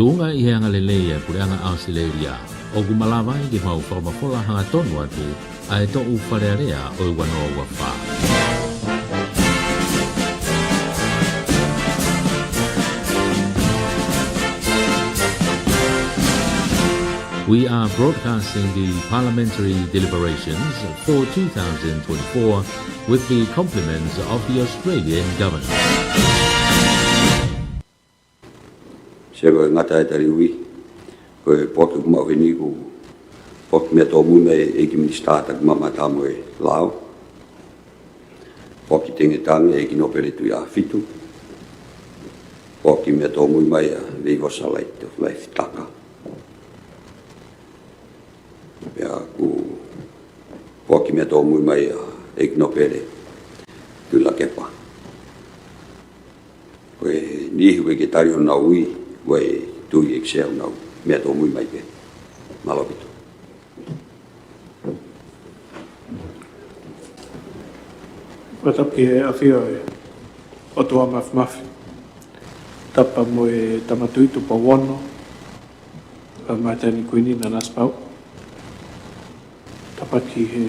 tunga i hanga lelea pureanga Australia o gumalava i mau whamafola hanga tonu atu a e to'u wharearea o i wanoa wawha. We are broadcasting the parliamentary deliberations for 2024 with the compliments of the Australian government. Sego ngata e tari ui, ko e poki kuma wheni ku poki mea tō muna e ki ministāta ku mama tāmo e lao. Poki tenge tangi e ki nopere tu i a fitu. Poki mea tō mui mai a lei wasa lai te whai fitaka. Pea ku poki mea tō mui mai a e ki nopere tu la kepa. Ko e nihi we ke tari o na ui, wai tui excel nau mea tō mui mai ke malawito. Watapi e awhia e otua mafi. Tapa mo e tamatui tupa wono. Ka maitani kuini na naspau. Tapa ki he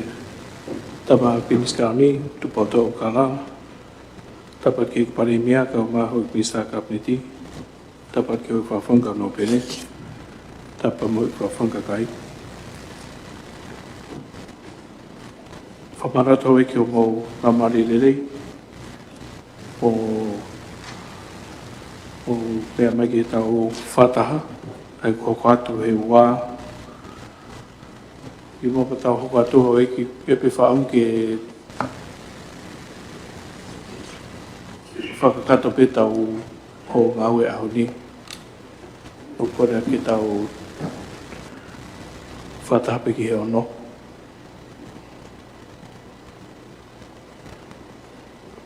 tapa piniskani tupa o tō kala. Tapa ki pare mea ka o maho i pista kapniti. Tapa ki o whawhonga no pene. Tapa mo i whawhonga kai. Whamarato e ki o mō mamari lelei. O pea mai ki tau whataha. Ai koko atu he wā. I mō pa tau hoko atu ho e ki pepe whaungi e whakakato pe tau ho ngau e aho ni. O kore ki tau whatahape ki he ono.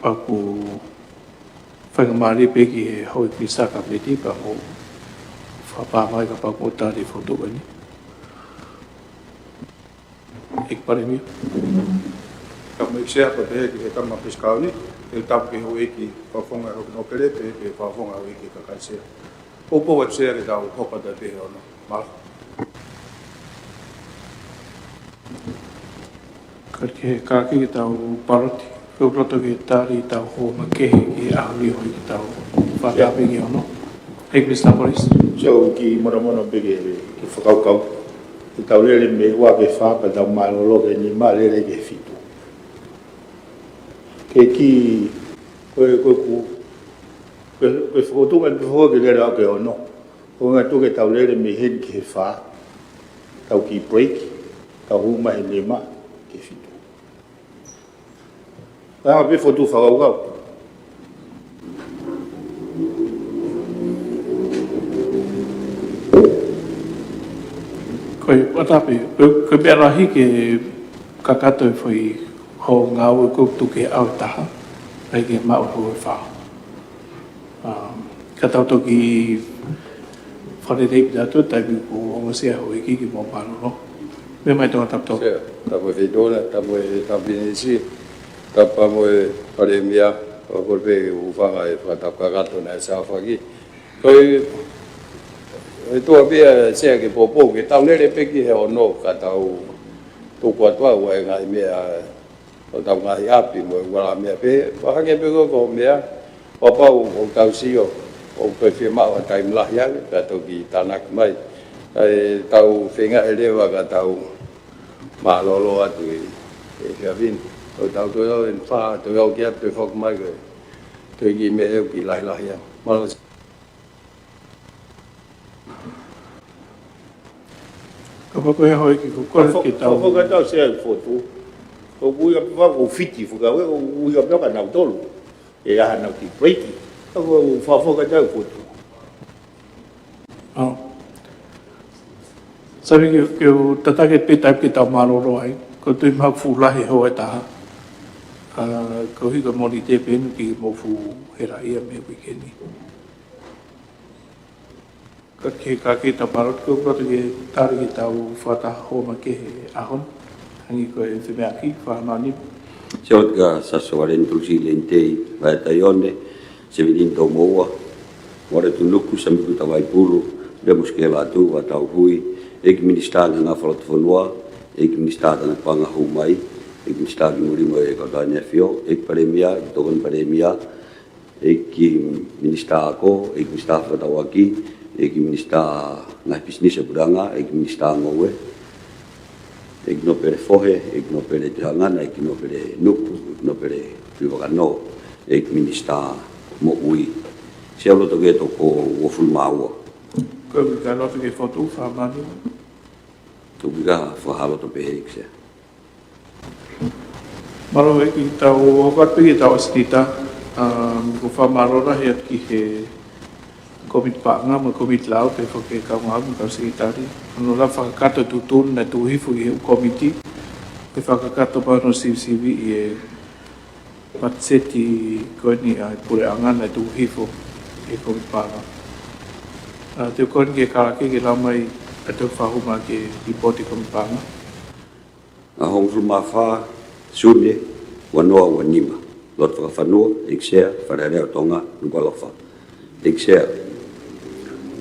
Paku whangamari pe ki he hoi pisaka pleti pa ho whapamai ka paku o tāri whotokani. Ik pare mi. Ka mai sea pa pe ki he kama piskauni, e tapu ki ho eki whawhonga ho no pere pe e whawhonga ho eki ka kai sea. Opo wa sea ki tau hopa ta pe ono. Mala. Karki he kāki ki tau paroti. Kau roto ki tāri tau ho makehe ki ahuli hoi ki tau whakape ki ono. Hei Mr. Boris. So ki mora pege ki whakaukau. Ki tau lele me ua ke whapa tau malolo ke ni ma lele ke fitu. Ke ki koe whakotunga ni whako ke lele au ke ono. Ko ngā tuke tau lele me hen ki he wha. Tau ki break. Tau huma he lema ke fitu. Kaya pe fotu whakaukau. Koe watape, koe bea rahi ke kakato e whai ho ngau e koutu ke au taha. Rai ke mau ho e wha. Ka tau toki whare reipi datu, taipi ku hongo sea ho e ki mō pāroro. Me mai tonga tapto. Tapu e whitona, tapu e tampinisi. Tapa mo e pare mea, o korpe ufanga e whatapakato na e sāwhaki. Koe, e tua pia sea ke popo, ke tau nere peki he ono, ka tau tuku atua ua e ngai mea, o tau ngai api mo e wala mea pe, wahake pe koko mea, o pau o tau sio, o koe whia a taim lahi ake, ka tau ki tanak mai. E tau whenga e lewa ka tau maalolo atu e whiawini. O tau tui au en wha, tui au ki atu e whakumai koe. Tui ki me eo ki lahi au. Malos. Ka whako he hoi ki kukore ki tau. Ka whakatau sea i whotu. Ko uiga whako whiti whakawe, ko uiga pioka nau tolu. E aha nau ki breaki. Ka whakatau i whotu. Sabi ki o tatake pe taip ki tau maroro ai. Ko tui mau fulahi ho e taha. Ko hika mori te penu ki mofu hera ia me wikeni. Ka ke ta parot ko proto ke tari ki tau whata homa ke he ahon. Hangi ko e whimea ki, whanani. Siot ka sasawaren tulsi lentei, vai taione, se vidin tau moua, mora tu nuku samiku tawai puru, pe muskela tu wa tau hui e ki minister na falot fonua e ki minister na panga humai e ki minister muri mo e ka tanya fio e premia to kon premia e ki minister ko e ki minister fa tawaki e ki minister na business buranga e ki minister ngowe e ki no pere fohe e ki no pere tangana e ki no pere nuku no pere no e ki minister mo ui se lo to geto ko o fulmaua Ko ka lo ke foto fa mani. tu ga fa halo to pe hekse Maro e ki tau o ka pe tau stita ko fa maro ra he ki he komit pa nga mo komit lau pe fo ke ka nga mo ka sekretari no la fa ka to tutun na tu hifu i komiti pe fa ka to pa no CCV e patseti ko ni a pure anga na tu hifu e komit pa te kon ke ka ke la mai atu fa huma ke ripoti komit pa a hong fulma fa sune wanoa wanima lot fa fanua exer fa re tonga no ko fa exer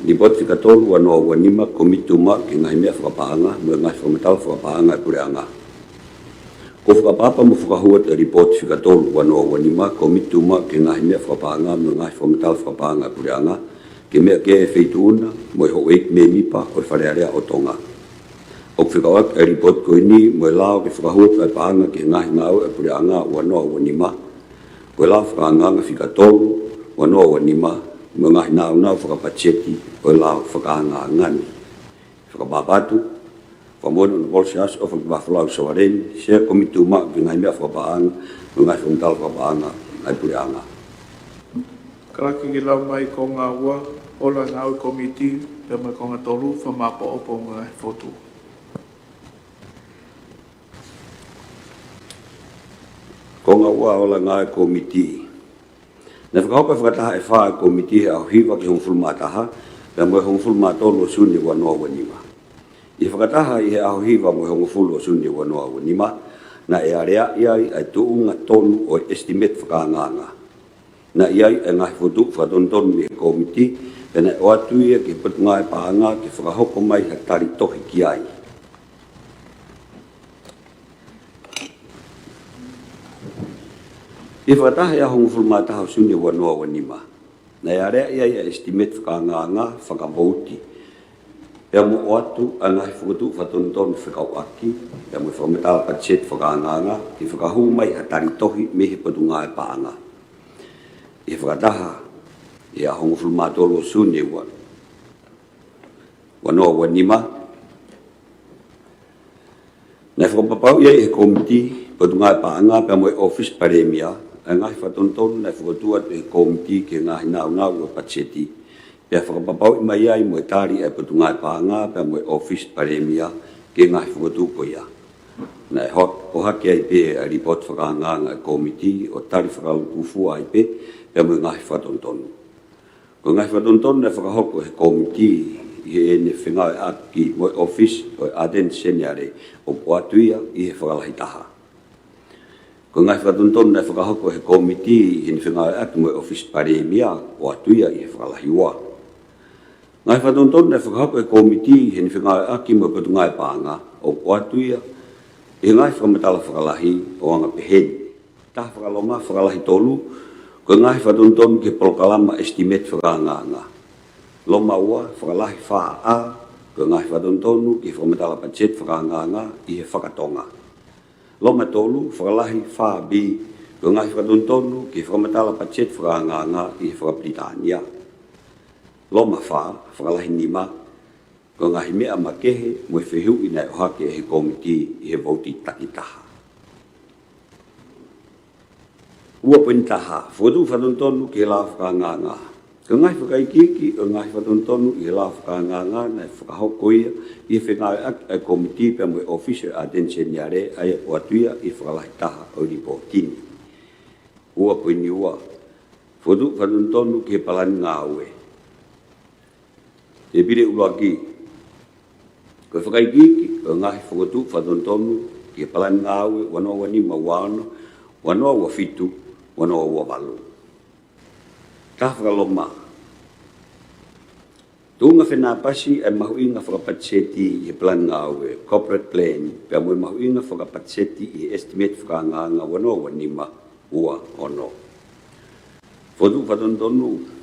ni bot fika tolu wanoa wanima komituma ki ngai me fa paanga mo ngai fa metal fa paanga pureanga ko fa papa mo fa huat report fika tolu wanoa wanima komituma ki ngai me fa paanga mo ngai fa metal fa paanga pureanga ke me ke feituna mo ho wait me mi pa o fa re o tonga o fika wat report ko ni mo lao ke fa huat fa paanga ki ngai ngau e pureanga wanoa wanima ko lao fa nga fika tolu wanoa wanima mo ngai na fa pacheti o lao fa nga ngani fa babatu fa mo no bolsas o fa ba flau sawaren se komituma ki ngai me fa paanga mo ngai fa metal fa paanga ai pureanga Kala ki lau mai ko ngā ua, ola ngā ua komiti, pe mai ko ngā tolu, wha mapa opo ngā fotu. Ko ngā ua ola ngā komiti. Na whakaupa whakataha e whaa komiti au hiwa ki hong fulmataha, pe mai hong fulmatolo suni wanoa wanima. I whakataha i he au hiwa mo hong fulo suni wanoa wanima, na e area iai ai tuunga tonu o estimate whakanganga. Na iai e ngai futu whatonton mi komiti, pena o atu ia ki put ngai paanga ki whakahoko mai hatari tohi ki ai. I whakataha ia hong fulmataha suni wanoa wanima. Na ia rea iai e estimate whakanganga whakavouti. Pea mo o atu a ngai futu whatonton whakauaki, pea mo whametala pachet whakanganga ki whakahu mai hatari tohi me he putu ngai paanga. I whakataha i a hongo fulmatolo suni wanoa wanima. Nei whakapapau iai he komiti patu ngai paanga pe moe office paremia a ngai whatonton nei whakatua he komiti ke ngai nau o pacheti. Pea whakapapau i mai ai moe tari e patu ngai paanga pe moe office paremia ke ngai whakatu ko ia. Nei o hake ai pe a report whakanganga komiti o tari whakaukufua ai pe pe mo ngai whatontonu. Ko ngai whatontonu e whakahoko he komiti i he ene whengai aki mo office o aden seniare o poatuia i he whakalahi taha. Ko ngai whatontonu e whakahoko he komiti i he whengai aki mo office paremia o atuia i he whakalahi ua. Ngai whatontonu e whakahoko he komiti i he whengai aki mo patungai paanga o poatuia i ngai whakamatala whakalahi o anga peheni. Taha whakalonga whakalahi tolu ko ngai whatonton ke prokalama estimate whakanganga. Loma ua whakalahi whaa ko ngai whatontonu ke whakamatala pachet whakanganga i he whakatonga. Loma tolu whakalahi whaa bi ko ngai whatontonu ke whakamatala pachet whakanganga i he whakapritania. Loma whaa whakalahi nima ko ngai mea makehe mo whehu i nei ohake he komiti i he vouti takitaha. Ua pintaha, whakatu whatontonu ki he la whakanganga. Ka ngai whakaikiki o ngai whatontonu i he la whakanganga na whakahokoia i he whengai ak a komiti pe mo officer attention yare ai o atuia i whakalahi taha o ripotini. Ua pini ua, whakatu whatontonu ki he palani ngā ue. E pire uloaki, ko whakaikiki o ngai whakatu whatontonu ki he palani ngā ue wanoa wanima wano, wanoa wa fitu, wanoa wa walu. Ta whakaloma. Tunga whenapasi e mahuinga whakapatseti I plan ngawe, corporate plan, pia mo mahuinga whakapatseti I estimate whakanganga wano wanima ua ono. Fodu whatondonu,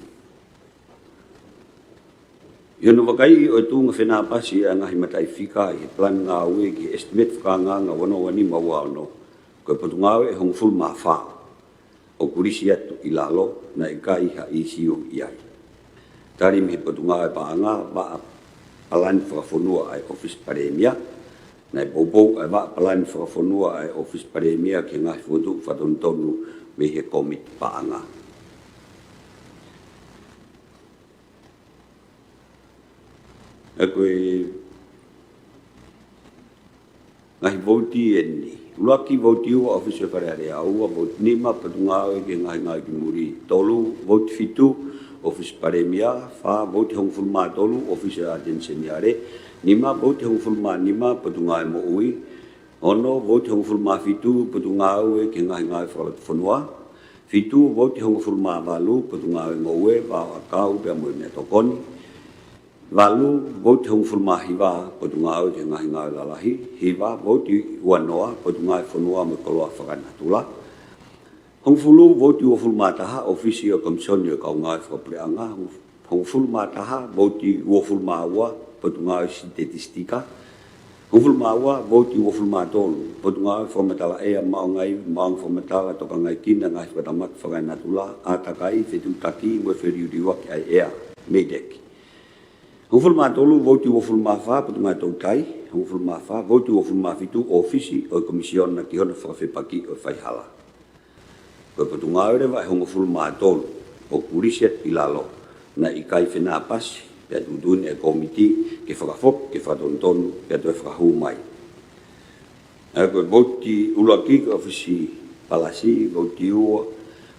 Yono wakai o tunga whenapasi a ngahi matai whika I plan ngawe ki estimate whakanganga wano wanima ua ono, koe potu ngawe e hong full mawha, o kurisi atu I lalo na I kai ha isiu iai. Tari mi potu ngawe paanga ba palani whakafonua ai office paremia, na I bobo ai ba palani whakafonua ai office paremia ki ngahi fodu whatontonu me he komit paanga. E koe ngahi voti e ni. Ulaki voti ua office whareare aua, voti nima potu ngawe ki ngahi ki muri. Tolu voti fitu, office paremia, fa voti hong fulma tolu, office atenseniare. Nima voti hong fulma nima, potu ngawe mo ui. Ono voti hong fulma fitu, potu ngawe ki ngahi whakafonua. Fitu voti hong fulma valu, potu ngawe mo ue, va akau pia mo me tokoni. Valu voti hong fulma hiva, potu ngawe ki ngahi lalahi. Hiva voti uanoa, potu ngawe fonua me koloa whakanatula. Hong fulu voti ua fulma taha, ofisi o komisioni o kau ngawe whakapreanga. Hong fulma taha, voti ua fulma ua, potu ngawe sintetistika. Hong fulma ua, voti ua fulma tolu, potu ngawe whamatala ea mao ngai, mao whamatala toka ngai kina ngai whatamak whakanatula, atakai whetutaki mo wheriuriwa ki ai ea, meideki. Hong fulma tolu, voti ua fulma wha, potu ngai tautai, hong fulma wha, voti ua fulma fitu, ofisi o komisioni na ki hona whakawhepaki o whaihala. Koe potu ngaure wa hongo fulma tolu, o kurisiat I lalo, na I kai whenapasi, pia tudun e komiti, ke whakafok, ke whatontonu, pia toi whakahu mai. Koe voti ulaki ofisi palasi, voti ua,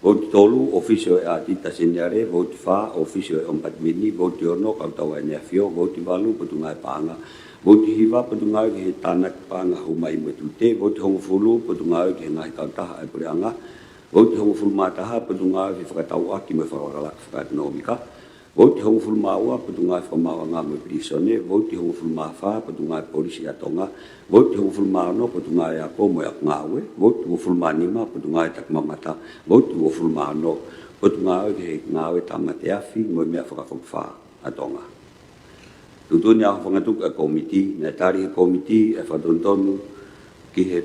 voti tolu, ofisi o e atita seniare, voti wha, ofisi o e ompatmini, voti ono, kautawa e neafio, voti valu, potu ngai panga, voti hiva, potu ngai ke he tanak panga humai mo tute, voti hongo fulu, potu ngai ke ngai kautaha e pureanga, Voti hongo fulma taha pedunga fi whakatau aki me whakanomika. Voti hongo fulma ua pedunga whakamawanga me prisone. Voti hongo fulma wha pedunga polisi atonga. Voti hongo fulma no pedunga e ako mo yak ngawe. Voti hongo fulma nima pedunga e takmamata. Voti hongo fulma no pedunga e ngawe tamate afi mo mea whakawhakawha atonga. Tutunya whangatuk e komiti, na tari e komiti e whatontonu ki he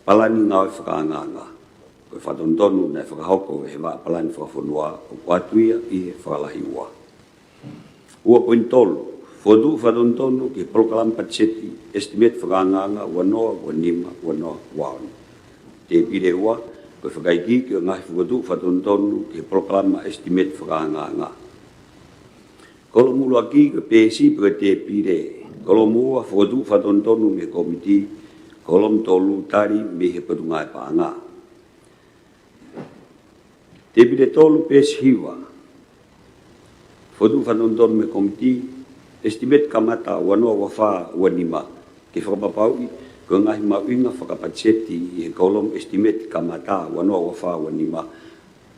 palani ngawe whakaanganga. Koe whatontonu nei whakahoko he wā palani whakafonua o kuatuia I he whakalahi ua. Ua pointolu, whodu whatontonu ki prokalam patseti estimate whakaanganga wanoa, wanima, wanoa, waon. Te pire ua, koe whakaiki ki o ngahi whodu whatontonu ki prokalama estimate whakaanganga. Kolomulu aki ke pesi pe te pire. Kolomua whodu whatontonu me komiti, kolom tolu tari me he pedungai paanga. Te pire tolu pes hiwa. Whodu whanontonu me komiti, estimate kamata wanoa wafa wanima. Ke whakapapaui, ko ngahi mawinga whakapatseti I he kolom estimate kamata wanoa wafa wanima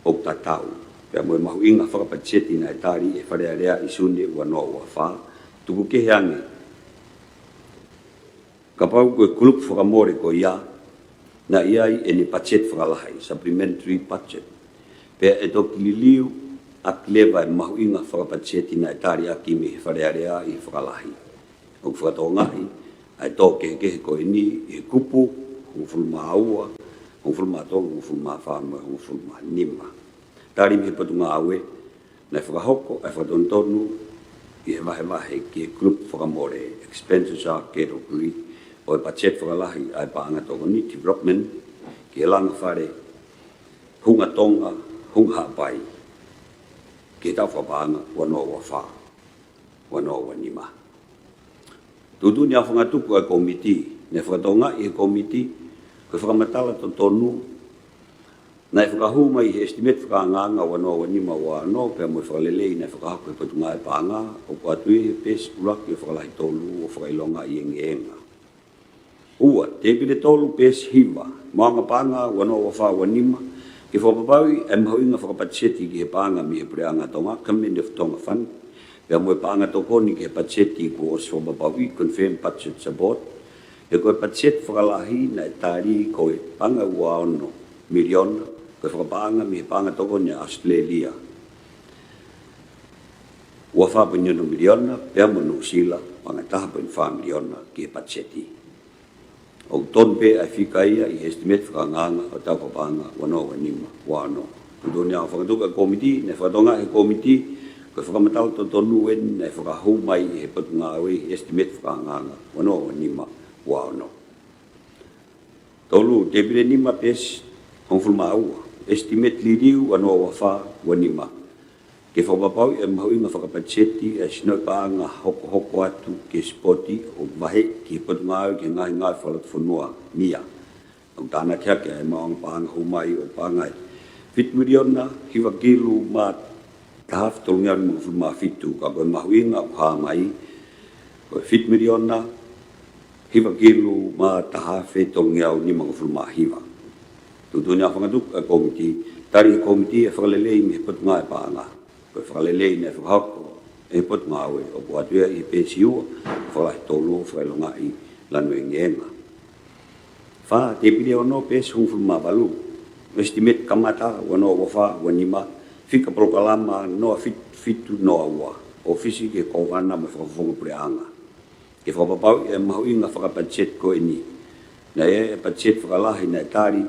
o tatau. Pea moe mahuinga whakapatseti na tari e wharearea isune wanoa wafa. Tuku ke heange. Ka pau koe kulup whakamore ko ia, na iai e ni patset whakalahai, supplementary budget. Pea e toki liliu ak lewa e mahuinga whakapatseti na tari aki me he wharearea I whakalahi. O whakatongai, ai toke ke ko ni e kupu, hong fulma aua, hong fulma tolu, hong fulma whama, hong fulma nima. Tari me patunga awe, na whakahoko, e whatontonu, I he wahe ki e group whakamore, expenses a kero kui, o e patset whakalahi ai paanga toko ni development, ki e langa whare, hunga tonga, hunga hapai, ki e tau whapaanga, wanoa wafa, wanoa wanima. Tutu ni a whangatuku a komiti, ne whakatonga I he komiti, ko whakamatala to tonu, na e whakahuma I he estimate whakaanganga wanoa wanima wano, pia mo whakalelei na whakahaku e patunga e paanga, o kuatui he pes uraki o whakalahi tolu, o whakailonga I enga. Ua, te pire tolu pes hiwa, maanga paanga wanoa wafa wanima, ki whapapaui e mahuinga whakapatseti ki he paanga mi he preanga tonga, Committee of Tonga Fund, Pea moe paanga tokoni ke patseti ko o so mapawi confirm budget support. E koe patset whakalahi na e tari koe panga ua ono miliona koe whakapaanga me panga tokoni a Australia. Ua whapanya no miliona pea mo New Zealand panga taha pun 5 miliona ke patseti. O ton pe ai whikaia i estimate whakanganga o tau whapanga wano wanima wano. Tudonia whakatuka komiti, ne whakatonga he komiti ko whakamatau to tonu en e whakahou mai he patunga awe estimate whakanganga wano wanima wano. Tolu tebile nima pes konfirma aua estimate liriu wano wafa wanima. Ke whakapapau e mahuinga whakapatseti e sinoi paanga hoko atu ke spoti o mahe ki patunga awe ke ngahi whalat whanua nia. O tāna kia ke e maang paanga humai o paanga fit miliona hiwa kilu ma tahaf tolunga mo fulma fitu ka ko mahuinga ha mai ko fit miliona hiwa kilu ma tahaf tolunga ni mo fulma hiwa tu dunia fangaduk komiti tari komiti e falele me patnga pa nga ko falele ne fa e patnga we o boatu e PCU fa tolu fa longa i lanu ngena fa te pide ono pes fulma balu estimate kamata wano wafa wanima fika prokalama no fitu no awa ofisi ke kovana me fongo preanga ke whakapapau e mahuinga whakapatset ko ini na e patset whakalahi na tari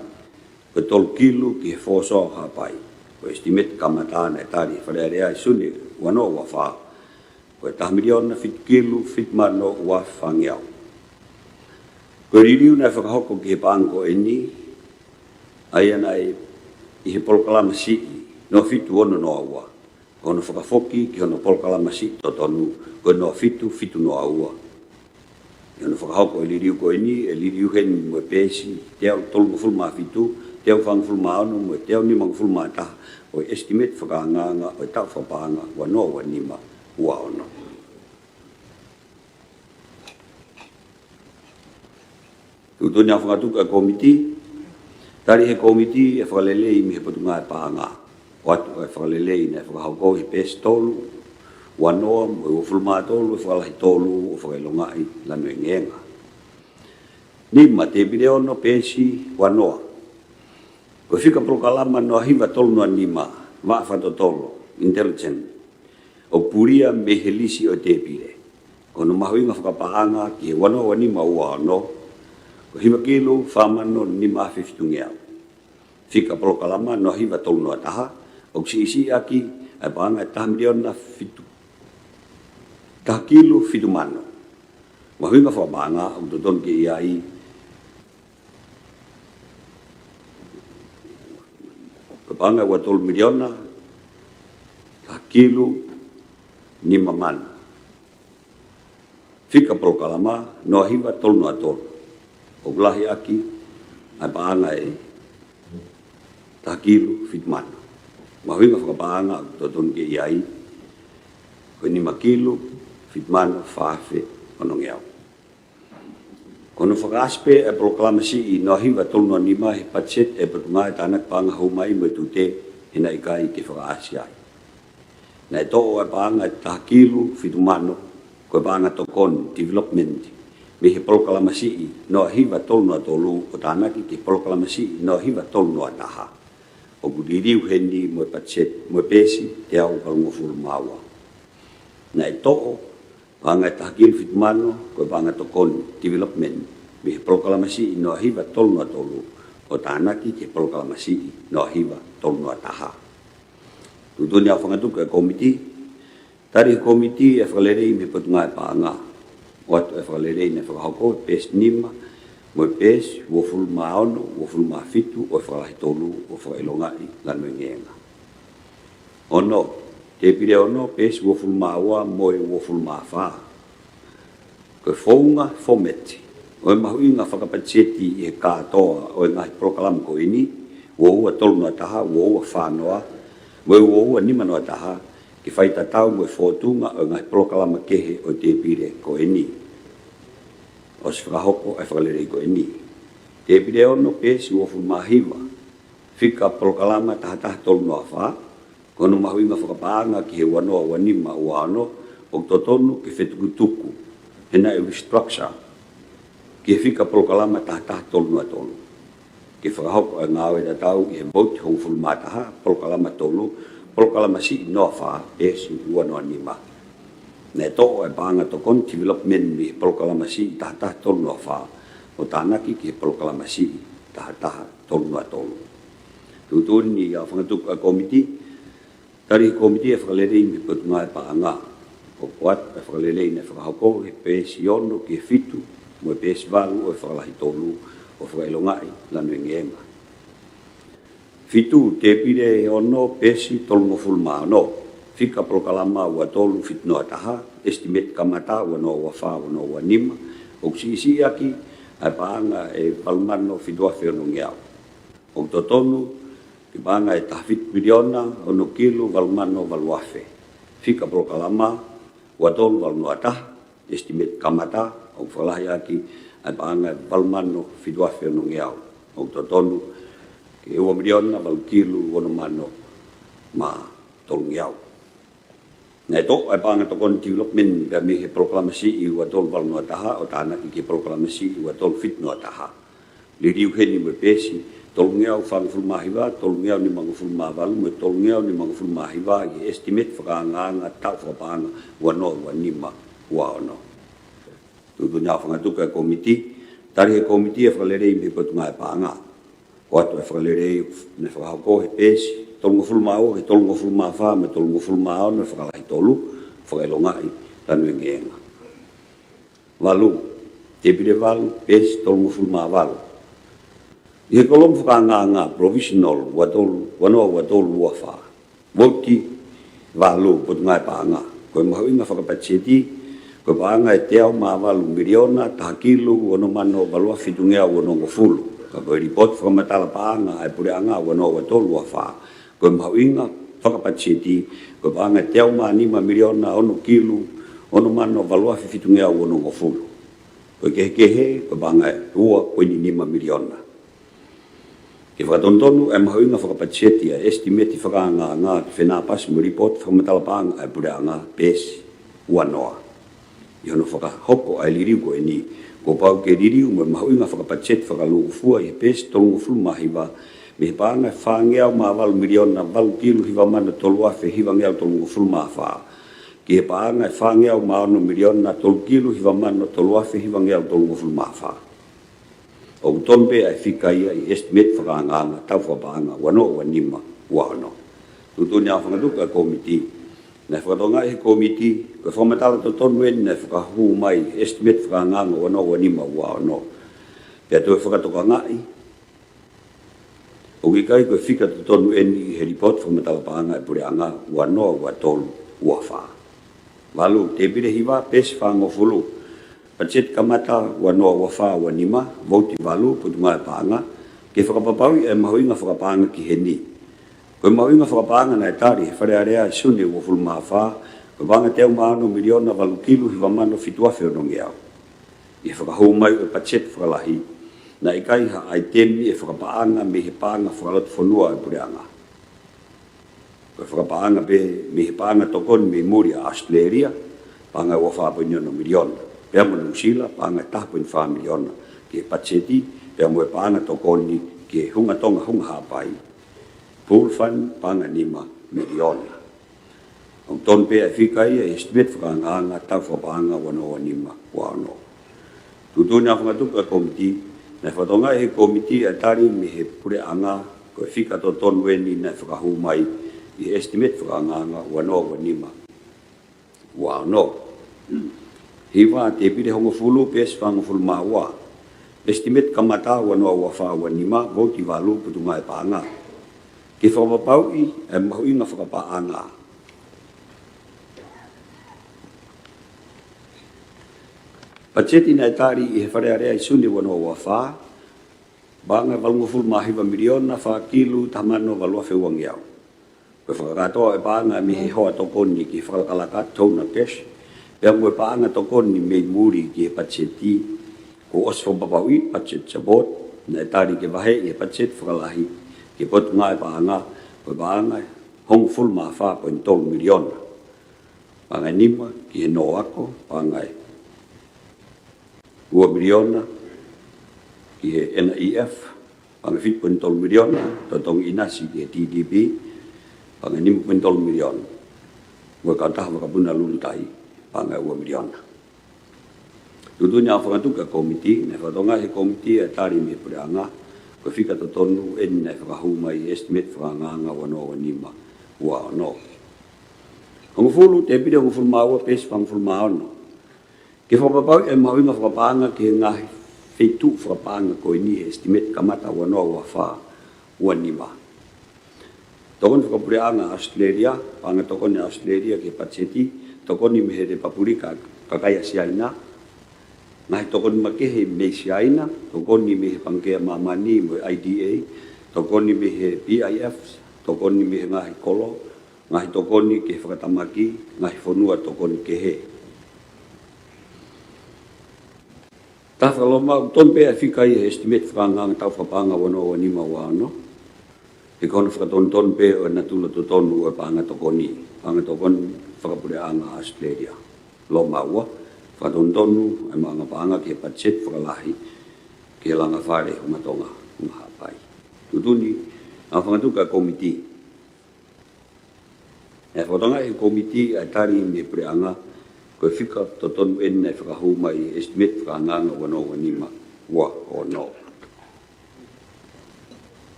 ko 12 kilo ke foso hapai ko estimate kamata na tari wharearea suni wano wafa ko 1 miliona fit kilo fit mano wa fangiau ko ririu na whakahoko ke pango ini ai ana i he polkalama si no fitu ono no aua. Kono whakafoki ki ono polkalama si to tonu ko no fitu no aua. I ono whakahoko e liriu ko ini e liriu hen mo pesi teo tolu fulma fitu teo whang fulma ono mo teo ni mang fulma ta o estimate whakanganga o tau whapanga wano wanima ua ono. Tutonia whakatuka komiti tari he komiti e whakalelei mi he patunga e pāanga. Watu e whakalelei ne whakahauko he pēs tolu, wanoa mo e wafulma tolu, e whakalahi tolu, o whakalongai lanu e ngenga. Nima te pide ono pēsi wanoa. Ko whika prokalama no hiva tolu noa nima, whafato tolu, intelligent. O puria me he lisi o te pide. Kono mahuinga whakapaanga ki he wanoa nima ua ono, ko hiva kilo whamano ni mafi fitungeau. Fika prokalama no hiva tolu noa taha, o si isi aki ai paanga e taha miliona fitu. Taha kilo fitu mano. Mahuinga whapaanga o toton ki iai. Ko paanga ua tolu miliona, taha kilo ni mamano. Fika prokalama no hiva tolu noa tolu. O blahi aki ai paanga e takilu fitmano. Mahuinga whakapaanga totun ke iai ko ni makilu fitmano whaafe onongeau. Kono whakaaspe e proklamasi i no hiva tolno nima he patset e patunga e tanak paanga humai mo tute hina ikai ke whakaasi ai. Na e tō e paanga e takilu fitumano ko e paanga tokon development me he proklamasi no hiva tolno tolu o tanaki ke proklamasi no hiva tolno taha o gudiriu hendi mo patset mo pesi te au kalungo fulmawa na to panga takil fitmano ko panga tokon development me he proklamasi no hiva tolno tolu o tanaki ke proklamasi no hiva tolno taha tutunya fangatu ke komiti tari komiti e falerei me patunga panga wat e whakalelei ne whakahoko pēs nima, mo pēs wo fulma ono, wo fulma fitu, o whakalahi tolu, o whakailongai lanu ngenga. Ono, te pire ono, pēs wo fulma awa, mo e wo fulma wha. Ko whaunga fometi, o e mahuinga whakapatseti i he kātoa o e ngahi prokalam ko ini, wo ua tolu noa taha, wo ua whanoa, wo ua nima noa taha, ki whaita tau mo e whotunga o ngai prokalama kehe o te pire ko eni. O si whakahoko e whakalere ko eni. Te pire ono pēsi o fulmahiwa. Whika prokalama taha tolu noa wha. Kono mahuinga whakapaanga ki he wanoa wanima ua ano. o totonu ke fetukutuku hena e restructure ke fika prokalama tahta tolu atolu ke whakahoko e ngāwe da tau i he vote hong fulmataha prokalama tolu prokalama si inofa e si uano anima ne to e banga to kon development mi prokalama si tahta tolu nofa o tanaki ke prokalama si tahta tolu atolu tutun ni a whangatuk a komiti tari komiti e whakalere mi patunga e paanga o kuat e whakalere i ne whakahoko he pēsi ono ke fitu mo e pēsi walu o e whakalahi tolu o whakailongai lanu e ngenga. Fitu te pire e ono pēsi tolungo fulma no fika prokalama ua tolu fitnoa taha estimate kamata ua no ua wha ua no ua nima o isi aki ai paanga e palmano fitua whiono ngeau. O totonu ki paanga e tahfit miliona o no kilo valmano valuafe. Fika prokalama ua tolu valnoa taha estimate kamata o whalahi aki ai paanga e valmano fitua whiono ngeau. O totonu ki ua miliona valu kilo ono mano ma tolu ngeau. Nei to ai paanga to kon development ga mi he proklamasi I ua tol val no taha o tana ki proklamasi ua tol fit no taha li riu heni me pesi tol ngeau fang ful mahiwa tol ngeau ni mangu ful maval me tol ngeau ni mangu ful mahiwa I estimate fa nga ta fa paanga ua no ua nima ua ono tu nya fanga tu ka komiti tari he komiti e fa le rei me patunga paanga o atu e fa le rei ne fa ko he pesi tolungo fulma o e tolungo fulma fa me tolungo fulma o ne whakalai tolu whakailongai tanu e ngenga. Walu, te pire walu, pes tolungo fulma walu. I he kolom whakanganga provisional wanoa wa tolu ua wha. Wauti walu potungai paanga. Koe mahawinga whakapacheti, koe paanga e teau maa walu miliona, tahakilu, wano mano walua fitungea wano ngofulu. Ka koe report whakamatala paanga, ai pure anga wanoa wa tolu ua wha. Koe mahawinga whakapacheti, koe paanga teau maa 5 miliona, ono kilu, ono mano valua fitungea wano ngofulu. Koe kehe, koe paanga ua koe ni 5 miliona. Ke whakatontonu, e mahawinga whakapacheti, estimate whakanga ngā whenapas mo report whakamatala paanga, ai pure anga pesi, ua noa. I hono whakahoko ai liriu koe ni, ko pau ke liriu mo mahawinga whakapacheti whakalugu fua I pesi tolungu fulmahiwa, me he paanga whangeau maa walu miliona walu kilu hiwa mana tolu afe hiwa ngeau tolungu fulma wha. Ki he paanga whangeau maa ono miliona tolu kilu hiwa mana tolu afe hiwa ngeau tolungu fulma wha. O utompe ai whika ia I estimate whakaanganga tau whapaanga wano ua nima ua ono. Tutu nia whangatuka komiti. Nei whakatonga he komiti, koe whamatala to tonu eni nei whakahu mai estimate whakaanganga wano ua nima ua ono. Pea tue whakatoka ngai, o ki kai koe whika to tonu eni he report whamatala paanga e pure anga ua noa ua tolu ua wha. Walu, te pire hiwa pes whangofulu. Pachet kamata ua noa ua wha ua nima, vauti walu, putunga e paanga, ke whakapapaui e mahuinga whakapaanga ki he ni. Koe mahuinga whakapaanga na e tari, whare area e suni ua fulma wha, koe panga teo maano miliona walu kilu hiwa mano fituafe o nongeau. I whakahou mai e pachet whakalahi, na ikai ha ai temi e whakapaanga me he paanga whakalatu whanua e pureanga. Koe whakapaanga me he paanga tokon me muri a Australia, paanga ua 4.1 miliona. Pea mo New Zealand, paanga 2.5 miliona. Ke pacheti, pea mo e paanga tokoni ke hunga tonga hunga hapai. Pool fund, paanga 5 miliona. Ang ton pea e whikai e estimate whakaanga tau whapaanga wanoa 5 wano. Tutuna whangatuka komiti, nei whatonga he komiti a tari me he pure anga koe whika to tonu eni nei whakahu mai I estimate whakaanga wanoa wa 5 wano. Hiwa te pire hongo fulu pes whangofulu maua. Estimate kamata wanoa wa wha wa 5 voti walu putunga e paanga. Ke whakapapau I e mahuinga whakapaanga. Pacheti nei tari I he wharearea I suni wanoa wa wha, banga walungofulu mahiwa miliona wha kilu tamano walua whewanghiau. Koe whakakatoa e banga mi he hoa tokoni ki whakalaka tauna kesh, pea mwe paanga tokoni mei muri ki he pacheti, ko osfo papaui pachet sabot, nei tari ke wahe I he pachet whakalahi, ke potunga e paanga, koe paanga hongofulu ma wha 4.3 miliona. Pangai nima, ki he no ako, pangai 2 miliona, ki he NEF, pangai 5.3 miliona, totong inasi ki he TDB, pangai 5.3 miliona. Wa kata makapuna lulutai, pangai 2 miliona. Tutunya whakatuka komiti, ne whatonga he komiti e tari me pureanga, ko whika to tonu en ne whakahumai estimate whakanganga wano wanima ua ono. Hongufulu te pide hongufulu maua pes whangufulu maono. Ke whakapau e mawinga whakapanga ke ngahi wheitu whakapanga ko ini estimate kamata wano ua wha wanima. Tokon whakapureanga Australia, panga tokon Australia ke Patseti, tokon me he re papurika kakaya siaina, ngai tokon makehe me siaina, tokon me he pangkea mamani mo IDA, tokon me he PIF, tokon me he ngahi kolo, ngahi tokon ke whakatamaki, ngahi whanua tokon ke he. Tā whakaloma, ton pēa whikai he estimate whakangang tau whapanga wano wanima wano, e kono whakaton pēa o natula to tonu o panga tokoni, panga tokon whakapureanga Australia, lo maua, whakatonu ai mga panga ke patset whakalahi ke langa whare umatonga umahapai. Tutuni, ang whakatuka komiti. E whakatonga e komiti ai tari me preanga koe whika to tonu ene whakahumai estimate whakanganga wano wanima ua o no.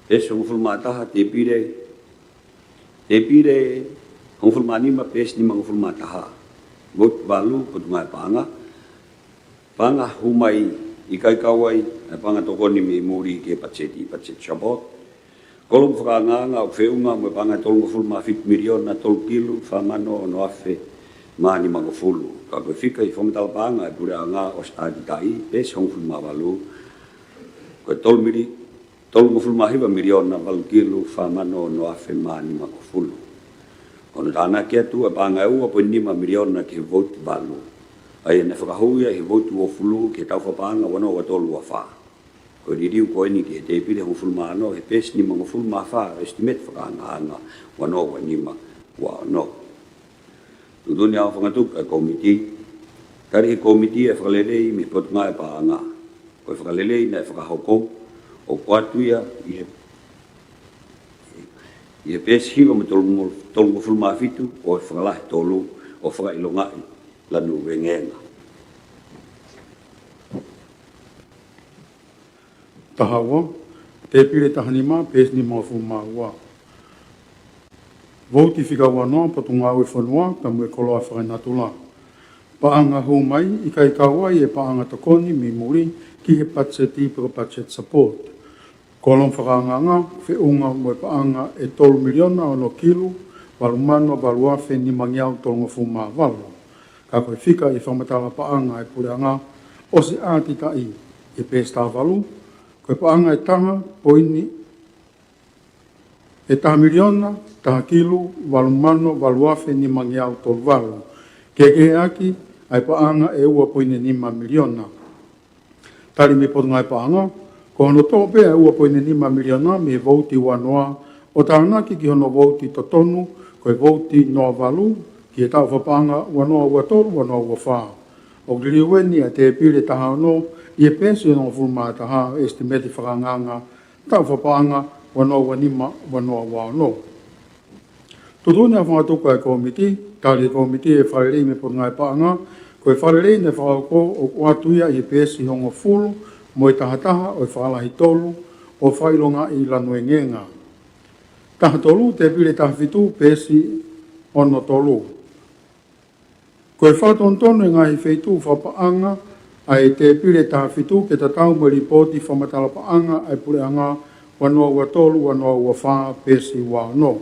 E hongfulmataha te pire hongfulmanima pes nima hongfulmataha. Vot balu ko tungai panga humai ikai kawai panga tokoni me muri ke patset shabot kolom franga o feunga mo panga tolgo fulma 5 milion na tol kilo famano no afe mani mangofulu ka ko fika I fomtal panga puranga o stadi tai es hong fulma balu ko tolgo fulma 5 milion na val kilo famano no afe mani mangofulu. Kono tāna kia tua pāngai ua po 5 miliona ke vote balu. Ai ne whakahuia he vote ua fulu ke tau whapanga wana ua tolu ua wha. Ko ririu ko ini ke te pire hong fulma ano he pes ni mga fulma wha estimate whakanganga wana ua nima ua no. Tutuni au whangatuk a komiti. Tari he komiti e whakalelei me potunga e pāanga. Ko e whakalelei na e whakahoko o kuatuia I he Ia pes hiwa me tolungo fulma fitu o whakalahi tolu o whakailongai lanu wengenga. Tahawa, te pire tahanima, pes ni mga fulma ua. Vouti whika wanoa patunga ue whanua, tamu e koloa whakanatula. Paanga humai, ikai kawai e paanga tokoni mi muri ki he patseti pro patset support. Kolom whakanganga, whiunga mo e paanga e 3 miliona o no kilo, walumano waluafe ni mangiau tolongo fuma walu. Ka koe whika I whamatala paanga e pureanga, o se āti tai e pēstā walu, koe paanga e tanga, poini, e taha miliona, taha kilo, walumano waluafe ni mangiau tol walu. Ke aki, ai paanga e ua poine 5 miliona. Tari me potunga e paanga, ko hono tō pēa ua poine 5 miliona me vouti wanoa, o tānaki ki hono vouti totonu, koe vouti noa walu, ki e tau whapanga wanoa ua tolu, wanoa ua wha. O gliriweni a te pire taha no, I e pēsi no fulma taha estimate whakanganga, tau whapanga wanoa ua 5, wanoa ua no. Tutune a whangatuka e komiti, tari komiti e wharerei me potunga e paanga, koe wharerei ne whakako o kuatuia I e pēsi hongo fulu, mo I tahataha o whakalahi tolu o whailonga I lanuengenga. Taha tolu te pire taha fitu pēsi ono tolu. Koe whatontonu ngahi wheitu whapaanga ai te pire taha fitu ke tatau mo ripoti whamatala paanga ai pureanga wanoa ua tolu, wanoa ua wha pēsi wa no.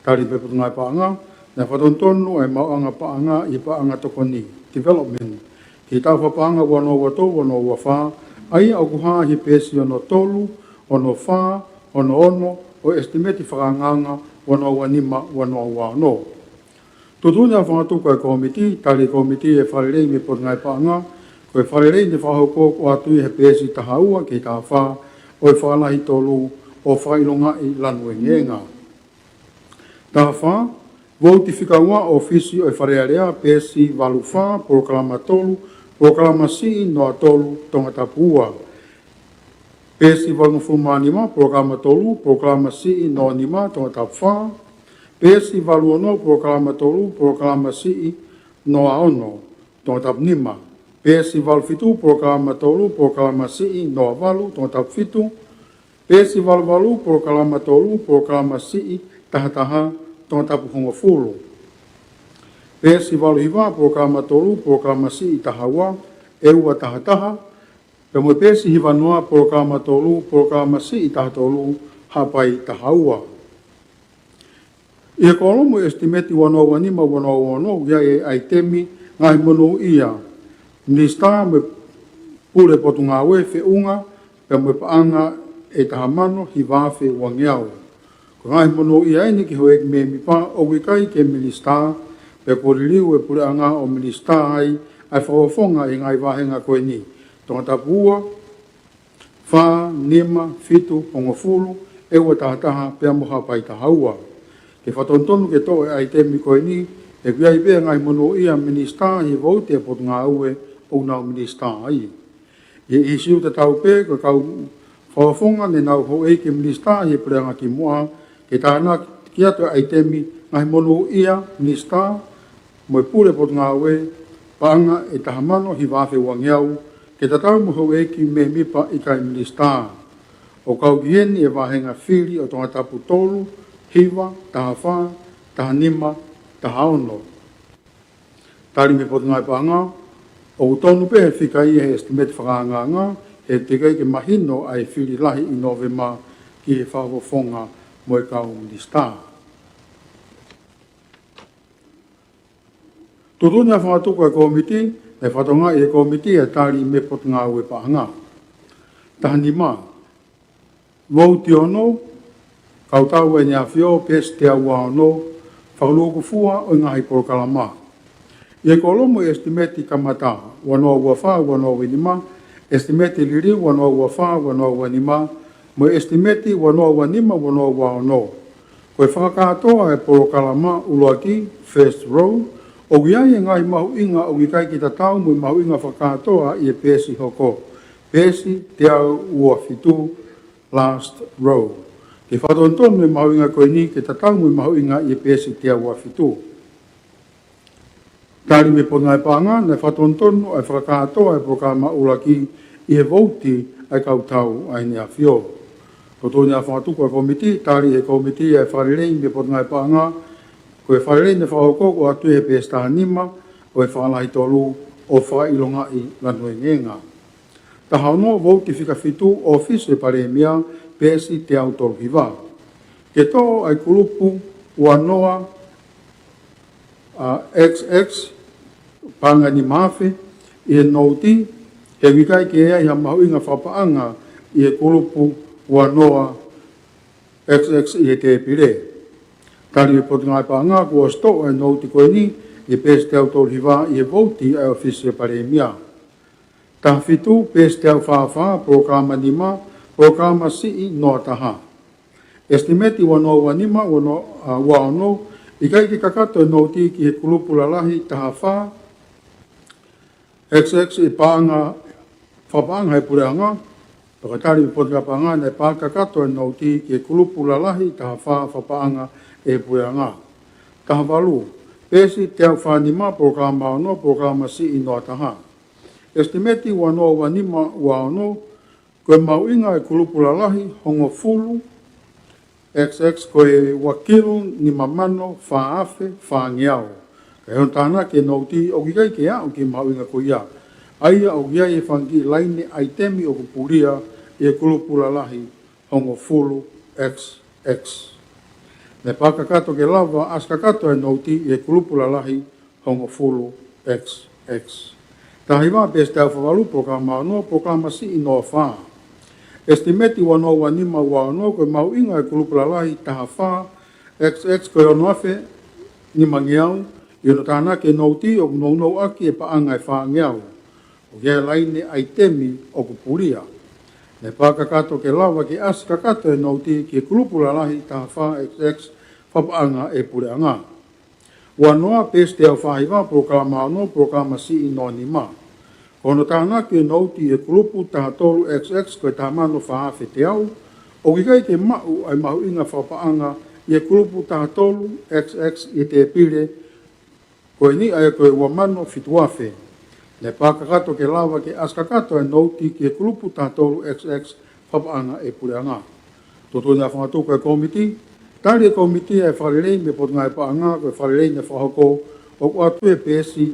Tari peputungai paanga, na whatontonu ai mauanga paanga I paanga tokoni, development. Ki tau whapaanga wanoa ua tolu, wanoa ua wha, ai au kuha hi pēsi ono tolu, ono wha, ono, o estimate whakanganga, wanoa ua 5, wanoa ua no. Tutune a whangatuka e komiti, tari komiti e wharerei me potungai paanga, koe wharerei ne whahoko o atui he pēsi taha ua ki taha wha, o e whalahi tolu, o whailonga I lanuengenga. Taha wha, Vouti whikaunga ofisi o e wharearea pesi waluwha, proklama tolu, proklama si no atolu tonga tapua. Pesi walungufuma nima, proklama tolu, proklama si no nima tonga tapua. Pesi waluono, proklama tolu, proklama si no aono tonga tapnima. Pesi walufitu, proklama tolu, proklama si no avalu tonga tapfitu. Pesi walu, proklama tolu, proklama si tahataha tonga tapu hongo fulu. Pesi walu hiwa, proklama tolu, proklama si tahawa, eua tahataha. Pemo pesi hiwa noa, proklama tolu, proklama si tahatolu, hapai tahaua. Ia kolomo estimeti wano wanima wano, ia e aitemi ngai mono ia. Nista me pule potunga we fe unga, pemo paanga e tahamano hiwafe wangiau. Ko ngai mono ia ini ki hoe me mipa o wikai ke minista pe koriliu e pule anga o minista ai whaofonga i ngai wahenga koe ni. Tonga tapua, wha, nima, fitu, pongofulu, ewa tahataha pea moha pai tahaua. Ke whatontonu ke to e ai temi koe ni, e kuia i pea ngai mono ia minista hi vauti e potunga aue o nau minista ai. I isiu te tau pe, ko kau whaofonga ne nau ho e ke minista hi preanga ki mua, ke tāna ki ato ai temi ngai mono ia minista, mo e pule potunga aue, paanga e tahamano hi wafe wangiau, ke tatau mo ho e ki me mipa i kai minista. O kau ki heni e wahenga whiri o tonga tapu tolu, hiwa, tahawha, tahanima, tahaono. Tari me potunga i paanga, o tonu pe he whikai e estimate whakaanganga, he tikai ke mahino ai whiri lahi i novema ki he whakofonga mo e kau minista. Tutuna whakatuko e komiti, e whatonga i e komiti e tari me potunga ue paanga. Tahanima, vouti ono, kautau e nia whio, pes te aua ono, whakaluku fua o ngahi porokalama. I e kolomo estimeti kamata, wanoa ua wha, wanoa winima, estimeti liri, wanoa ua wha, wanoa winima, mo estimeti wanoa wanima, wanoa ua ono. Koe whakakatoa e porokalama uloaki, first row, o giai e ngai mahu inga o gikai ki tatau mo mahu inga whakatoa i e pesi hoko. Pesi te au ua fitu, last row. Ke whatonton me mahu inga koe ni ke tatau mo mahu inga i e pesi te au ua fitu. Tari me pona e panga, ne whatonton e whakatoa e programa ulaki i e vouti ai kautau ai nea whio. Koto nea whakatuko e komiti, tari e komiti e wharelei me pona e panga, ko e whaelei ne whahoko o atu e pēsta nima o e whaalahi tolu o whailonga i lanue ngenga. Taha ono vouti whikawhitu office e paremia pēsi te au tolu hiwa. Ke tō ai kulupu ua noa XX panga ni mawhi i e nouti he wikai ke ea i ha mahu inga whapaanga i e kulupu ua noa XX i e te pire. Tari e potunga e paanga kua sto e nouti koe ni i pēs te au tolu hiwa i e vouti ai ofisi e paremia. Taha fitu pēs te au whaawha, programa nima, programa si no taha. Estimeti wano wanima, wano ono, i kai ki kakato e nouti ki he kulupu lalahi taha wha, XX e paanga, whapaanga e pureanga, pakatari e potunga paanga ne pā kakato e nouti ki he kulupu lalahi taha wha, whapaanga e pureanga. Taha walu, pēsi te au whanima, programa ono, programa si ino taha. Estimeti wano wanima wa ono, koe mauinga e kulupu lalahi, hongo fulu, XX koe wakilu ni mamano, whaafe, whaangiao. Kai hon tāna ke nouti, o ki kai ke a, o ki mauinga ko ia. Aia o ki ai e whangi laine aitemi o kupuria, e kulupu lalahi, hongo fulu, XX. Ne pakakato ke lava, as kakato e nouti, e kulupu lalahi, hongo fulu, XX. Tahiwa pēs te au whawalu, programa ano, programa si ino wha. Estimeti wano wanima wa ano, koe mau inga e kulupu lalahi, taha wha, XX koe ono afe, ni mangiau, i ono tāna ke nouti, o nou aki e paanga e wha ngiau. O kia laine aitemi o kupuria. Ne pakakato ke lava ki as kakato e nouti ki e kulupu lalahi taha wha XX whapaanga e pureanga. Ua noa peste au whahiwa programa no programa si ino ni ma. Kono tāna ke nauti e kulupu tātolu XX koe tāmano whaafe te au, o ki kai ke mau ai mahu inga whapaanga i e kulupu tātolu XX i te pire koe ni ai koe ua mano fituafe. Ne pākakato ke lawa ke askakato e nauti ki e kulupu tātolu XX whapaanga e pureanga. Toto ni a whangatuko e komiti, tari e komiti e wharelei me potunga e paanga koe wharelei ne whahoko o kua tue pēsi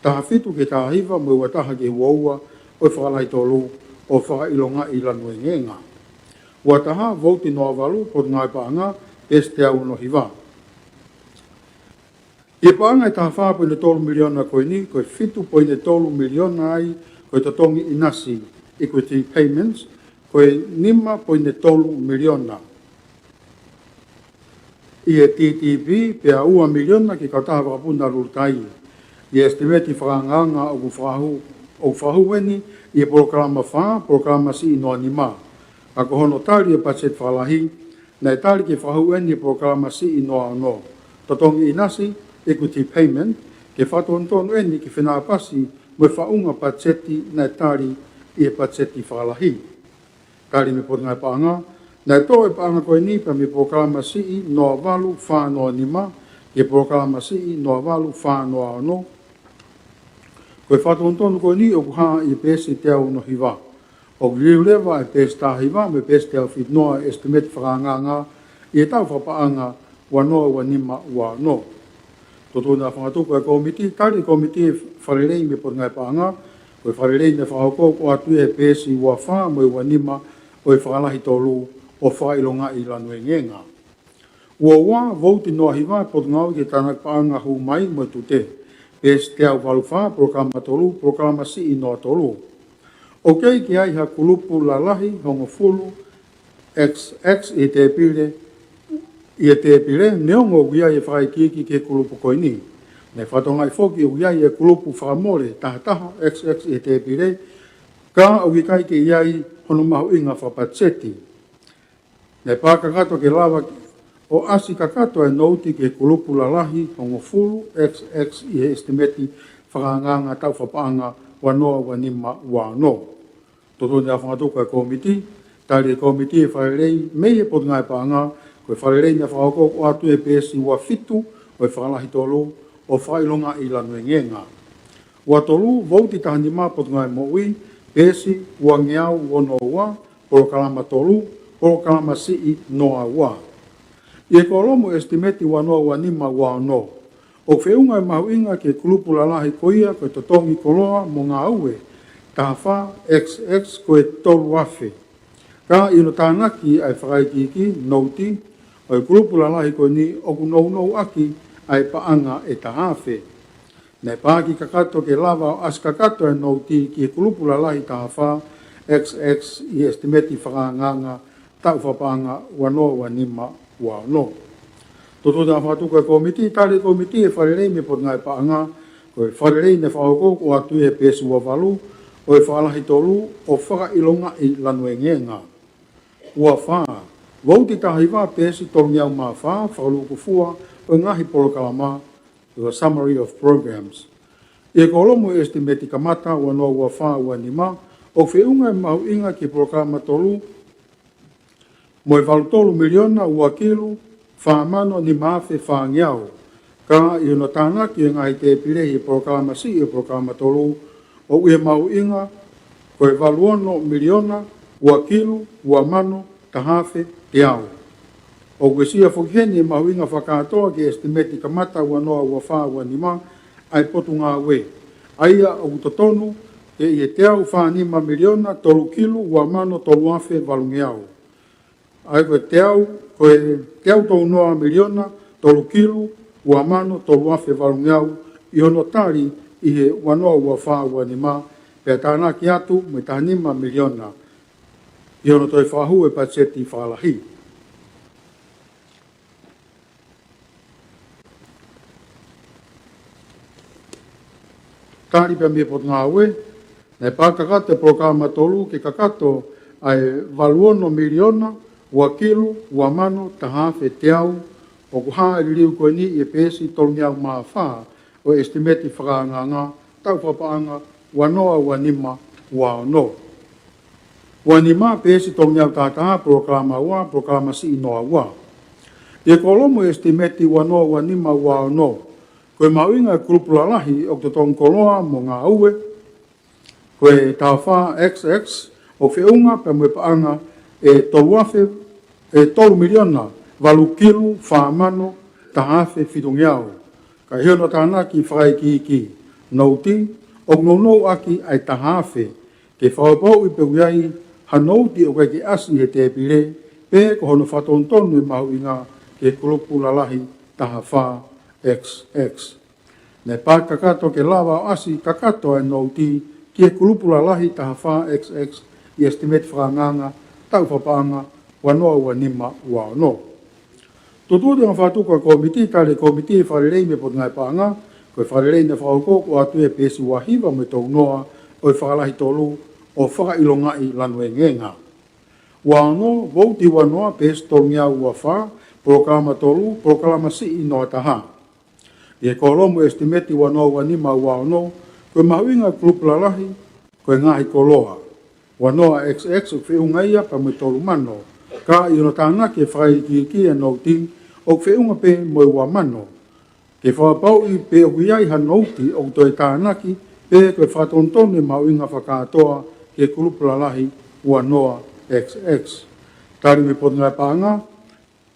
taha fitu ke taha hiva mo ua taha ke huaua o whakalai tolu o whakailonga i lanu e ngenga. Ua taha vauti noa walu potunga e paanga pēsi te au no hiva. I paanga e taha 5.3 miliona koe ni, koe 5.3 miliona ai koe tatongi inasi equity payments, koe 5.3 miliona. I e TTV pe a ua miliona ki kautaha wakapunda rurtai. I estimati whakanganga o whahu weni i e programa wha, programa si inoa ni ma. Ako hono tari e pachet whalahi, na e tari ki whahu weni i programa si inoa no. Tatongi inasi, equity payment, ke whatontonu eni ki whenapasi mo whaunga pacheti na e tari i e pacheti whalahi. Tari me potunga e paanga, na e tō e paanga koe ni pa me programa si inoa walu whanoa ni ma, ke programa si inoa walu whanoa no. Koe whatontonu koe ni o kuha i pēsi te au no hiva. O riulewa e pēsi tā hiva me pēsi te au whitnoa estimate whakanganga i e tau whapaanga wanoa wanima wano. Toto na whangatuko e komiti, tari komiti e wharelei me potunga e paanga, koe wharelei ne whahoko o atu e pēsi ua wha mo i wanima o e whakalahi tolu o whailonga i lanu e ngenga. Ua wā vauti noa hiva potunga au ke tāna paanga hu mai mo tute. Pēs te au waluwha, programa tolu, programa si inoa tolu. O kei ki ai ha kulupu lalahi, hongo fulu, XX i te pire, neongo uia e whai kiki ke kulupu koini. Ne whatonga i whoki uia e kulupu whamore, taha XX i te pire, ka uki kai ke iai hono mahu inga whapacheti. Ne pākakato ke lawa o asi kakato e nouti ke kulupu lalahi hongo fulu XX i he estimati whakanganga tau whapaanga wanoa wanima wano. Toto ni a whangatuka e komiti, tari e komiti e wharelei mei e potunga e paanga, koe wharelei na whakako o atu e pēsi ua fitu o e whakalahi tolu o whailonga i lanu e ngenga. Ua tolu, vauti tahani mā potunga e moui, pēsi ua ngeau wono ua, porokalama tolu, porokalama si noa ua. I kolomo estimati wanoa wanima wano. O whiunga e mahu inga ke kulupu lalahi koia koe totongi koloa mo ngā ue, taha XX koe tolu afe. Ka ino tānaki ai whakaikiki, nouti, o e kulupu lalahi koe ni oku nou aki ai paanga e taha afe. Nei pāki kakato ke lava o as kakato e nouti ki e kulupu lalahi taha XX i estimati whakanganga tau whapaanga wanoa wanima wano. Toto na whatuka e komiti, tari komiti e wharelei me potunga e paanga, koe wharelei ne whahoko o atu e pēsi ua walu, o e whaalahi tolu o whakailonga i lanu e ngenga. Ua whaa, wauti tahiwa pēsi tolu niau mā whaa, whakaluku fua, o ngahi polokalama, the summary of programs. E kolomo estimati kamata wanoa ua whaa ua nima, o whiunga e mahu inga ki polokalama tolu, mo e valutolu miliona ua kilu, whaamano ni maafe whaangiao. Ka i no tāna ki e ngahi te pirehi e programa si e programa tolu, o ue mau inga, koe valuono miliona, ua kilu, ua mano, tahafe, te au. O ue sia whakiheni e mau inga whakatoa ki estimati kamata ua noa ua whaa ua nima, ai potu ngā ue. Aia o utotonu, e i e te au whaanima miliona, tolu kilu, ua mano, tolu afe, valungiao. Ai koe te au tau noa miliona, tolu kilu, ua mano, tolu afe valungiau, i ono tari i he wanoa ua whaa ua nima, pia tāna ki atu me tānima miliona. I ono toi whahu e pacheti whalahi. Tari pia mea pot ngā ue, nei pākakate programa tolu ke kakato ai valuono miliona, ua kilu, ua mano, tahafe te au, o ku haa ili liu koe ni i pesi tolu ngiau maa whaa o estimeti whakaanganga tau whapaanga wanoa wanima wano. Wanima pesi tolu ngiau tātaha proklama wa, proklama si inoa wa. Ia kolomo estimeti wanoa wanima wano, koe mawinga kurupulalahi o te tong koloa mo ngā ue, koe tawha XX o whiunga pe mwe paanga e toluafe e 3 miliona walu kilu whaamano tahafe whitungiau. Ka hiono tāna ki whakai ki nauti o ngono aki ai tahafe ke whaopau i peuiai hanouti o kai ki asi he te pire pe ko hono whatontonu i mahu inga ke kurupulalahi tahafa XX. Ne pā kakato ke lawa asi kakato ai nauti ki kurupulalahi tahafa XX i estimate whakanganga tau whapaanga wanoa wanima wano. Tututi ang whatuka komiti, tale komiti wharelei me pot ngai paanga, koe wharelei na whaoko ko atu e pesi wahiwa me tau noa o i whakalahi tolu o whakailongai lanu e ngenga. Wano, vouti wanoa pesi tolu ngiau ua wha, proklama tolu, proklama si inoa taha. Ie kolomu estimeti wanoa wanima wano, koe mahuinga klupulalahi, koe ngahi koloa. Wanoa XX o whiungaia pa me tolu mano, ka ino tāna ke whai ki e nauti o whiunga pe moe wa mano. Ke whapau i pe o iai ha nauti o toi tāna ki pe koe whatontone mauinga whakatoa ke kurupulalahi wanoa XX. Tari me pot ngai pāanga,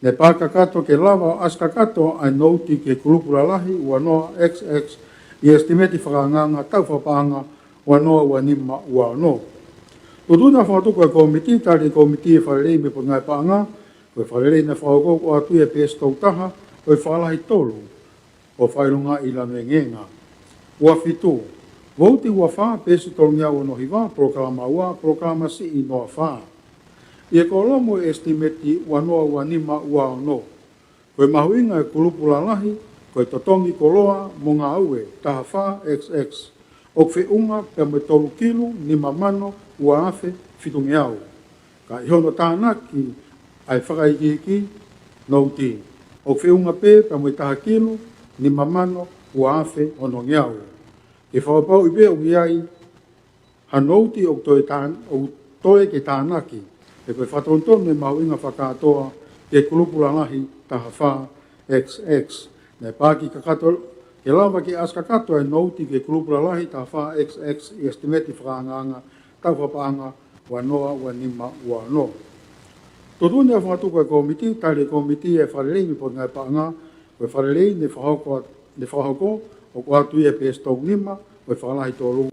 ne pākakato ke lava as kakato ai nauti ke kurupulalahi wanoa XX i estimeti whakanganga tau whapanga wanoa wanima wano. Tutuna whatuku e komiti, tari komiti e wharelei me pot ngai paanga, koe wharelei na whaoko o atu e pēs tau taha, koe whalahi tolu, o whailunga i lanu e ngenga. Ua fitu, vouti ua wha pēsi tolu ngiau no hiwa, proklama ua, proklama si i noa wha. Ie kolomo estimeti wanoa wanima ua no. Koe mahuinga e kulupulalahi, koe totongi koloa mo ngā ue, taha wha XX. O whiunga pe me tolu kilu ni mamano ua afe whitungiau. Ka ihono tāna ki ai whakai ki nauti. O whiunga pe me taha kilu ni mamano ua afe ono ngiau. E whapau i pe o iai hanouti o toe ke tāna ki. E koe whatontone mahuinga whakatoa ke kulupulalahi taha wha XX. Ne pāki kakato ke lawa ki askakato e nauti ke kulupulalahi ta wha XX i estimeti whakaanganga tau whapaanga wanoa wanima wano. Totune a whatuka e komiti, tari komiti e wharelei mi pot ngai paanga, koe wharelei ne whahoko o ko atu e pēs tau nima, koe whakalahi tolu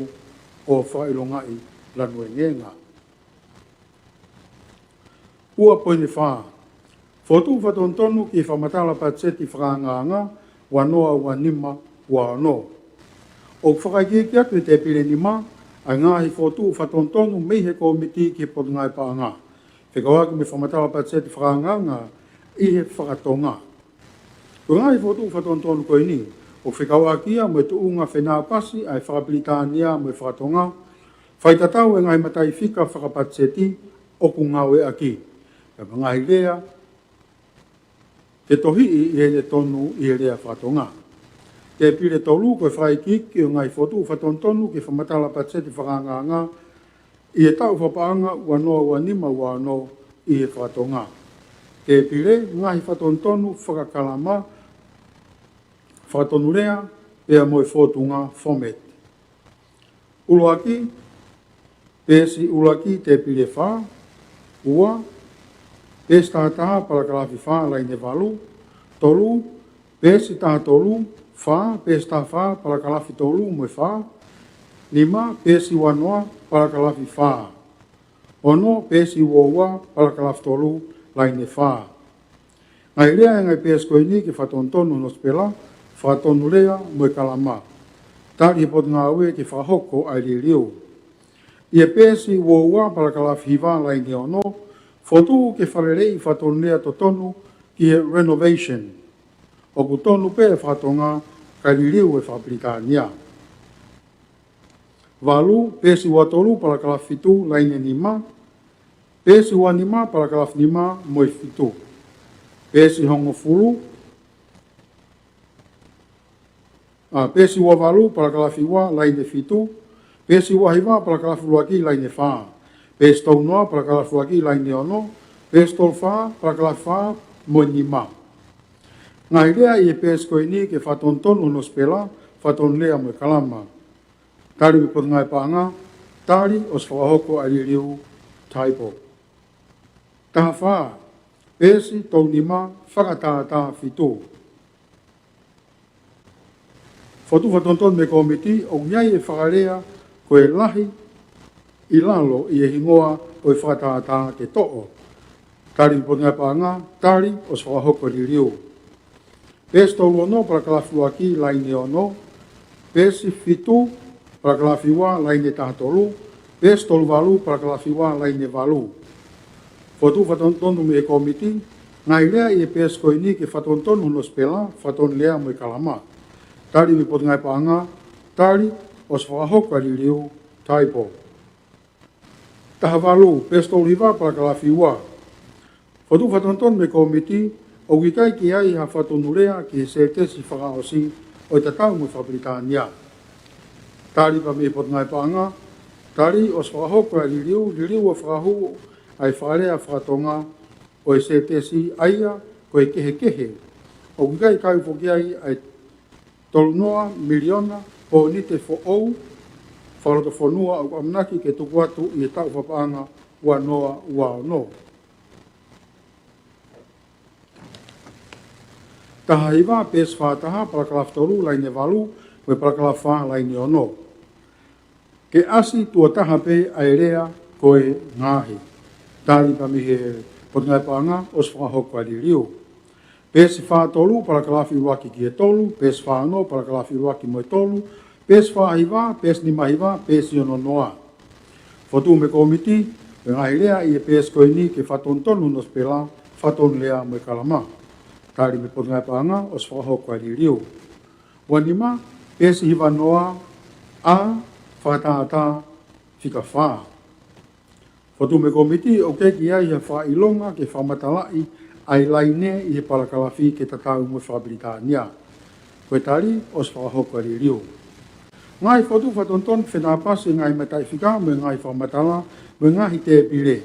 o whailongai lanu e ngenga. Ua poine wha. Fotu whatontonu ki whamatala patseti whakaanganga, wanoa wanima wano. O whakaiki atu te pire nima, ai ngahi fotu whatontonu mei he komiti ki pot ngai paanga. Whekawaki me whamatala patseti whakaanganga i he whakatonga. Ko ngahi fotu whatontonu koe ni, o whekawakia me tuunga whenapasi ai whakapilitania me whakatonga, whaitatau e ngai matai whika whakapatseti o ku ngawe aki. Ka ngahi lea, te tohi i he tonu i he rea whakatonga. Te pire tolu koe whaikiki o ngai fotu whatontonu ki whamatala patseti whakaanganga i he tau whapaanga wanoa wanima wano i he whakatonga. Te pire ngai whatontonu whakakalama whakatonu rea pea moe whotunga format. Uluaki, pēsi uluaki te pire wha, ua, pēsi tātaha palakalafi wha laine walu, tolu, pēsi taha tolu, wha, pēsi taha wha palakalafi tolu moe wha, lima, pēsi wanoa palakalafi wha, ono, pēsi uoua palakalafi tolu laine wha. Ngai rea ngai pēsi koe ni ki whatontonu nos pela, whakatonu rea moe kalama. Tari pot ngā ue ki whahoko ai li liu. Ia pēsi uoua palakalafi hiwa laine ono, fotu ke wharerei whatonu lea to tonu ki he renovation. O ku tonu pe e whatonga kai liu e whapritania. Walu, pēsi watolu palakalafi tu laine nima, pēsi wanima palakalafi nima moe fitu. Pēsi hongo fulu, Pesi ua valu para kalafi ua laine fitu. Pesi ua hiva para kalafi luaki laine faa. Pesi tau noa para kalafi luaki laine ono. Pesi tau faa para kalafi faa mo nima. Ngai lea i pesi koe ni ke whatonton uno spela, whaton lea mo kalama. Tari mi pot ngai paanga, tari os whakahoko aliriu taipo. Taha whaa, pesi tau nima whakatata fitu. Fotu whatonton me komiti, o ngai e whakalea koe lahi i lalo i e hingoa o e whakatata ke to'o. Tari mi pot ngai paanga, tari os whakahoko aliriu. Pesi tau lono para kalafi waki laine ono, pesi fitu para kalafi wa laine tahatolu, pesi tolu valu para kalafi wa laine valu. Fotu whatontonu me e komiti, ngai lea i e pesi koe ni ke whatontonu no spela, whaton lea mo e kalama. Tari mi pot ngai paanga, tari os whakahoko aliriu taipo. Taha valu, pesi tolu hiva para kalafi wa. Fotu whatontonu me e komiti, o wikai ki ai ha whatonurea ki se tesi whakaosi o i tatau mo whapritania. Tari pa me pot ngai paanga, tari os whakahoko a liriu o whakahu ai wharea whakatonga o i se tesi aia ko e kehe. O wikai kai whoki ai tolunoa miliona po nite fo ou, whakaroto whanua au amnaki ke tuku atu i e tau whapaanga ua noa ua no. Taha iwa pes whātaha para kalaftoru laine valu, me para kalafā laine ono. Ke asi tua taha pe airea koe ngahi. Tari pa mihe pot ngai paanga os whakahoko aliriu. Pes whātolu para kalafi waki ki e tolu, pes whāno para kalafi waki mo e tolu, pes whāhiwa, pes ni mahiwa, pes iono noa. Fotu me komiti, me ngahi lea i e pes koe ni ke whatontonu nos pela, whaton lea mo e kalama. Tari me pot ngai paanga os whakahoko aliriu. Wanima, pesi hiwa noa a whakataata whika whaa. Fotu me komiti o ke ki ai ha wha ilonga ke whamatalai ai laine i he palakalafi ke tatau mo whabritania. Koe tari os whakahoko aliriu. Ngai fotu whatonton whenapasi ngai matai whika me ngai whamatala me ngahi te pire.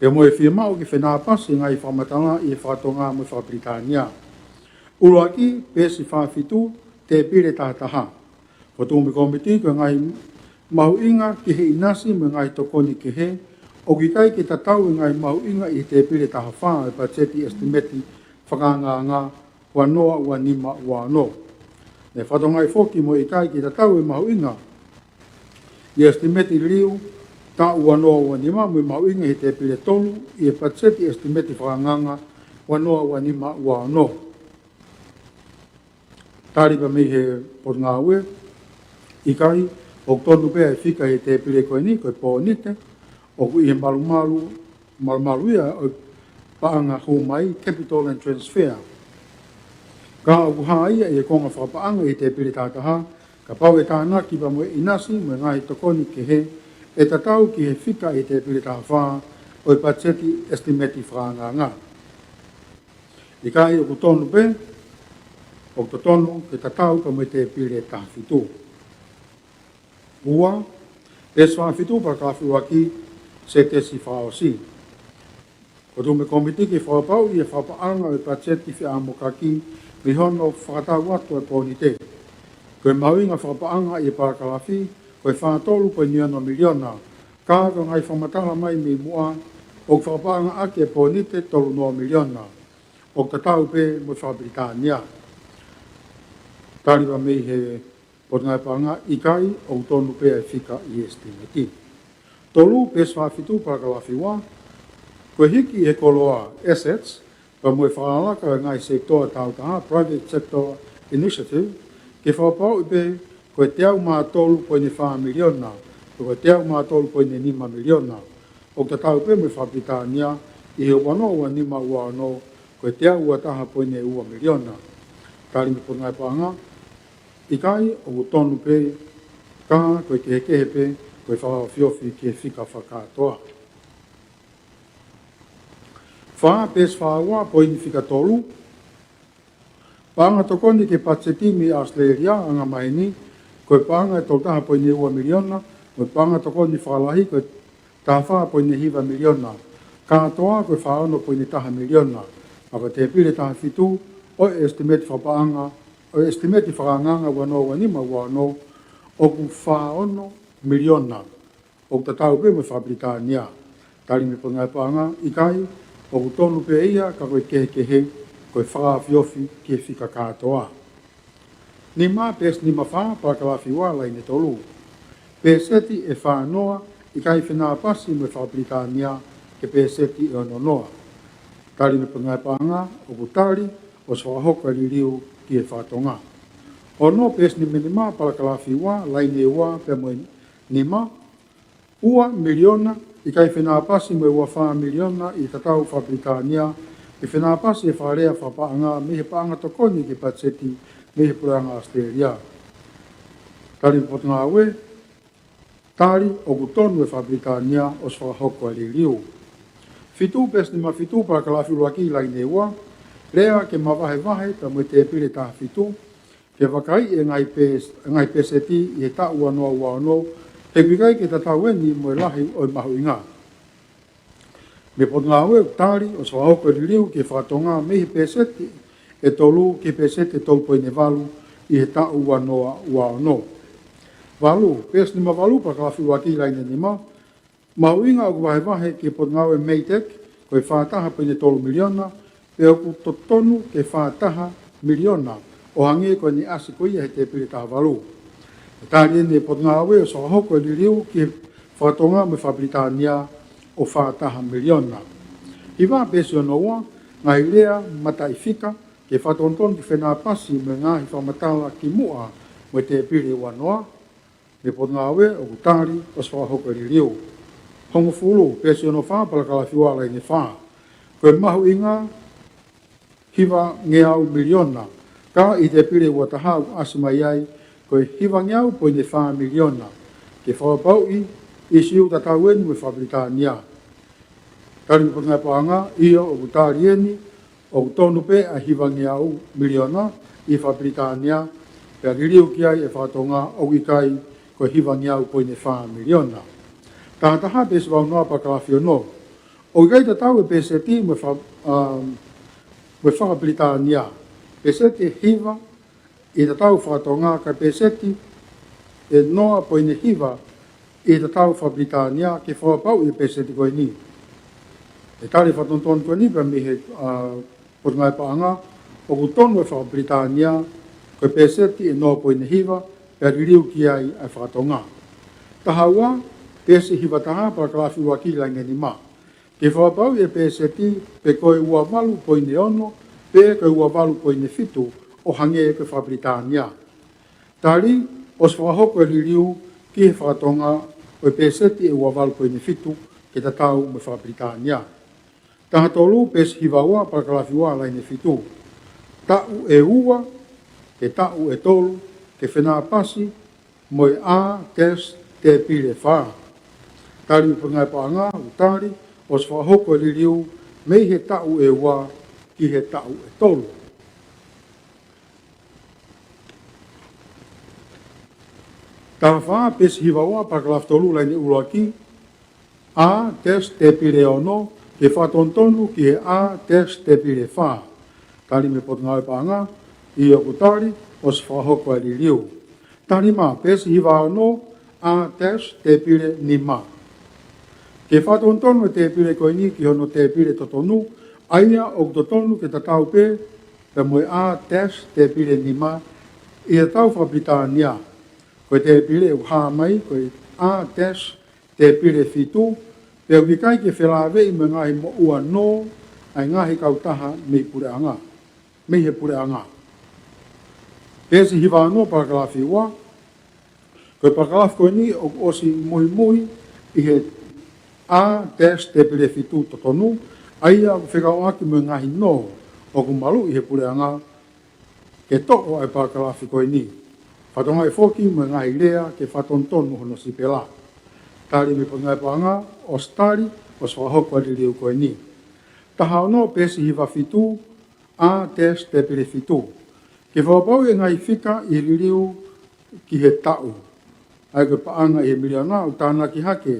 E mo e whiamau ki whenapasi ngai whamatala i e whatonga mo whabritania. Uruaki pesi whawhitu te pire tātaha. Fotu me komiti koe ngai mahu inga ki he inasi me ngai tokoni ki he, o ki kai ki tatau e ngai mahu inga i te pire taha whaa e pacheti estimeti whakanganga ua noa ua nima ua no. Ne whatongai foki mo i kai ki tatau e mahu inga i estimeti liu ta ua noa ua nima mo i mahu inga i te pire tolu i e pacheti estimeti whakanganga ua noa ua nima ua no. Tari pa mi he pot ngā ue, i kai, o tonu pēa e whika i te pire koe ni, koe pō nite, o ku i he malu ia o paanga hu mai, capital and transfer. Ka o ku haa ia i e konga whapaanga i te pire tātaha, ka pau e tāna ki pa mo e inasi, mo e ngahi tokoni ke he, e tatau ki he whika i te pire tāwha, o i pacheti estimeti whanganga. I kai o ku tonu pēa, o to tonu ke tatau ka mo te pire tāwhitu. Ua, e whawhitu pa kawhiwaki se te si whaosi. Ko tu me komiti ki whapau i e whapaanga e pacheti whi amokaki mi hono whakatau atu e pōni te. Koe mauinga whapaanga i e parakalafi, koe whatolu koe niano miliona, ka ko ngai whamatala mai mi mua, o whapaanga ake e pōni te tolu noa miliona, o tatau pe mo Whabritania. Tari wa mei he pot ngai panga i kai o tonu pea e whika i estimeti. Tolu pes whawhitu parakalafi wā, koe hiki e koloa assets, pa mue whaalaka ngai sektoa tautaha, private sector initiative, ke whapau i pe koe teau maa tolu poine 4 miliona, koe teau maa tolu poine 5 miliona, o tatau pe mue Whabritania i he wano ua nima ua no, koe teau ua taha poine 2 miliona. Tari mi pot ngai panga, i kai o tonu pe, ka koe kehe pe, koe whawhiofi ke whika whakatoa. Wha pes whaua poini whika tolu, Paanga tokoni ke Pachetimi Australia anga mai ni, koe paanga e toltaha po ni 2 miliona, koe paanga tokoni whalahi koe tawha po ni hiva miliona. Katoa koe whaono po ni taha miliona. Ako te pire taha fitu, o estimate whapaanga, o estimate whakanganga wano wanima wano, o ku whaono miliona. O tatau pe me Whabritania. Tari me pungai paanga, ikai, o ku tonu pe ia, ka koe kehe, koe whaafiofi ke whika katoa. Ni mā pēs ni mawha, pakalafi wala i ne tolu. Pēseti e whanoa, i kai whenā pasi me Whabritania ke pēseti e ono noa. Tari me pungai pānga, o kutari, o swahoka ririu ki e whatonga. O no pēs ni minima, pakalafi wa, lai ne wa, pe mo ni ma, ua miliona, i kai whenā pasi me ua wha miliona i tatau Whabritania, i whenā pasi e wharea whapaanga, mehe paanga tokoni ki Pacheti, mehe puranga Australia. Tari potunga we, tari o kutonu e Whabritania o swahoko ali riu. Fitu pes ni mafitu pa kalafi luaki lai neua, rea ke mawahe pa mo te pire taha fitu, ke wakai e ngai peseti i e ta ua noa ua ono, he kuikai ke tataweni mo e lahi o mahu inga. Me potunga we, tari o swahoko ali riu ke whatonga mehe peseti, e tolu ke pesete tolpo ine valu i he ta ua noa ua ono. Valu, pes ni ma valu pa kalafi waki lai ne nima, mauinga o kuwahewahe ke potngau e meitek, koe whātaha pa ine tolu miliona, pe o ku totonu ke whātaha miliona, o hange koe ni asi koe he te pire taha valu. E tāri ene potngau e o sohoko li riu ke whatonga me Whabritania o whātaha miliona. Hiwa pesi o noa, ngai rea mata i whika, ke whatonton ki whenā pasi me ngahi whamatala ki mua mo te pire wanoa, me potngā we o kutari o swahoko li riu. Hongo fulu, pesi ono wha, palakala whiwala i ne wha. Koe mahu inga, hiwa ngeau miliona, ka i te pire watahau asimai ai, koe hiwa ngeau po i ne wha miliona, ke whawapau i siu tataueni me Whabritania. Tari me potngā paanga, ia o kutari eni, o tonu pe a hiwa ngeau miliona i Whabritania, pe a ririu ki ai e whatonga o ikai ko hiwa ngeau po i ne wha miliona. Tātaha pēs wau noa pa kalawhio no. O ikai ta tau e pēseti me Whabritania. Pēseti hiwa i ta tau whatonga ka pēseti e noa po i ne hiwa i ta tau Whabritania ke whapau i pēseti koe ni. E tari whatonton koe ni pa mihe potungai paanga, o kutonu e Whabritania koe pēseti e noa po i ne hiwa pe ririu ki ai a whatonga. Tahaua, pēse hiwa taha pa kalafi waki lai ngeni ma. Ke whapau e pēseti pe koe ua walu po i ne ono, pe koe ua walu po i ne fitu o hange e koe Whabritania. Tari, o swahoko e ririu ki he whatonga o e pēseti e ua walu po i ne fitu ke tatau me Whabritania. Taha tolu pēse hiwa ua pa kalafi ua lai ne fitu. Tau e ua, ke tau e tolu, ke whenā pasi, moi a tes te pire wha. Tari pungai paanga, utari, o swahoko li riu, mei he tau e wā, ki he tau e tolu. Tā wha, pesi hiwa wā, pakalaf tolu lai ni uruaki, a tes te pire ono, ke whatontonu ki he a tes te pire wha. Tari me pungai paanga, i o utari, o swahoko li riu. Tari mā, pesi hiwa ono, a tes te pire ni mā. Ke whatontonu te pire koe ni ki hono te pire totonu, aia o totonu ke tatau pe, pe moe a tes te pire ni mā, i a tau Whabritania. Koe te pire u hā mai, koe a tes te pire fitu, pe u kikai ke whelawe i me ngahi mo ua no, ai ngahi kautaha mei pureanga, mei he pureanga. Pesi hiwa no pakalafi ua, koe pakalafi koe ni o osi mui mui i he a tes te pire fitu totonu, aia whekau aki me ngahi no o kumalu i he pureanga ke toko ai pakalafi koe ni. Whatonga e whoki me ngahi lea ke whatontonu hono si pela. Tari me pungai panga o stari o swahoko li riu koe ni. Taha ono pesi hiwa fitu a tes te pire fitu. Ke whapau e ngai whika i ririu ki he tau. Ai ke paanga i he miliona o tāna ki hake.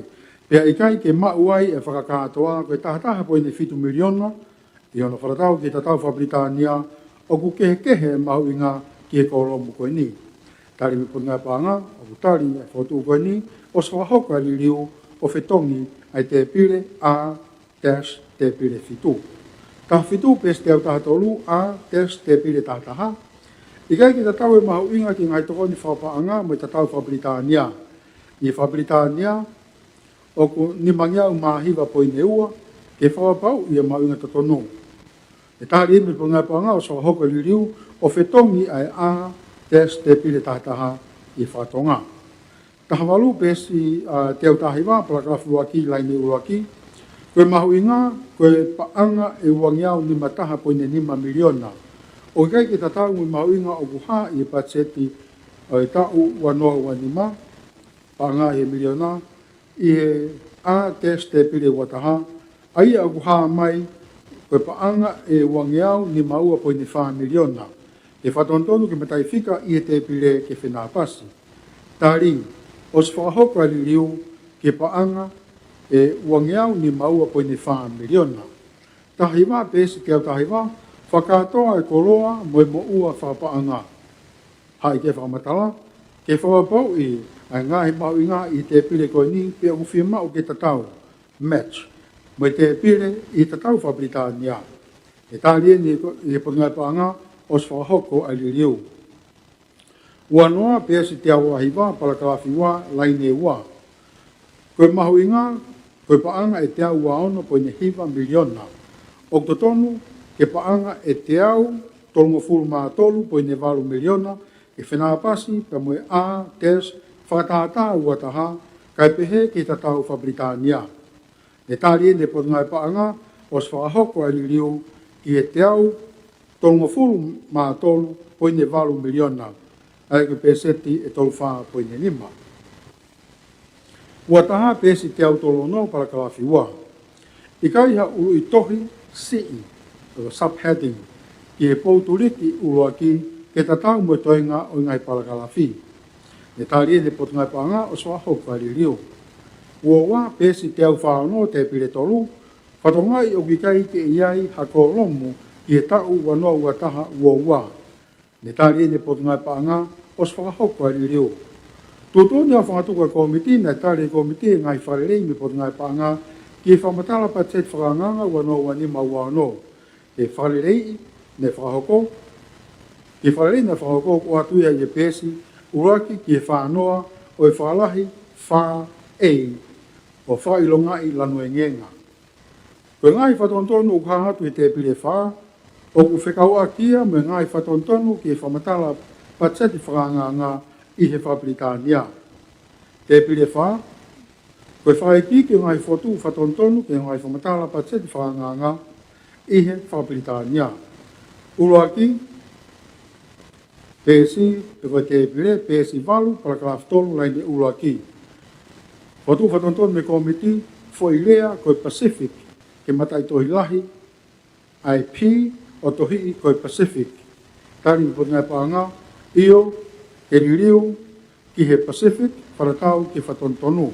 Pea i kai ke mauai e whakakātoa koe tahataha po i ne 7 miliona i ona wharatau ki tatau Whabritania o ku kehe mahu inga ki he kolomu koe ni. Tari mi punga paanga o ku tari e whotu koe ni o swahoka ririu o whetongi ai te pire a tes te pire fitu. Ta fitu pes te au tahatolu a tes te pire tahataha. I kai ki tatau e mahu inga ki ngai toko ni whapaanga mo i tatau Whabritania. I Whabritania o ku ni mangiau mahiwa po i ne ua, ke whawapau i a maunga tatono. E tāri imi po ngai panga o sa hoka liriu o whetongi ai a tes te pire tahataha i whatonga. Taha walu pesi te au tahiwa, paragrafu waki, laine uaki, koe mahu inga, koe paanga e wangiau ni mataha po i ne 5 miliona. O kai ki tatau i mahu inga o kuha i patseti o e tau wanoa wanima, paanga e miliona, i he a tes te pire wataha, ai a kuha mai, koe paanga e wangiau ni maua po i ne 5 miliona. E whatontonu ke matai whika i he te pire ke whenapasi. Tari, o se whakahoka ririu ke paanga e wangiau ni maua po i ne 5 miliona. Tahiwa pesi te au tahiwa, whakatoa e koroa mo e mo ua whapaanga. Hai ke whakamatala, ke whakapau i ai ngahi mau inga i te pire koe ni pe o whima o ke tatau, match, mo te pire i tatau Whabritania. E tālie ni e pungai paanga o se whakahoko ai ririu. Ua noa pea si te awa hiwa, palakarafi wa, laine wa. Koe mahu inga, koe paanga e te au wa ono po i ne 5 miliona. O totonu, ke paanga e te au tolungo fulu maa tolu po i ne 8 miliona, e whenapasi pa moe a, tes, whakatahata ua taha, kai pehe ki tatau Whabritania. E tālie ne potungai paanga, o se whakahoko ai ririu, ki e te au tolungo fulu maa tolu po i ne 8 miliona. Ai ke peseti e tolu wha po i ne 5. Ua taha pesi te au tolo no para kalafi ua. I kai ha ulu i tohi CE, o subheading, ki e pouturiki ulu aki ke tatau mo toinga o ngai para kalafi. E tārie ne potungai paanga o swa hau kari riu. Ua wā pesi te au whaono te pire tolu, whatongai o ki kai ke iai hako lomu ki e tau wanoa ua taha ua wā. Ne tārie ne potungai paanga o swa hau kari riu. Tūtoni a whangatuka komiti, nei tāre komiti ngai wharerei me potungai paanga ki e whamatala pa te whakanganga wanoa wanima wano. E wharerei ne whahoko, ki e wharerei ne whahoko o atuia i e pesi, uraki ki e whanoa o e whalahi wha ei o whailonga i lanu e ngenga. Koe ngai whatontonu o kahatu i te pire wha, o ku whekau a kia me ngai whatontonu ki e whamatala pa te whakanganga i he Whabritania. Te pire wha, koe whaeki ki ngai whotu whatontonu ki ngai whamatala pa te whakanganga i he Whabritania. Uruaki, pesi, pe koe te pire, pesi walu, paragraf tolu, laine uruaki. Whotu whatontonu me komiti, Foilea koe Pacific, ke matai tohi lahi, IP o tohi koe Pacific. Tari mi potungai paanga, io, ke ririu, ki he Pacific, wharatau ki whatontonu.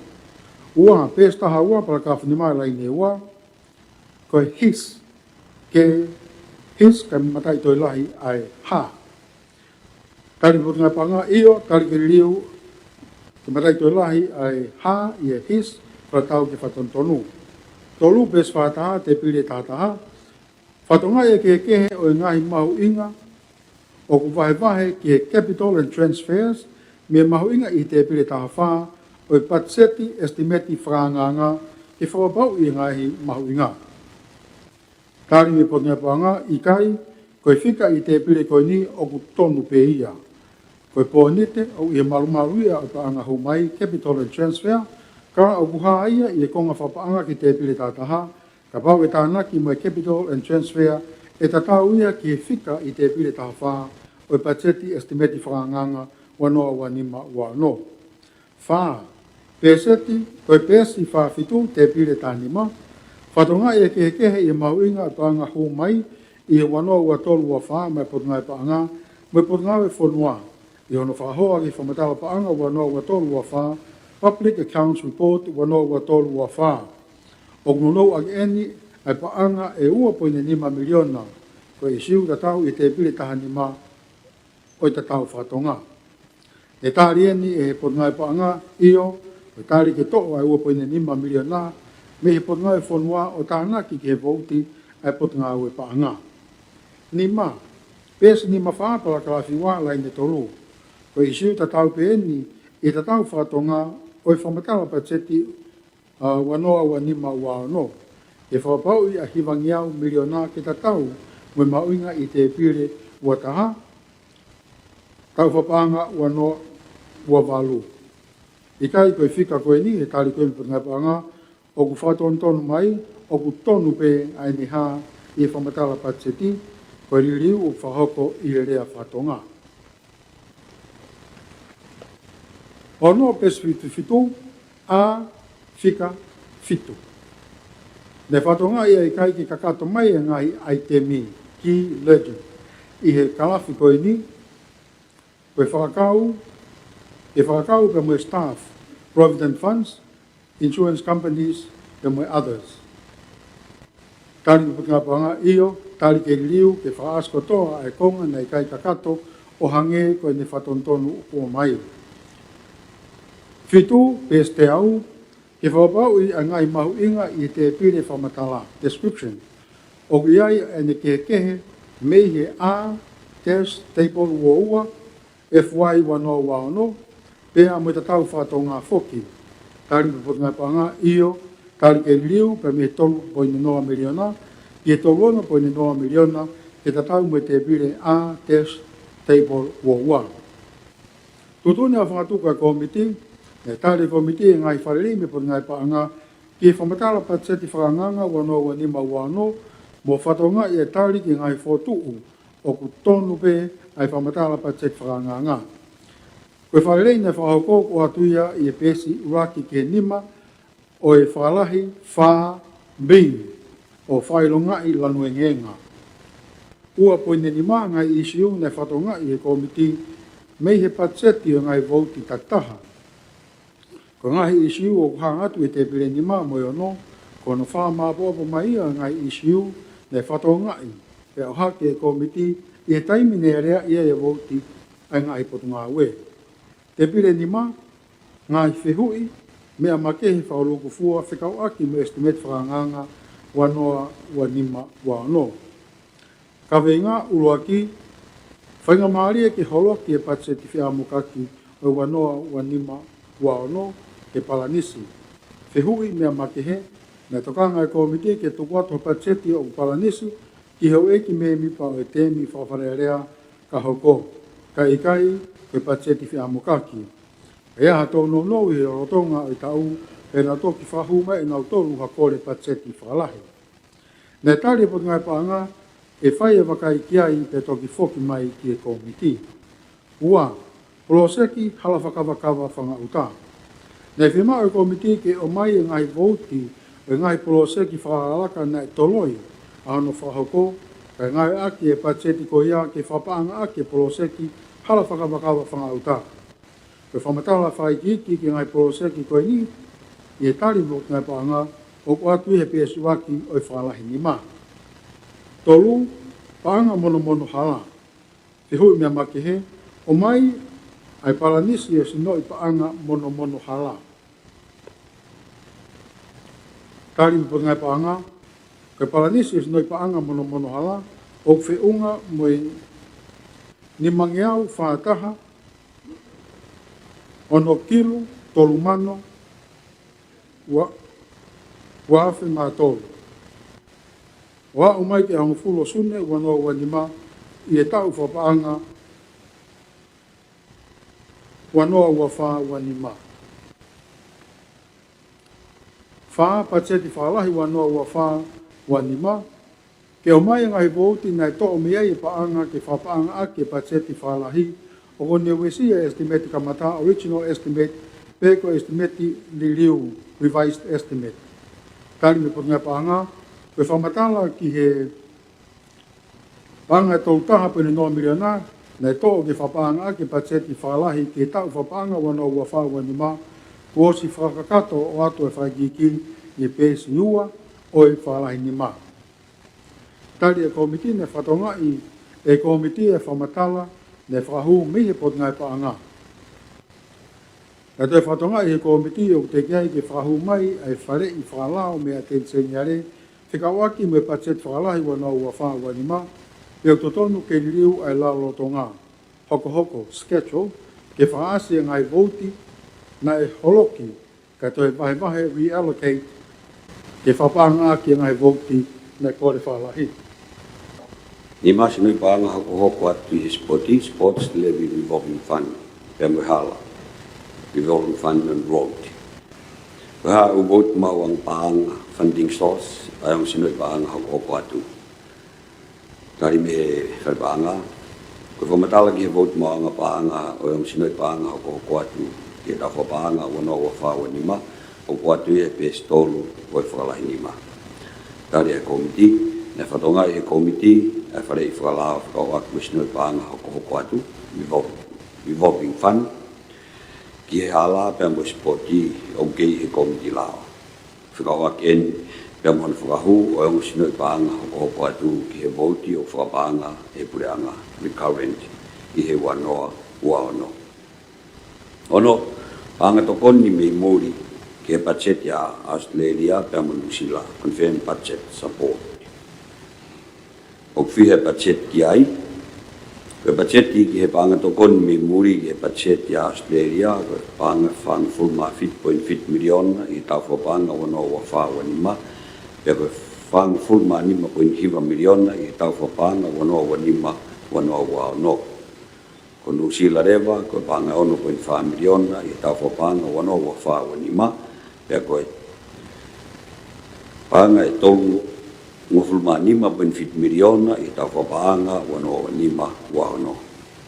Ua, pēs taha ua, paragraf nimai laine ua, koe his, ke matai tohi lahi ai ha. Tari potungai panga io, tari ke ririu, ke matai tohi lahi ai ha, i e his, wharatau ki whatontonu. Tolu pēs whataha, te pire tātaha, whatongai e ke kehe o ngahi mahu inga, o ku vahe ki e capital and transfers, me mahu inga i te pire taha wha, o e patseti estimeti whanganga, ke whawapau i ngahi mahu inga. Tari me potungai panga, i kai, koe whika i te pire koe ni o ku tonu pe ia. Koe pōnite o i e malumaru ia o paanga hau mai, capital and transfer, ka o ku haa ia i e konga whapaanga ki te pire tātaha, ka pau e tānaki mo e capital and transfer, e tatau ia ki e whika i te pire taha wha, o e patseti estimeti whanganga, wanoa wanima wano. Wha, pēseti, koe pēsi wha whitu te pire tānima, whatonga e kehe i e mahuinga o paanga hau mai, i e wanoa ua tolu wa wha, mai potungai paanga, Mo po ngā e whanua, I ono whahoa ki whamatala paanga wanoa wa tolu wa wha, Public Accounts Report wanoa wa tolu wa wha. O ngonou ag eni ai paanga e ua poine 5 miliona, ko e siu tatau I te pile tahanima o I tatau whatonga. E tāri eni e he pot ngai paanga io, o tāri ke to'o ai ua poine 5 miliona, me he pot ngai whanua o tānaki ki he vouti ai pot ngai ue paanga. Ni ma, pēs ni ma whaapala kalafi wā lai ne tolu, ko I siu tatau pe eni, I tatau whatonga o I whamatala pacheti wanoa wa nima wa no. E whapau I a hiwangiau miliona ke tatau, me mauinga I te pire wa taha, tau whapanga wanoa wa walu. I kai koe whika koe ni, e tari koe mpunga panga, o ku whaton tonu mai, o ku tonu pe ai ni ha I whamatala pacheti, koe ririu o whahoko I rea whatonga. O no pes fitu, a fika fitu. Ne whatonga ia I kai ki kakato mai e ngai ai te mi, ki legend. I he kalafi koe ni, koe whakakau, e whakakau pe moe staff, provident funds, insurance companies, pe moe others. Tari ki putinga panga iyo, tari ke liu, ke whaasko toa ai konga nei kai kakato, o hange koe ne whatontonu o mai. Fitu, pes te au, ke whapau I a ngai mahu inga I te pire whamatala, description. O iai ane ke kehe, mei he a, test, table, ua, FY wano wano, pea mo tatau whatonga whoki. Tari pe putinga panga iyo, tari ke liu, pe me tolu poine 9 miliona, ke tolono poine 9 miliona, ke tatau mo te pire a, test, table, ua. Tutuni a whangatuka komiti, e tari komiti e ngai whareri me po ngai paanga ki whamatala patseti whakanganga wano wa nima wano mo whatonga e tari ki ngai whotuu o ku tonu pe ai whamatala patseti whakanganga. Koe whareri ne whahoko o atuia I e pesi uraki ke nima o e whalahi wha bing o whailonga I lanuengenga. Ua poine nima ngai isiu ne whatonga I e komiti mei he patseti o ngai vouti tataha. Ko ngahi isiu o hangatu I te pire ni maa mo no, ko no wha maa popo mai a ngai isiu ne whato ngai, e au hake e komiti I he taimi ne rea ia e vouti ai ngai potu ngā ue. Te pire ni maa, ngai whihui, mea makehi whaoloku fua, whikau aki me estimate whakanganga, wanoa, wanima, wano. Ka vei ngā uruaki, whainga maaria ki holoki e patseti whiamukaki o wanoa, wanima, wano, ke palanisi. Whihui mea makehe, na tokanga e komite ke tukuato patseti o palanisi, ki hau eki me mipa o e temi whawharearea ka hoko, ka ikai koe patseti whiamukaki. E aha tō no no I rotonga I tau, e na toki whahuma e nau tolu hakore patseti whalahi. Ne tari po ngai paanga, e whai e wakai kiai pe toki whoki mai ki e komiti. Ua, Poloseki hala whakawakawa whanga uta. Nei whima o komiti ke o mai e ngai vouti e ngai poloseki whakalaka na e toloi a ano whahoko e ngai aki e patseti ko ia ke whapaanga aki e poloseki hala whakawakawa whanga uta. Ke whamatala whaikiki ke ngai poloseki ko ni I e tari mo ngai paanga o kuatu he pesuaki o I whalahi ni ma. Tolu, paanga mono mono hala. Whihui mea makehe, o mai ai palanisi e sino I paanga mono mono hala. Tari po ngai paanga, ke palanisi e sino I paanga mono mono hala, o whiunga mo ni mangeau whaataha, ono kilu, tolumano, waafe ngā tolu. Wa umai ke ang fulo sune, wano wanima, I e tau whapaanga, wanoa ua wha wanima. Wha patseti whalahi wanoa ua wha wanima. Ke o mai ngai vouti nai to'o mea I paanga ke whapaanga ake patseti whalahi. O kone wesia estimate kamata, original estimate, peko estimate li liu, revised estimate. Tari me potunga paanga, koe whamatala ki he paanga e tautaha pene 9 miliona, Nei tō ke whapaanga ke pacheti whalahi ke tau whapaanga wana ua whaua ni mā, ko si whakakato o atu e whakiki ni pēsi ua o e whalahi ni mā. Tari e komiti ne whatongai e komiti e whamatala ne whahu mihe pot ngai paanga. Kato e whatongai e komiti o te kiai ke whahu mai ai whare i whalao me a tensenyare, whikawaki me pacheti whalahi wana ua whaua ni mā, Peo totonu ke riu ai lalo tonga, hoko schedule, ke whaasi ngai voti, na e holoki, ka toi vahe reallocate, ke whapanga ki ngai voti, na kore whalahi. Ni masi nui paanga hoko atu i sports levy revolving fund, pia hala, revolving fund and road. Kaha ubot mawang paanga funding source, ayong sinui paanga hoko atu. Tari me whaipanga, ko whamatala ki he voutu maanga paanga o yung sinoi paanga hoko atu ki he tawha paanga wana o whaua nima, hoko atu e pēs tolu o e whakalahi nima. Tari e komiti, ne whatonga e komiti, e whare i whakalao whakawak me sinoi paanga hoko atu, revolving fund, ki he hala pia mo sporti o kei he komiti lao. Whakawak Pea mohana whakahu o yung sinoi paanga hoko atu ki he vouti o whakapaanga e pureanga recurrent i he wanoa ua ono. Ono, paanga tokoni me mori ki he budget ya Australia pea mo Nusila, confirmed budget support. O ki he budget ki ai, ke budget ki he paanga tokoni me mori ki he budget ya Australia, paanga whang fulma 5.5 miliona i tau whapaanga wanoa whaua nima, Pea koe whang fulma 5.5 miliona i tau whapanga wanoa wanima wanoa wano. Ko Nusila rewa, koe panga 1.5 miliona i tau whapanga wanoa wawha wanima. Pea koe panga e tolu ngō fulma 5.5 miliona i tau whapanga wanoa wanima wano.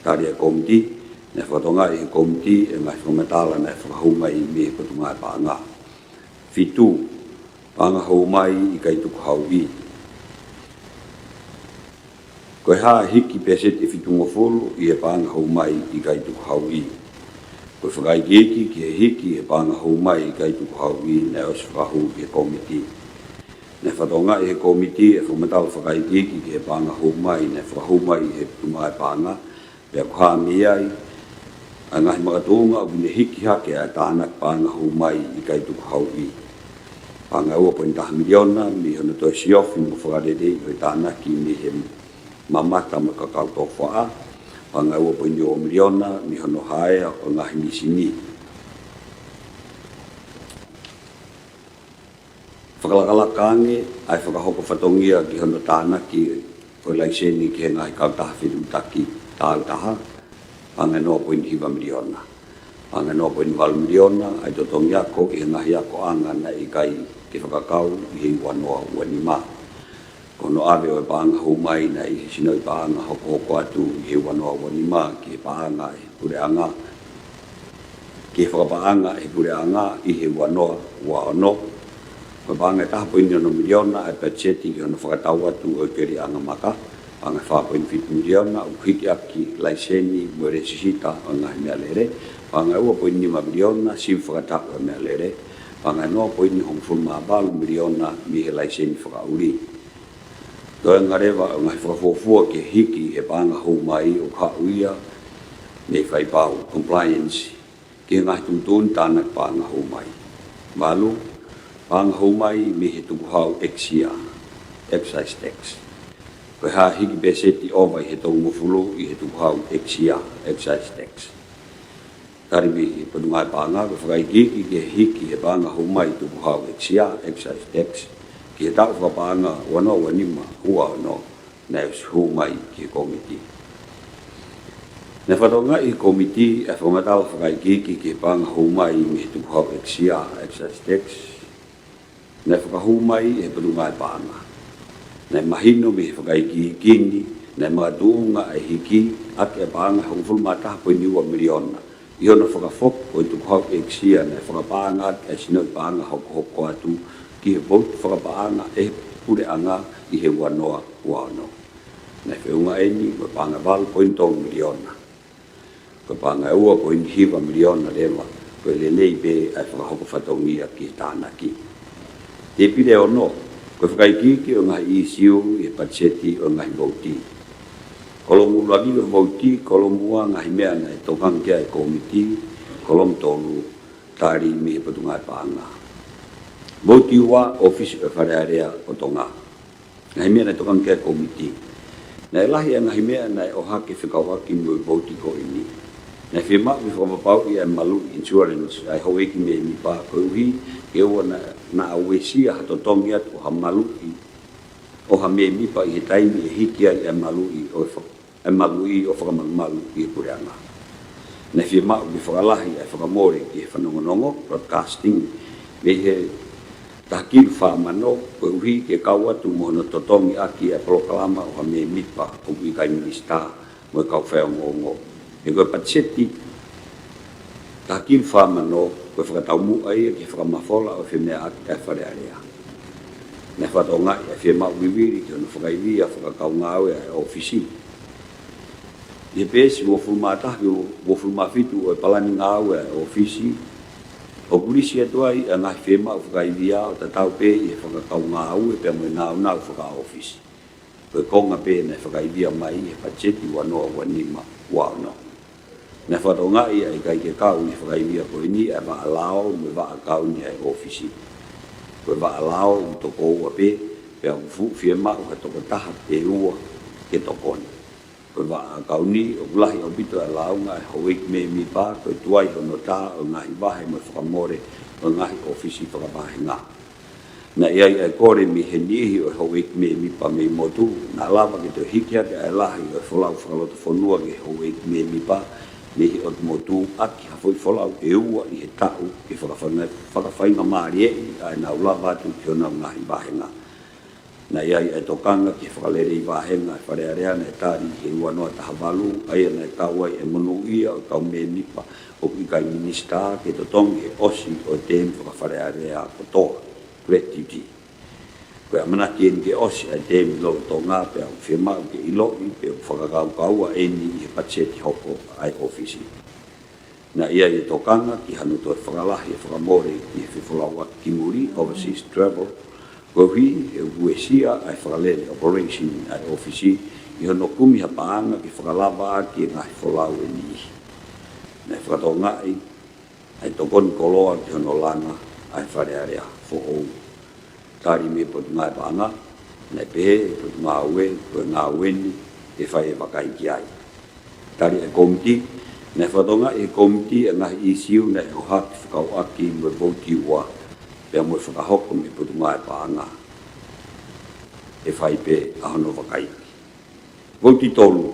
Tari e komiti, ne whatonga i komiti e ngai whamatala ne whakahunga i me patunga e panga. Fitu, panga hau mai i kai tuku hau i. Koe haa hiki peset e fitunga fulu i e panga hau mai i kai tuku hau i. Koe whakai geki ki he hiki e panga hau mai i kai tuku hau i ne os whakahu ki he komiti. Ne whatonga i he komiti e whamatala whakai geki ki he panga hau mai ne whakahu mai i he tunga e panga. Pea kuhaa mea i a ngahi makatunga o ne hiki hake a tānak panga hau mai i kai tuku hau i. Panga ua poin taha miliona, mi hono toi siofi mo whakarere i hoi tāna ki mi he mamata ma kakau tō whaa. Panga ua poin ua miliona, mi hono haea o ngahi misini. Whakalakalakange, ai whakahoko whatongia ki hono tāna ki hoi laiseni ki he ngahi kau taha whirutaki tāu taha. Panga noa poin hiwa miliona. Panga noa poin wal miliona, ai totongi ako i he ngahi ako anga na i kai ke whakakau i hei wanoa wanima. Kono awe o e paanga hau mai na i sinoi paanga hoko atu i hei wanoa wanima ki he paanga e pureanga. Ki he whakapaanga e pureanga i hei wanoa wano. Ko paanga e taha poini ono miliona e pacheti ki ono whakatau atu o keri anga maka. Paanga 4.5 miliona o hiki aki laiseni mo resisita o ngahi mea lere. Paanga ua poini 5 miliona si whakatau o mea lere. Panga noa poini hong fulma balu miliona mi he laiseni whakauri. Toi ngarewa o ngai whakafofua ke hiki e panga hou mai o ka uia nei whaipau compliance ki ngai tuntun tānak panga hou mai. Malu, panga hou mai mi he tuku hau exia, excise tax. Koe ha hiki peseti owa i he tau mufulu i he tuku hau exia, excise tax. Taribi i padungai panga, ko whakai geki ki he hiki he panga hau mai tuku hau exia, excise tax, ki he tau whapanga wano wanima hua no, na us hau mai ki he komiti. Ne whatonga i komiti e whamatala whakai geki ki he panga hau mai mi he tuku hau exia, excise tax, ne whakahu mai he padungai panga. Ne mahino mi he whakai geki, ne mga duunga e hiki, ake e panga hau fulmataha po niwa miliona. I hono whakafok o i tuku hau eksia ne whakapaanga e sinoi paanga hoko atu ki he vote whakapaanga e pure anga i he wanoa wano. na whiunga eni, ko panga 1.2 miliona. Ko panga 2.5 miliona lewa, ko le nei pe ai whakahoko whatongia ki tāna ki. Te pire o no, ko whakaikiki o ngahi isiu e pacheti o ngahi vauti. Kolomu lagi o vauti, kolomua ngahi mea na e tokang kia e komiti, kolom tonu, tari mi he patunga e paanga. Vauti ua ofisi e wharearea o tonga. Ngahi mea na e tokang kia e komiti. Na e lahi a ngahi mea na e ohake whikawaki mo i vauti ko ini. Na e whima mi whakapau i e malu insurance, ai hau eki me mi pā kauhi, e ua na auesia hatotongi atu o ha malu i, o ha me mi pa i he taimi e hiki ai e malu i o whakamalu i e pureanga. Na whia mau ki whakalahi ai whakamore ki he whanongonongo, broadcasting, me he takiru whamano, koe uhi ke kau atu mohona totongi aki e polokalama o ha me mipa o i kai minista mo e kau whaongongo. E koe patseti, takiru whamano, koe whakataumu ai ki whakamafola o whemea aki e wharearea. Na whatonga i e whia mau wiwiri ki ono whakaivia whakakau ngāwe e ofisi. Ia pēsi o fulmatahi o fulmafitu o palani ngāwe o ofisi. O kulisi atuai a ngahi whema o whakaivia o tatau pē i e whakakau ngāwe pēr mo i nāu whaka ofisi. Koe konga pē na whakaivia mai e pacheti wanoa wanima wano. Na whatonga i a i kai ke kau i whakaivia koe ni e wa alao me wa akau ni e ofisi. Koe wa alao o toko ua pē pēr ufu whema o ka toko taha e ua ke tokoni. Koe wa kau ni o kulahi o bito e launga e hauik me mi pā koe tuai o no tā o ngahi wahe mo whakamore o ngahi ofisi whakawahe ngā. Na iai e kore mi he nihi o hauik me mi pā me motu, na lava ke te hikia ke e lahi o wholau whakaloto whanua ke hauik me mi pā, nihi o te motu aki hawhoi wholau e ua i he tau ke whakawhainga maari e ai nā ulawa atu ki o nau ngahi wahe ngā. Na iai e tokanga ki whakalere i wahenga e wharearea na e tāri he uanoa tahavalu, ai na e kauai e monu ia o kau me nipa o ki kai minista ke totongi e osi o tēm whakawharearea kotoa, gratitude. Koe amanaki eni ke osi a tēm lo tō ngā pēr o whiamau ke iloi pēr o whakakau kaua eni i he pacheti hoko ai ofisi. Na iai e tokanga ki hanu to e whakalahi e whakamore i he whiwholaua ki muri, overseas travel, ko hui e uesia ai whakalele operation ai ofisi i hono kumi hapaanga ki whakalava aki e ngahi wholau e ni. Nei whakatonga ai tokoni koloa ki hono langa ai wharearea whoou. Tari me potu ngai paanga, nei pehe e potu ngā ue, koe ngā ueni e whai e wakaiki ai. Tari e komiti, nei whakatonga e komiti e ngahi isiu nei o haki whakau aki mo voti ua. Pea mo whakahoko me putu ngai paanga e whai pe ahono wakaiki. Vauti tolu,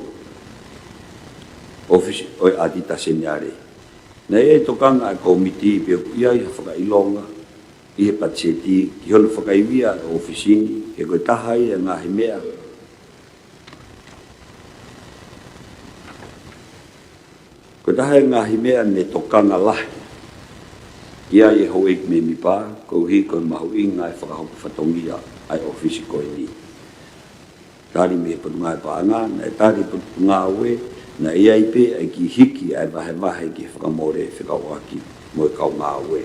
ofisi oi adita senyare. Nei e tokanga e komiti pea iai ha whakailonga i he pacheti ki hono whakaivia o ofisini e koe tahai e ngahi mea. Koe tahai e ngahi mea ne tokanga lahi. Ia e hau eik me mi pā, kou hi koe mahu inga e whakahoku whatongia ai ofisi koe ni. Tari me patu ngai paanga, na e tari patu ngā ue, na ia i pe ai ki hiki ai wahe ki whakamore e whakawaki mo e kau ngā ue.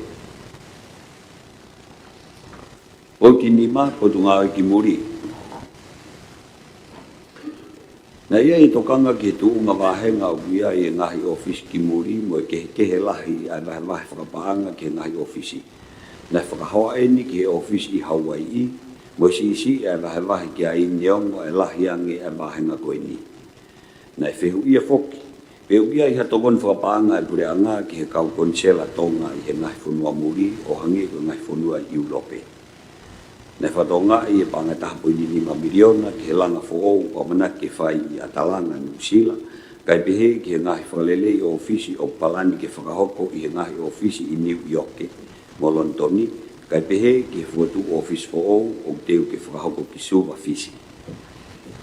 O ki nima, patu ngā ue ki muri. Na ia i tokanga ki he tuunga wahenga o ia i ngahi ofisi ki muri mo e kehe lahi ai wahe whakapaanga ki ngahi ofisi. Na whakahoa eni ki he ofisi i Hawaii mo si ai wahe ki a iniongo e lahi ange ai wahenga koe ni. Na e whehu ia foki. Whehu ia i hatokon whakapaanga e pureanga ki he kau konsela tonga i he ngahi whunua muri o hangi ko ngahi whunua i Europe. Nei whatonga i e panga tahapoi ni 5 miliona ki he langa whoou o manake whai i Atalanga, New Zealand. Kai pehe ki he ngahi whalele i ofisi o palani ke whakahoko i he ngahi ofisi i New York, mo Londoni. Kai pehe ki he whuatu office whoou o teo ke whakahoko ki Suva Fisi.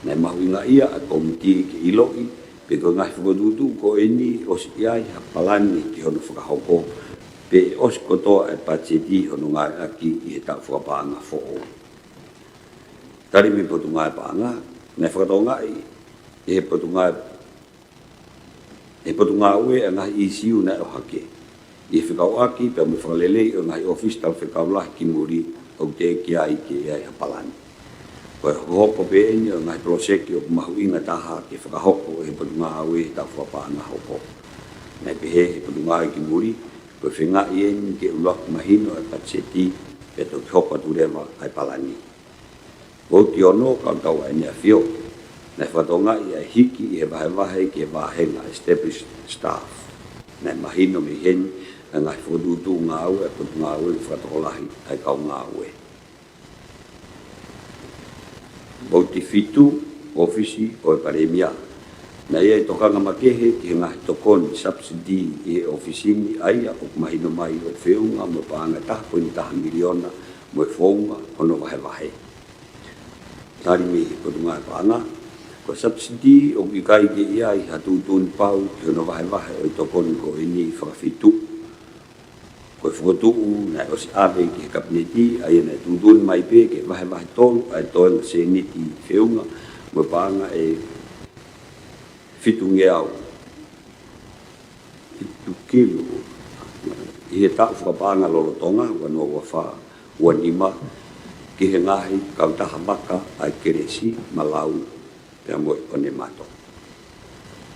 Nei mahu inga ia a komiti ki iloi, pe ko ngahi whuatutu ko eni o si iai ha palani ki hono whakahoko pe os kotoa e pacheti hono ngai aki i he tau whakapanga who'o. Tari me potu ngai paanga, Nei whakatonga he patunga ue a ngahi isiu na o hake. I whikau aki pe me whakalele o ngahi office tau whikau lahi ki muri o te ki ai ki ai hapalani. Koe hoko pe eni o ngahi proseki o mahu inga taha ki whakahoko he patunga ue tau whapana hoko. Nei pehe he patunga ki muri koe whinga i eni ke ulak mahino e patseti pe tau hoko turewa ai palani. Ko ki ono kau tau ai nea whio. Nei whatonga i a hiki i he wahe ki he wahenga established staff. Nei mahino mi heni a ngai whodutu ngā ue a putu ngā ue i whatokolahi ai kau ngā ue. Bauti fitu ofisi o e paremia. Nei e tokanga makehe ki he ngahi tokoni subsidy i he ofisini aia o mahino mai o whiunga mo paanga taha poini taha miliona mo e whaunga ono wahe. Tari mi putu ngā paanga. Ko subsidi o ki kai ke ia i hatu tūni pau ki ono wahe o i tokoni ko ini whakafitu. Ko e whakatuu na o si awe ki he kabineti a ia na tūtūni mai pe ke wahe tolu a toenga se niti whiunga mo paanga e fitu ngeau. Fitu kilo. I he tau whakapaanga lolotonga wano wawha wanima ki he ngahi kautaha maka ai keresi malau pia mo i kone mato.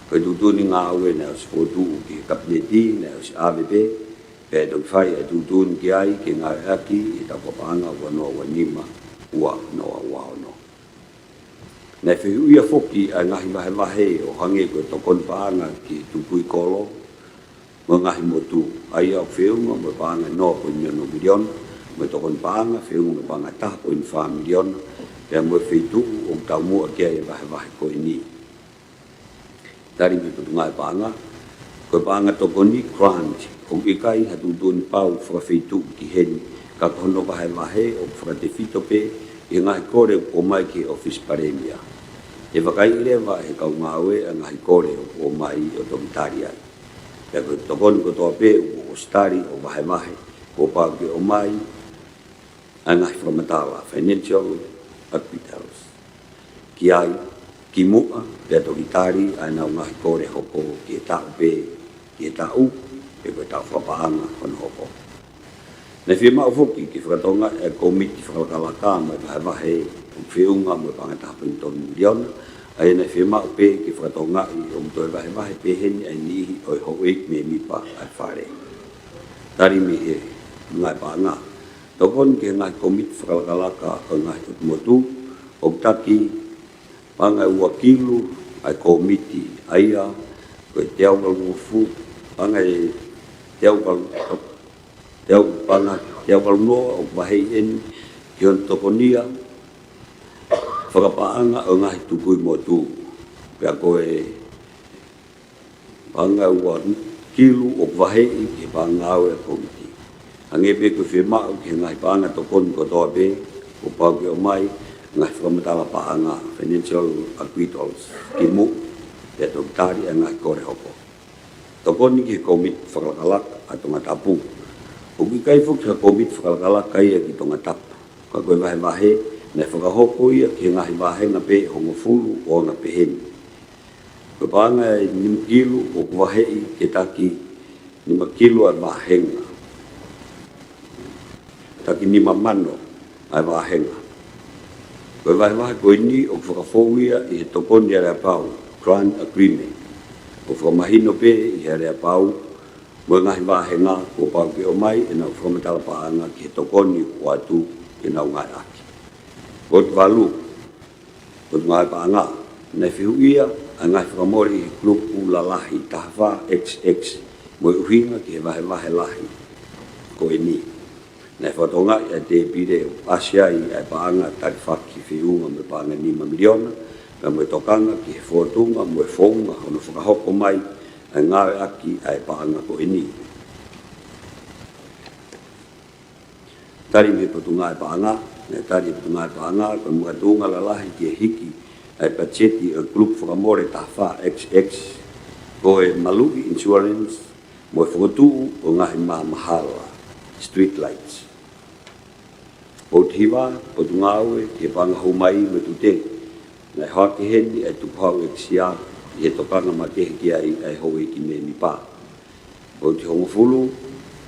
Koe tutuni ngā ue na o si whotu ki kabineti na o si ABB, pia tau whai e tutuni ki ai ki ngā aki i tau kapanga wanoa wanima ua noa ua ono. Nei whihuia whoki a ngahi wahe o hange koe tokon paanga ki tupui kolo, mo ngahi motu ai au whiunga mo paanga noa po niono miliona, mo tokon paanga whiunga mo paanga taha po in wha miliona, pia mo whitu o tau mua kia e wahe koe ni. Tari mi putu ngai paanga, koe paanga tokoni grant, o ikai hatu tūni pau whakawhitu ki heni, ka kono wahe o whakatewhito pe, i ngahi kore o mai ki office paremia. E wakai lewa he kau ngāwe a ngahi kore o mai o tomitari ai. Pia koe tokoni ko toa pe o stari o wahe, ko pau ki o mai, a ngahi whakamatawa, financial hospitals. Ki ai, ki mua, pia tomitari, a nau ngahi kore hoko ki e tau pe, ki e tau, e koe tau whapaanga kono hoko. Nei whia mau whoki ki whakatonga e komiti whakakalaka mai wahe o whiunga mo pangataha pini tonu miliona, a e nei whia mau pe ki whakatonga i o mtoi wahe pe heni ai nihi o i hoek me mipa ai whare. Tari mi he ngai paanga. Tokon ki ngai komiti whakakalaka o ngai utmotu, o taki panga ua kilu ai komiti aia, koe teau kalungufu, panga e teau kalungufu, Teo kalungoa o wahei eni ki on tokonia whakapaanga o ngahi tukui motu. Pea koe panga ua kilu o wahei ki panga au e komiti. Hangepe koe whemau ki ngahi paanga tokoni ko toa pe, o pau ki o mai, ngahi whakamatala paanga financial acquittals ki mu, pea tokitari a ngahi kore hoko. Tokoni ki komiti whakakalak a tonga tapu. O ki kai whuki ha komit whakalakala kai a ki tonga tapu. Ka koe wahe, nei whakahoko ia ki ngahi wahe nga pe hongo fulu o nga peheni. Koe paanga e nima kilu o wahe i ke taki nima kilu a wahenga. Taki nima mano a wahenga. Koe wahe koe ni o whakafou ia i he tokoni a rea pau, grant agreement. O whakamahino pe i he rea pau, mo ngahi wahenga ko pau ki o mai e nau whakamatala paanga ki he tokoni o atu ki nau ngai aki. Ko te walu, ko te ngai paanga, nei whihu ia a ngai whakamori i klupu la lahi tahawha XX mo i uhinga ki he wahe lahi ko e ni. Nei whatonga i a te pire o asia i a paanga tari whaki whiunga me paanga 5 miliona, ka mo i tokanga ki he whotunga mo e whounga ono whakahoko mai a ngawe aki ai paanga ko ini. Tari me patunga ai paanga, tari patunga ai paanga, ko mga tunga lalahi ki hiki ai pacheti o grup whakamore tahawha XX, ko e Maluki Insurance, mo e whakatu o ngahi mahala, street lights. O tiwa, patunga aue, ki panga humai me tute, Na hake heni e tupau e kisia i he tokanga ma kehe ki ai hoi ki me mi pā. O te hongo fulu,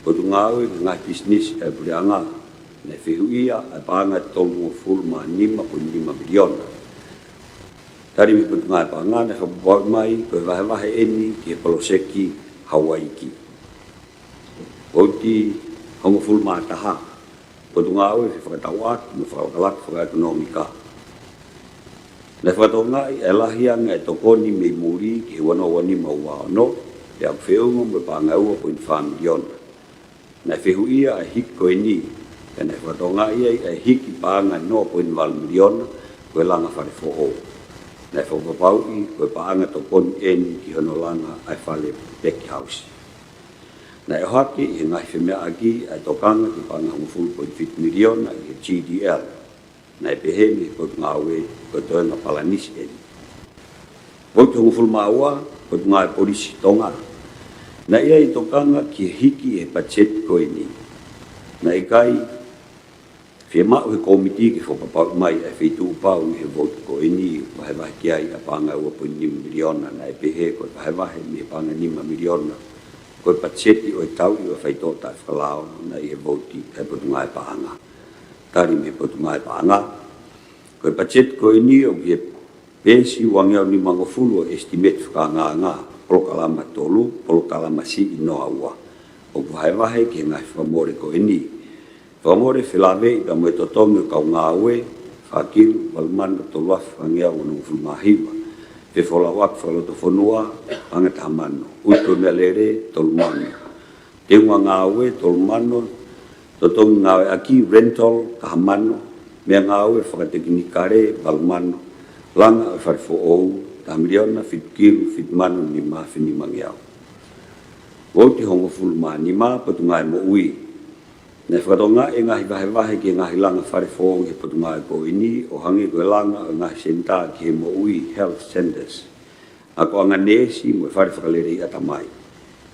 o tu ngāwe ki ngai business e purianga, na whihu ia e pānga te tolu fulu ma 5.5 miliona. Tari mi putu ngai pānga na whapapau mai koe wahe eni ki he poloseki Hawaii ki. O ti hongo fulu ma taha, o tu ngāwe he whakatau atu me whakakalak whakaekonomika. Na whatongai e lahianga e tokoni me muri ki he wani maua no, e au whiungo me pānga ua 0.5 miliona. Na whihu ia e hiki koe ni, e na whatongai e hiki pānga no 0.1 miliona koe langa whare who'o. Na whapapau i koe pānga tokoni eni ki hono langa ai whale Becky House. Na e haki e ngai whemea aki e tokanga ki pānga hongo 0.5 miliona i he GDL. Na e pehemi koe ngāwe koe toenga palanisi eni. Vote hongo fulu maua, koe ngāwe polisi tonga. Na ia i tokanga ki hiki e pachet koe ni. Na i kai, whia mau he komiti ki whapapau mai e whitu upau he vote koe ni, wahe ki ai a pānga ua 0.5 miliona, na e pehe koe wahe me pānga 5 miliona. Koe pacheti o e tau i wa whaitota e whakalao na i he vote e potu ngai pānga. Tari me potu ngai pānga. Koe pachet koe ni o ki he pesi wangiau ni mangofulu o estimate whakanganga. Polokalama tolu, polokalama si inoa ua. O wahe ki ngai whamore koe ni. Whamore whilawe i ka moe totongi o kau ngāwe, whakiru, walmana toluaf whangia o nungu fulmahiwa. Te wholawak whaloto whanua, pangata mano. Uto mea lere, tolumano. Te unga ngāwe, tolumano, totongi ngāwe aki, rental, kahamano, mea ngāwe whakatekini kare, walmano, langa e wharefo ou, tamiriona, whitkiru, whitmano, ni mawhini mangiau. Wauti hongo fulu maa ni maa patu ngai mo ui. Nei whakatonga e ngahi wahe ki ngahi langa wharefo ou he patu ngai ko ini, o hangi koe langa o ngahi senta ki he mo ui health centers. Ako anga nesi mo e whare whakalere i atamai.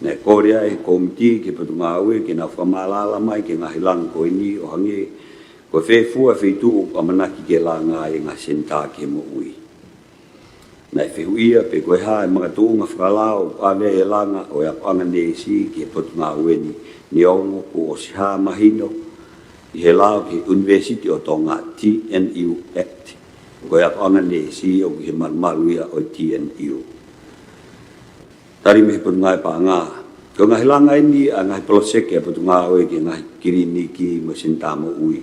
Nei kōrea e komiti ki patu ngai ue ki nga whamalala mai ki ngahi langa ko ini, o hangi koe whefua whetu o amanaki ke langa e ngahi senta ki he mo ui. Nei whihuia pe koe ha e mga tuunga whakalao ave e langa o e apanga nesi ki he potu ngā ueni ni ongo ko o siha mahino i he lao ki University o Tonga TNU Act. Ko e apanga nesi o ki he malmaluia o TNU. Tari me he potu ngā e pāngā. Ko ngahi langa ini a ngahi poloseke e potu ngā oe ki ngahi kiriniki mo senta mo ui.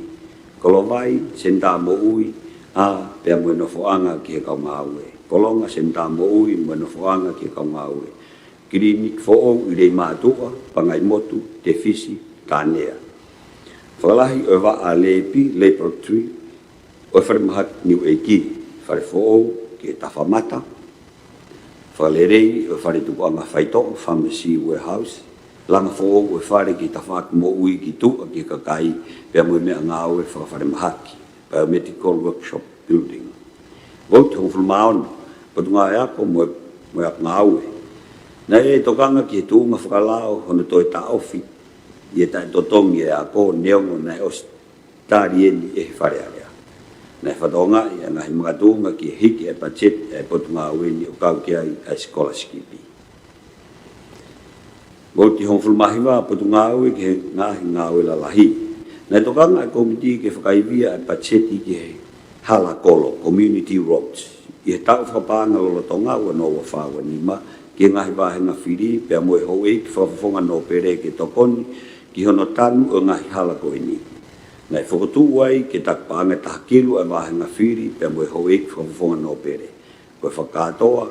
Kolovai senta mo ui a pea mo no foanga ki he kau ngā oe. Kolonga senta mo ui mo no foanga ki kau ngawe. Klinik fo'o i rei mātua, pangai motu, te fisi, tānea. Whakalahi o wa a lepi, laboratory, o wharemahat niu eiki, whare fo'o ki tawhamata. Whakalerei o whare tukuanga whaito, pharmacy warehouse. Langa fo'o o whare ki tawhak mo ui ki tua ki kakai, pia mui mea ngāwe whakaremahaki, biomedical workshop building. Vote hong fulmaon, patu ngā eako mo e ngāwe. Nā e tokanga ki he tūnga whakalao hono toi ta ofi. I e tai totongi e ako neongo nai os tāri eni e whare area. Nā e whatonga i a ngahi mga tūnga ki he hiki e pachet e potu ngā weni o kau ki ai a scholarship. Vote hong fulmahiwa patu ngāwe ki he ngahi ngāwe lalahi. Nā e tokanga e komiti ke whakaivia e pacheti ki he hala kolo, community roads. I he tau whapanga lola tonga ua no wa whawa nima, ki ngahi wahenga whiri, pia moe hoi ki whawafonga no pere ke tokoni, ki hono tanu o ngahi hala koe ni. Nai whakotu wai ke takpaanga tahakilu ai wahenga whiri, pia moe hoi ki whawafonga no pere. Koe whakatoa,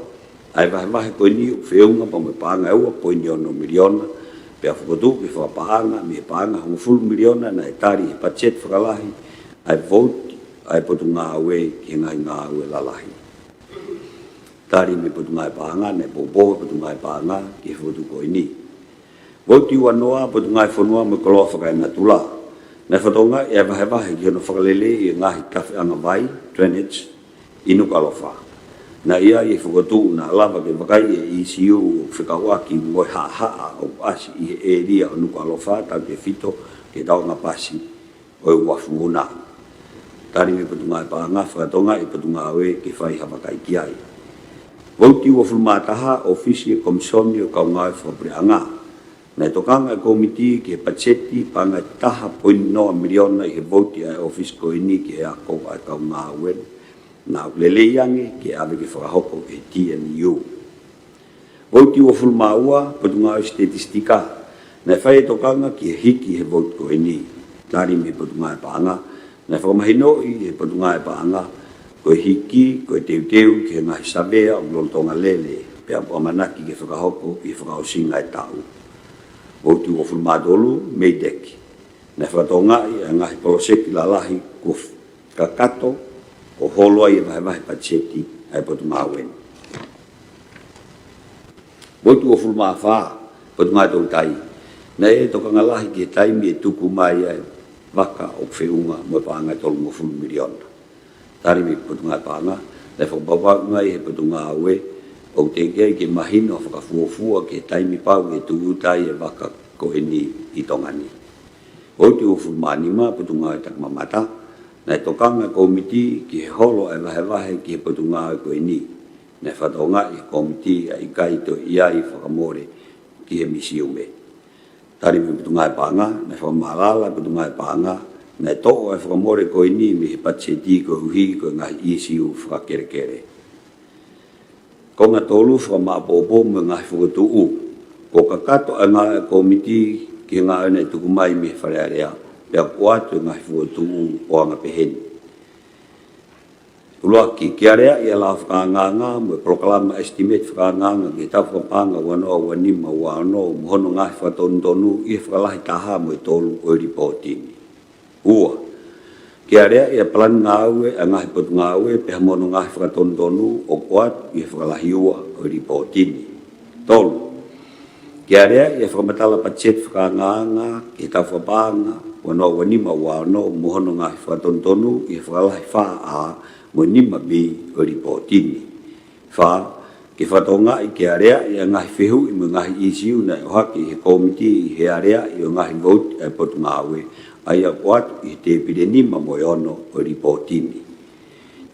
ai wahe koe ni o whiunga pa moe paanga eua, poini ono miliona, pia whakotu ki whapaanga, me paanga hongo fulu miliona, nai tari he pachet whakalahi, ai vote, ai potu ngā ue ki ngai ngā ue lalahi. Tari me potu ngai pāanga, ne popo potu ngai pāanga ki he fotu koe ni. Voti wanoa potu ngai whanua me koloa whakai na tula. Nei whatonga e wahe ki hono whakalele i ngahi kawhi anga vai, drainage, inu kalofa. Na ia i whakotu na lava ke wakai e ECU o whikawaki ngoi haa o pasi i he area o nuku alofa, tau ke fito ke tau ngā pasi o e wafu unaa. tari me putunga e paanga whakatonga e putunga oe ke whai hawakai ki ai. Vauti ua fulmataha ofisi e komisoni o kaunga e whapreanga. Nei tokanga e komiti ke pacheti panga taha poinoa miliona i he vauti ai ofisi ko ini ke a kou ai kaunga wen. Na ulele iange ke ave ke whakahoko e TNU. Vauti ua fulmaua putunga o statistika. Nei whai tokanga ki hiki he vauti ko ini. Tari me putunga e paanga. Nei whakamahino i he putunga e paanga. Ko hiki, ko teu ke ngahi sabea o loltonga lele, pia po manaki ke whakahoko i whakaosinga e tau. Vauti ua fulmadolu, meideki. Nei whakatonga i a ngahi poloseki lalahi ko kakato, o holoa i vahe pacheti ai putunga awen. Vauti ua fulmawha, putunga tau tai. Nei e toka ngalahi ke taimi e tuku mai ai waka o whiunga mo paanga tolu mo fulu miliona. Tari mi putunga paanga, le whakapapa ngai he putunga awe, o te kei ke mahino whakafuafua ke taimi pau e tuutai e waka ko eni i tongani. O te ufu manima putunga e takmamata, nei tokanga komiti ki he holo e wahe ki he putunga e ko eni, nei whatonga i komiti e ikaito iai whakamore ki he misiume. Tari mi putunga e paanga, nei whakamalala putunga e paanga, nei tō e whakamore ko ini mi he pacheti ko uhi ko ngā isiu whakakerekere. Ko ngā tōlu whakamāpōpō me ngā whakatuu, ko kakato a ngā komiti ki ngā ane tuku mai me wharearea, pia kuatu ngā whakatuu o anga peheni. Ulua ki kiarea i ala whakanganga me proklama estimate whakanganga ki tau whakapanga wanoa wanima wano mohono ngā whakatonu i whakalahi taha mo i tōlu o ripotini. Ua, kia rea ia plan ngāue, a ngahi potu ngāue, peha mono ngahi whakatonu o kuat i whakalahi ua o ripotini. Tolu, kia rea ia whakamatala pachet whakanganga, ki tau whapanga, wano wanima wano, mohono ngahi whakatonu i whakalahi whaa mo nima bi o ripotini. Whaa, ki whatonga i kia rea ia ngahi whihu i mo ngahi isiu na o haki he komiti i he area i o ngahi vote e potu ngāue, ai a kuatu i te pire nima mo ono o ripotini.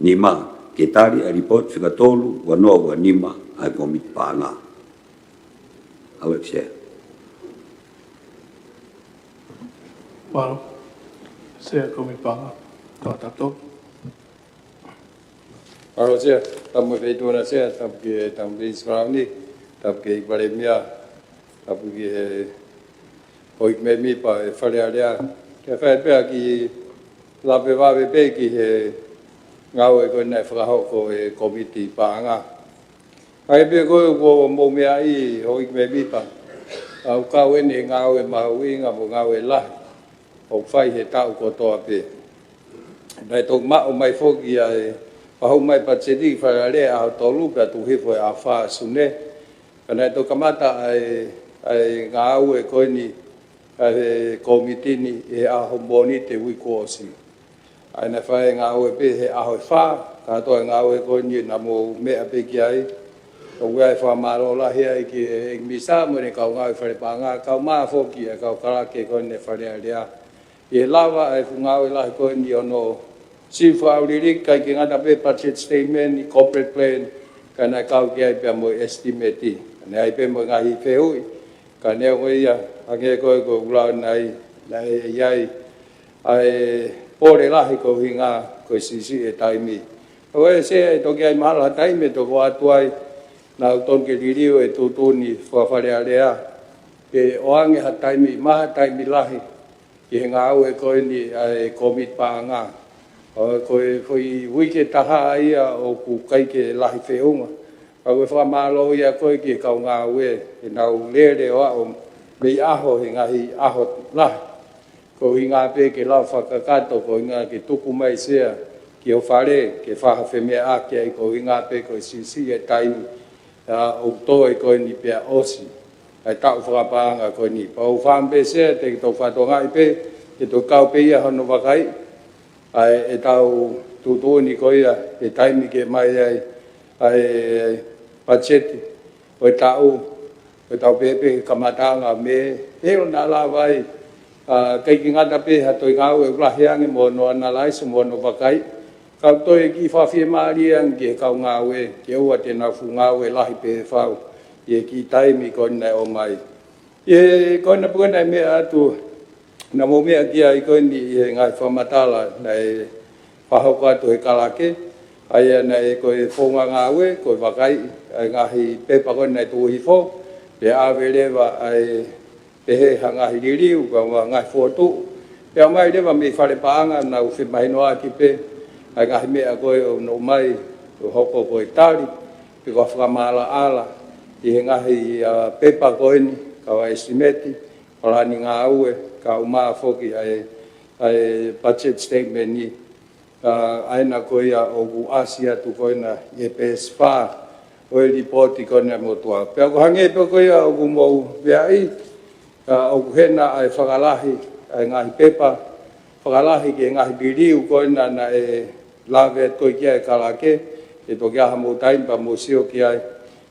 Nima, ke tari a ripot whikatolu wanoa wa nima ai komiti pānga. Awek share. Well, share komiti pānga. Tō tato. Aro share, tamu feituna share, tamu ki tamu Israeli, tamu ki Baremia, tamu ki hoik me mi pa e wharearea. Ke whae pēr ki lape wawe pē ki he ngau e koe nei whakahoko e komiti pāanga. Hai pē koe ko mō mea i hoik me mipa. Au kau ene ngau e mahuinga mo ngau e lahi. O whai he tau kotoa pē. Nei tōk mao mai whoki ai pahau mai pacheti wharearea au tolu pēr tu hifo e a whaa sune. Nei tō kamata ai ngau e koe ni e komiti ni e aho moni te wikosi. Ai na whae ngau e pe he aho e wha, katoa ngau e koni na mo mea pe ki ai. O wea e wha maro lahi ai ki e misa mo ne kau ngau e whare pānga, kau maa whoki e kau karake koni e whare area. I lawa e ngau e lahi koni ono sifu au lirik kai ki ngata pe budget statement i corporate plan, ka na kau ki ai pe mo estimate. Ka ai pe mo ngahi whehui, ka nea koe ia, ake koe ko ulau nai iai, ai pore lahi ko hinga ko sisi e taimi. Koe se e toki ai mahala taimi e toko atu ai, na utonke liriu e tutuni whawhare area, ke oange ha taimi, maha taimi lahi, ki hinga au e koe ni komit pāanga. Koe whi wike taha ia o ku kaike lahi whiunga. Koe whamalo ia koe ki kau ngā ue, e nau lere o au, mei aho he ngahi aho lahi. Ko i ngā pē ke lau whakakato, ko i ngā ke tuku mai sea, ki o whare, ke whaha whemea ake ai, ko i ngā pē ko i sisi e taimi, o toi ko i ni pia osi. Ai tau whakapāanga ko i ni. Pa o whampe sea, te ki tau whatonga i pē, ke tau kau pē ia hono wakai, ai e tau tutuni ko ia, e taimi ke mai ai pacheti, o e tau pepe kamatanga me, heo nā la vai, kai ki ngata pe ha toi ngau e la hiang mo no analyze mo no bakai ka toi ki fa fi mari ang ke ka ngau e ke wa te na fu ngau e la hi pe fa ye ki tai mi kon na o mai ye kon na pun na me atu na mo me ki ai kon ni ngai fa matala na fa ho ka to e kala ke ai na e ko e fonga ngau e ko bakai ngahi pe pa kon na tu hi fo pe a vele va ai pe he hanga hiriu ka ngai foto pe mai de va me fare paanga na u fi mai no aki pe ai ga me a ko no mai o hoko ko itali pe ko fa mala ala i ngahi pe pa ko ni ka wa estimate ala ni nga ue ka uma foki ai budget statement ni ai na ko ia o asia tu ko na e pespa o report ko na mo tua pe ko hange pe ko ia o mo vai o hena ai whakalahi ai ngahi pepa whakalahi ke ngahi biriu ko na e lawe ko ki ai kalake e to kia hamo taim pa mo sio ki ai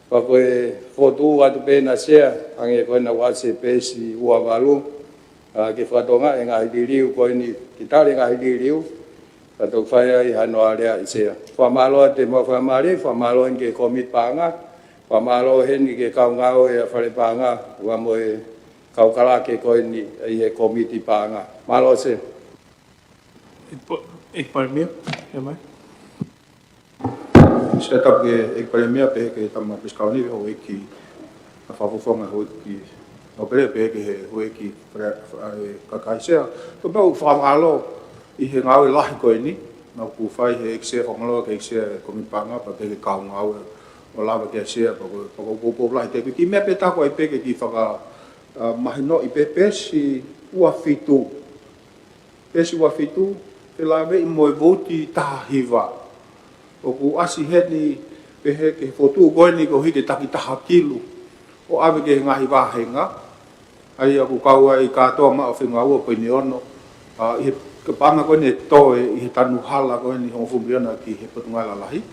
pa ko e fotu atu pena sea ange ko na wase pesi ua valu ke whatonga e ngahi biriu ko ni kitare ngahi biriu pa to whai ai hano area i sea whamalo te mo whamare whamalo ke komit panga whamalo heni ke kaungao e whare panga ua mo e kau kala ke ko ni e komiti panga malo se Ik parmia, ja mai. Set up ke ekpalemia pe ke tama piskauni ho ki a fafofonga ho ki o pe ke ho ki ka kaisia to ba fa malo I he ngau lahi ko ni na ku fai he ekse ngalo ke ekse komiti panga pa ke kau ngau o lava ke se pa ko lahi te ki me pe ta ko pe ke ki fa mahino I pepesi ua fitu. Pesi ua fitu, te lawe I moe voti tahiwa. O ku asi heni pehe ke fotu koe ni ko hike taki taha kilu. O ave ke ngahi wahenga. Ai aku kaua I katoa maa whenga ua koe ni ono. I he panga koe ni toe I he tanu hala koe ni hongo fumbiana ki he patungai lalahi.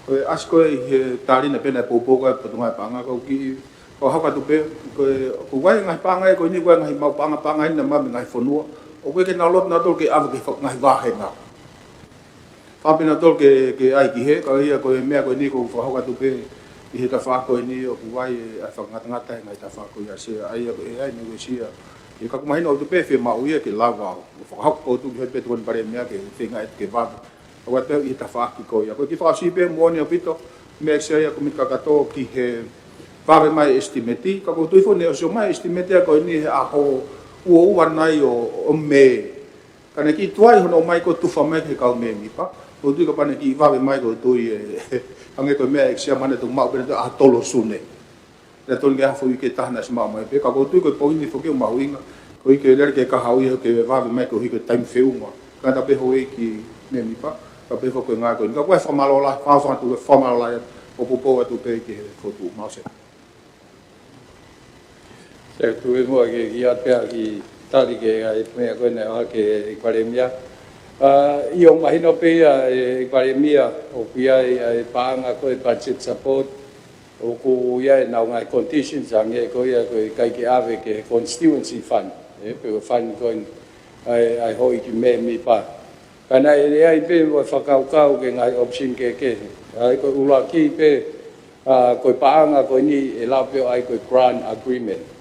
Koe asi koe I he tarina pena popo koe patungai panga koe ki ko haka tu pe ko wai ngai panga ko ni wai ngai mau panga ina ma ngai fonua o ke na lot na tol ke ave ke ngai wahe na pa pe na tol ke ai ki he ka ia ko me ko ni ko haka tu pe I he ta fa ko ni o wai a fa ngata ngai ta fa ko ia se ai ai ni sia I ka mai no tu pe fe ma uia ke lava o fa haka ko tu he pe tu pare me ke fe ngai ke va o wa pe I ta fa ki ko ia ko ki fa si pe mo ni pito me se ia ko mi ka to ki he Pare mai estimeti, ka ko tuifo ne o so mai estimeti ko ni a ho ua nai o me. Kana ki tuai hono mai ko tufa mai ke ka me mi pa. O tu ka pane ki vave mai ko tui ange ko me eksia mane tu mau pena a tolo sune. Na tol ga fo ke tahna sma mai pe ka ko tu ko po ni fo ke mau inga. Ko ke ler ke ka hau ke vave mai ko hike time feuma. Ka ta pe ho ki me mi pa. Ka pe fo ko nga ko. Ka ko fa malola, fa tu fa malola o popo tu pe ke fo tu mau se. Se tu e mo ke ia pe ki tali ke ai me ko na ke ekpalemia io mahino pe ekpalemia o pia ai panga ko budget support o ku ia na ngai conditions ange ko ia ko kai ke ave ke constituency fund pe fund ko ai hoi ki me mi pa kana ai pe o fakau ke ngai option ke ai ko ula ki pe ko panga ko ni e la pe ai ko grant agreement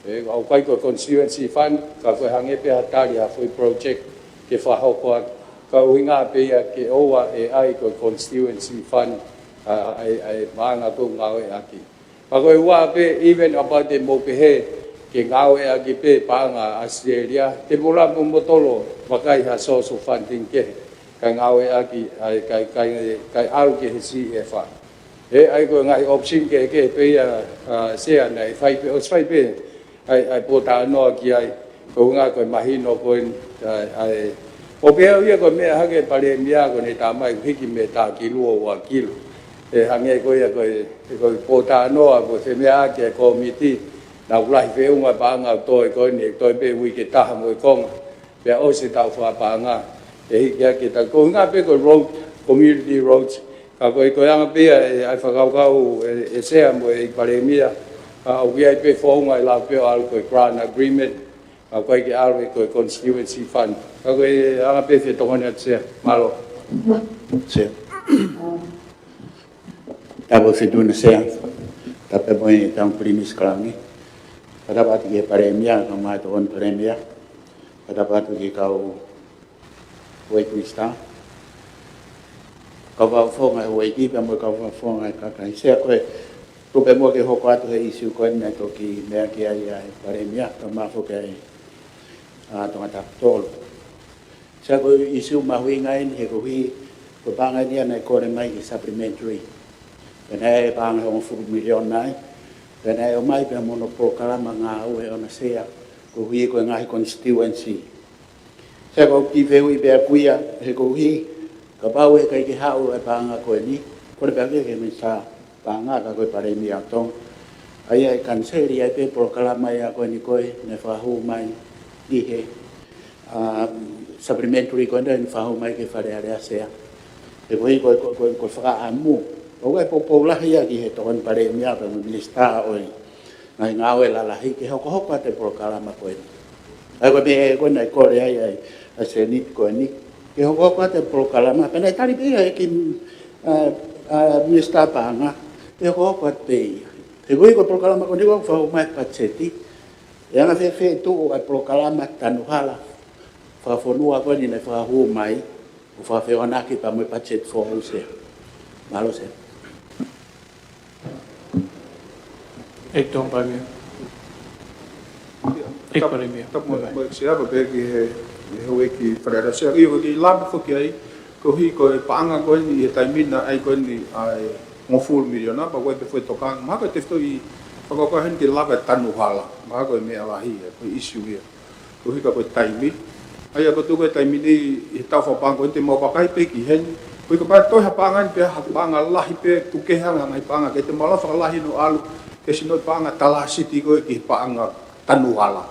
au kai ko constituency fund ka ko hange pe hatari ha foi project ke fa ho ko ka winga pe ke owa ai ko constituency fund ai manga ko ngawe aki pa ko wa pe even about the mo pe he ke ngawe aki pe panga Australia te bola mo motolo pakai ha social funding ke ka ngawe aki ai kai au ke si e fa ai ko ngai option ke pe se ana fai pe ai pota no ki ai ko nga ko mahino ko ai o pe ia ko me ha ke pare mia ko ni ta mai hiki me ta kilo wa kilo hange ko ia ko pota no ko se mia ke komiti na ulai fe un ba nga to ko ni to pe wi ke ta mo ko pe o se ta fa pa nga ya ke ta ko nga pe ko road community roads ka ko yang pe ai fa ka se mo pare mia o vi pe fo ngai la pe al ko grant agreement koe ke alu koe constituency fund. Koe anga pefe tokone atsea, malo. Se. Tabo fituna sea. Tape moi tang primis klangi. Pada pati ke paremia, kama to on paremia. Pada pati ke kau wait mista. Kau va fonga wait ki pe mo kau va fonga ka kai se koe. Tu pe mo ke hoko atu he isu koe na to ki mea ki ai paremia kama fo ke a to ngata tol. Se koe isu mahui ngai he ko hi ko banga dia na ko mai ki supplementary. Pena banga ho fu milion nai. Pena o mai pe mono programa nga o e ona sea ko hi ko ngai constituency. Se ko ki veu i be kuia he ko hi ka pau e kai ki hau e banga ko ni ko pe ke me sa banga ka ko pare mi ato ai ai kanseri ai pe programa ya ko ni ko ne fa hu mai di he supplementary ko ne fa hu mai ke fare area sea e ko fa amu o ga po la ya ki he to en pare mi ato ministra o ngai ngawe la la hi ke ho ko te programa ko ni ai ko be ko nei ko ai ai se ni ko ni ke ho ko te programa pena tari be ki ministra panga e ho ko te te ko programa ko ni ko fa mai pacheti e ana fe tu o programa tanuhala fa fonua ko ni fa hu mai o fa fe ona ki pa mai pachet fo se malo se Ek tong pa mi. Ek pa rin mi. Tap mo siya ba ki he we ki frera siya iyo ki lab fo ki ai ko hi ko paanga ko ni taimina ai ko ni ai mo full miliona ba we foi tokang ma ko te foi ko ko hen ki lab tanu hala ma ko me ala hi ko issue ye ko hi ka ko taimi ai ko tu ko taimi ni ta fo pang ko te mo ba kai pe ki hen ko ko ba to ha pangan pe ha panga la hi pe tu ke ha ngai panga ke te mala fa la hi no alu ke sino panga tala city ko ki panga tanu hala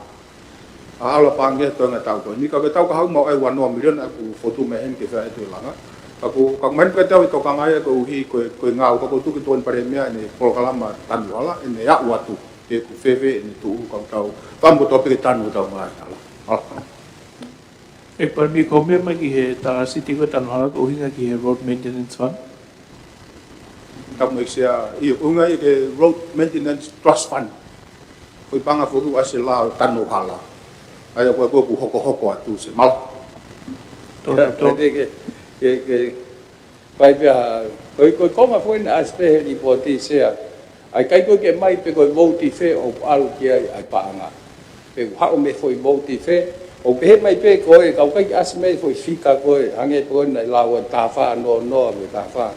ala pange to nga tau ko ni ka tau ka hau mo ai 1 million aku foto me hen ke fa itu langa aku ka man ka tau to ka ngai ko hi ko ngau ko tu ki ton paremia ni programa tanu hala ni ya watu ke ku feve ni tu ka tau pambo to pe tanu tau ma ala Ek pa mi ko me ma ki he ta city ko tan hala ko hinga ki he road maintenance fund. Tap mo sia i unga i ke road maintenance trust fund ko panga fo du asila tanu hala ai ko ku hoko atu se mal To ke pai pia ko ma foi na aspe ni poti sea ai kai ko ke mai pe ko voti fe o alu ki ai paanga pe ha o me foi voti fe o pe mai pe ko e ka kai asme foi fika ko hange ko na lawa ta fa no me ta fa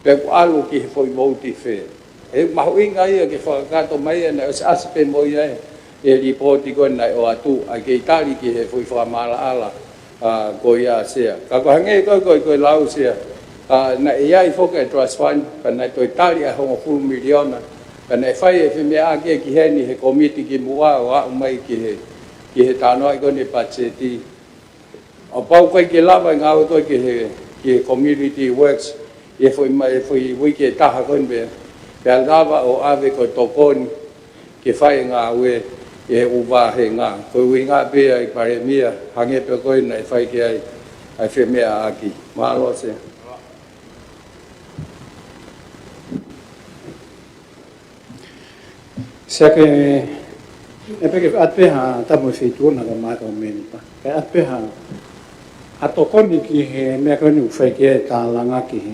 pe ko alu ki foi voti fe e ma hui ngai ke fa ka to mai na aspe mo ia e ripoti ko na o atu ai ke tali ki he foi fa mala ala ko ia sia ka ko hange ko lau sia na ia i foka trust fund na to Italia ho full miliona na fai e me a ke ki he ni he committee ki mua wa mai ki he tano ai ko ni pacheti o pau ko ki lava nga o to ki community works e foi wi ke ta ha kon be pe lava o ave ko tokon ki fai nga we e uva he nga ko wi nga be ai paremia hange pe ko na fai ki ai fe me a ki malo se Sake e pe ke atpe ha ta mo fitu na ga ma ka men pa ke atpe ha atokoni ki he me ka ni fe ke ta langa ki he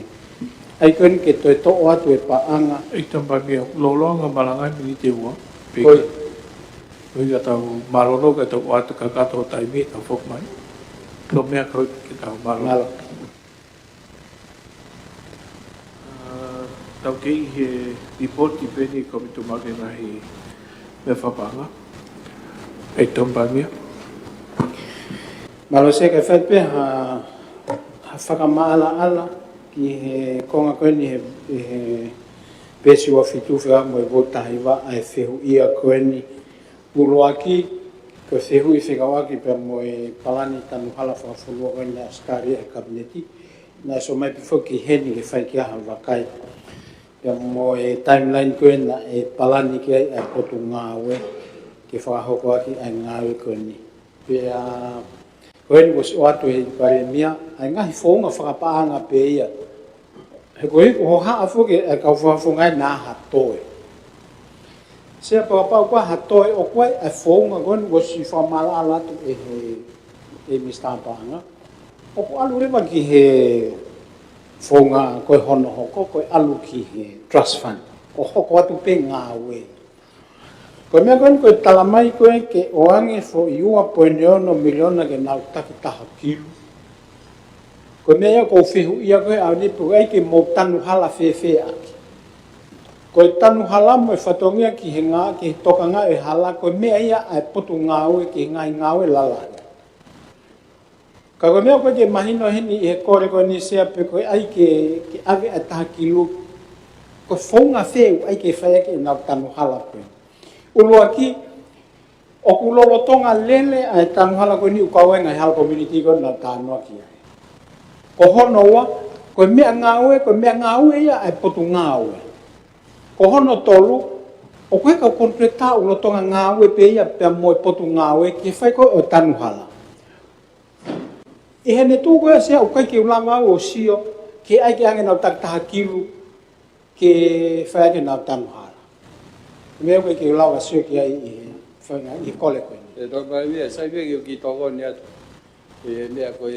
ai kon ke to o atu e pa anga ek tong pa mi lo lo nga balanga mi te wa. Koi. Ko ga ta marolo ka to wa ka to tai mi ta fok mai. Ko me ko ki ta marolo. mal Tau kei he report ki peni komitu mage na hi me whapanga. E tomba mia. malo se ke fet pe ha whakamala ala ki he konga koe ni he pesi wa fitu whea mo e vota hiwa ai whehu ia koe ni uroaki ko whehu i whekawaki pe mo e palani tanu hala whakafulua koe ni askari e kabineti na so mai pifo ki heni ke whai kia ha wakai pe mo e timeline koe na e palani ki ai potu ngāwe ke whakahoko aki ai ngāwe koe ni Pe koe was o atu e paremia ai ngahi fonga whakapaanga pe ia. He koe ho haa fuke e kau whafungai nā hatoe. Sea pāpau kua hatoe o koe e fonga koe was i whamala alatu e mistapanga. O ko alu rewa ki he fonga koe hono hoko, koe alu ki he trust fund. O hoko atu pe ngā wei. Koe mea koe talamai koe ke oange fo iua poeneono miliona ke nau taki taha kilu. Koe mea kou whihu ia koe au nipu ai ke mō tanu hala whewhe aki. Koe tanu hala mo e whatongia ki he ngā, ki he toka ngā e hala, koe mea ia ai potu ngāue ki he ngai ngāue lalai. Ka koe mea koe ke mahino heni i he kore koe ni sea pe koe ai ke ave a taha kilu. Koe whaunga wheu ai ke whaia ke nau tanu hala koe. Ulua ki, o kulolo tonga lele ai tanu hala koe ni ukaue ngai hala community koe na tānoa ki ai. Ko hono wa, koe mea ngāue ia ai potu ngāue. Ko hono tolu, o koe kau kontreta ulo tonga ngāue pe ia pia moe potu ngāue ki whai koe o tanu hala. I hene tū koe sea ukai ki ulanga o sio, ke ai ke ange nau taktaha kilu, ke whai ke nau tanu hala. Mea koe ki ulawa sio ki ai i kole koe. E tō mai mea, sai mea ki toko ni atu.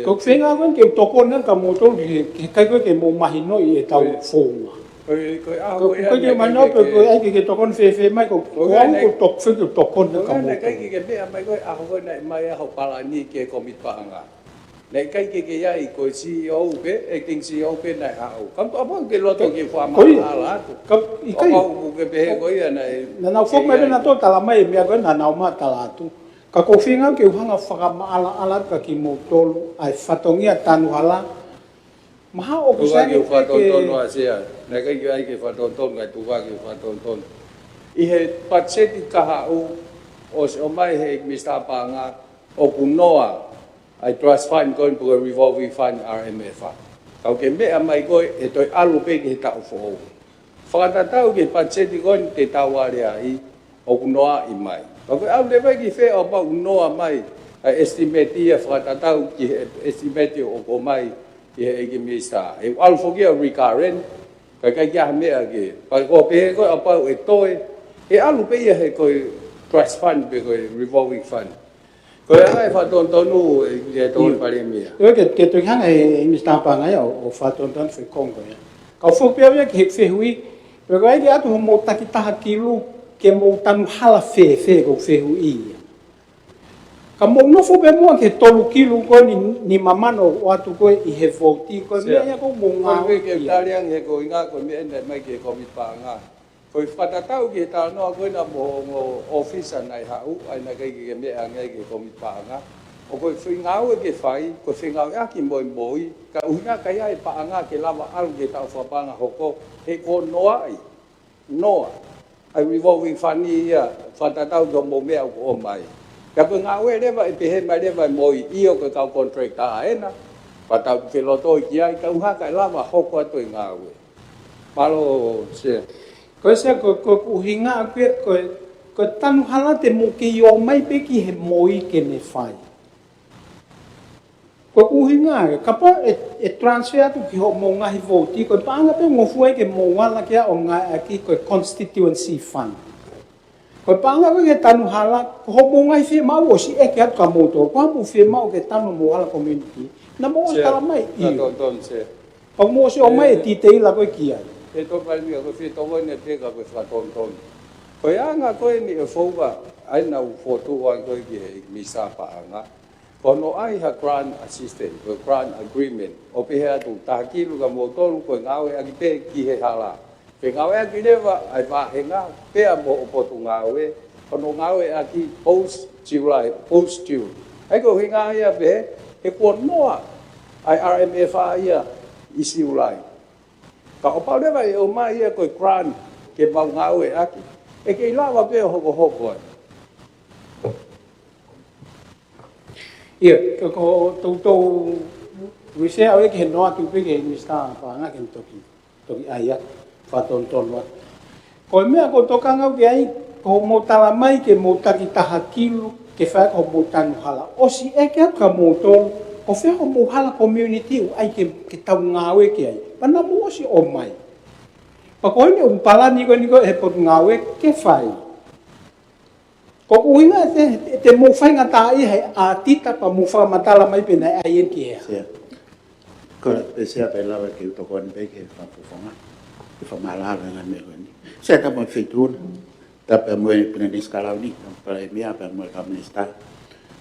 Ko whenga koe ke toko ni ka mōtoro ke kai koe ke mō mahino i e tau whōnga. Koe ke mahino pe koe ai ke toko ni whewhe mai ko kuang ko toko ni ka mōtoro. Kai ke mea mai koe aho koe nai mai aho palani ke komit paanga. Nei kai ke iai koe CEO pe, e king CEO pe nai aho. Kam tu apa ke loto ke whama ala atu. I kai. Opa ke pehe koe ia nai. Na nau whok mai na tō talamai mea koe na nau maa tala atu. Ka ko whinga ke uhanga whakamaala ka ki mōtoro ai whatongia tanu hala. Maha o ko sangi ke whatontono a sea. Nei kai ke ai ke whatontono kai tuka ke whatontono. I he patseti kaha o se o mai he mista panga o kunoa ai trust fund koe puka revolving fund RMF. Kau ke mea mai koe e toi alu pe ke he tau whohou. Whakatatau ke patseti koe te tawarea i o kunoa i mai. Koe au le vai ki whea o pau noa mai ai estimate ia whakatatau ki estimate o ko mai i he eki mista. E alu whokia recurrent, kai kia mea ke. Pai ko pehe koe o pau e toi, e alu pe ia he koe trust fund pe koe revolving fund. Koe ai whatontonu e toi pare mea. Koe ke tui hanga e mista pangai o whatontonu whi kongo ia. Kau whupea ia ki he whehui, pe koe ai ke atu ho mō takitaha kilu, ke mō tanu hala whe ko whehu ia. Ka mō nofo pe mua ke tolu kilu koe ni mamano o atu koe i he voti koe mea ia ko mō ngā koe ke tariang he koe ngā koe mea ene mai ke komit pa ngā. Koe whatatau ki tā noa koe na mō ofisa nai hau, ai na kai ke mea ngai ke komit pa ngā. O koe whingau e ke whai, koe whingau e aki moi moi, ka uhinga kai ai pa ngā ke lava alu ke tau whapanga hoko, he ko noa ai, noa. Ai revolving fund ia whatatau ko mō mea ko o mai. Ka koe ngā ue rewa e pehe mai rewa moi iyo ko kau contract a ena. Whatau ke loto i ki ai ka uha kai lava hoko atu i ngā ue. Malo se. Koe sea koe uhinga a koe tanu hala te mō ke i o mai pe ki he moi ke ne whai. Koe uhinga ka po e transfer atu ki ho mō ngahi voti, koe paanga pe mō fuai ke mō wala kia o ngai aki koe constituency fund. Koe paanga koe ke tanu hala, ko ho mō ngahi whia mau o si eke atu ka mōtoro, koe mō whia mau ke tanu mō hala community, na mō o tala mai iyo. Pau mō se o mai e titeila koe ki ai. E tō pai mia, koe whia tō ne peka koe whatonton. Koe anga koe ni e whauwa, ai nau whotuan koe ki he misa paanga. Kono ai ha grant assistant, ko grant agreement. O pehe atu tahakilu ka mōtoro koe ngāwe aki pe ki he hala. Pe ngāwe aki rewa ai wāhenga pea mō opotu ngāwe. Kono ngāwe aki post-July, post-June. Ai ko hinga ia pehe, he kua noa ai RMF a ia i July. Ka opau rewa e o mai ia koe grant ke mau ngāwe aki. E ke ilawa pea hoko hoko ai. Ia, ko tautou wise au e ke noa tu pe ke mista paanga ke toki aia whatontono atu. Ko mea ko tokanga ke ai ko mō tala mai ke mō taki taha kilu ke fa ko butan hala o si e ke ka moto o fe ko mo hala community ai ke tau ngawe ke ai pana mo si o mai pa ko ni un pala ni ko e po ngawe ke fai ko uinga te mo fai ngata i he a tita pa mo fa matala mai pena ai en ke ko se pe la ke to ko ni ke fa fonga ke fa mala nga me ko ni se ta mo fitun ta pe mo pena ni skala ni pa mi a pe mo ka minista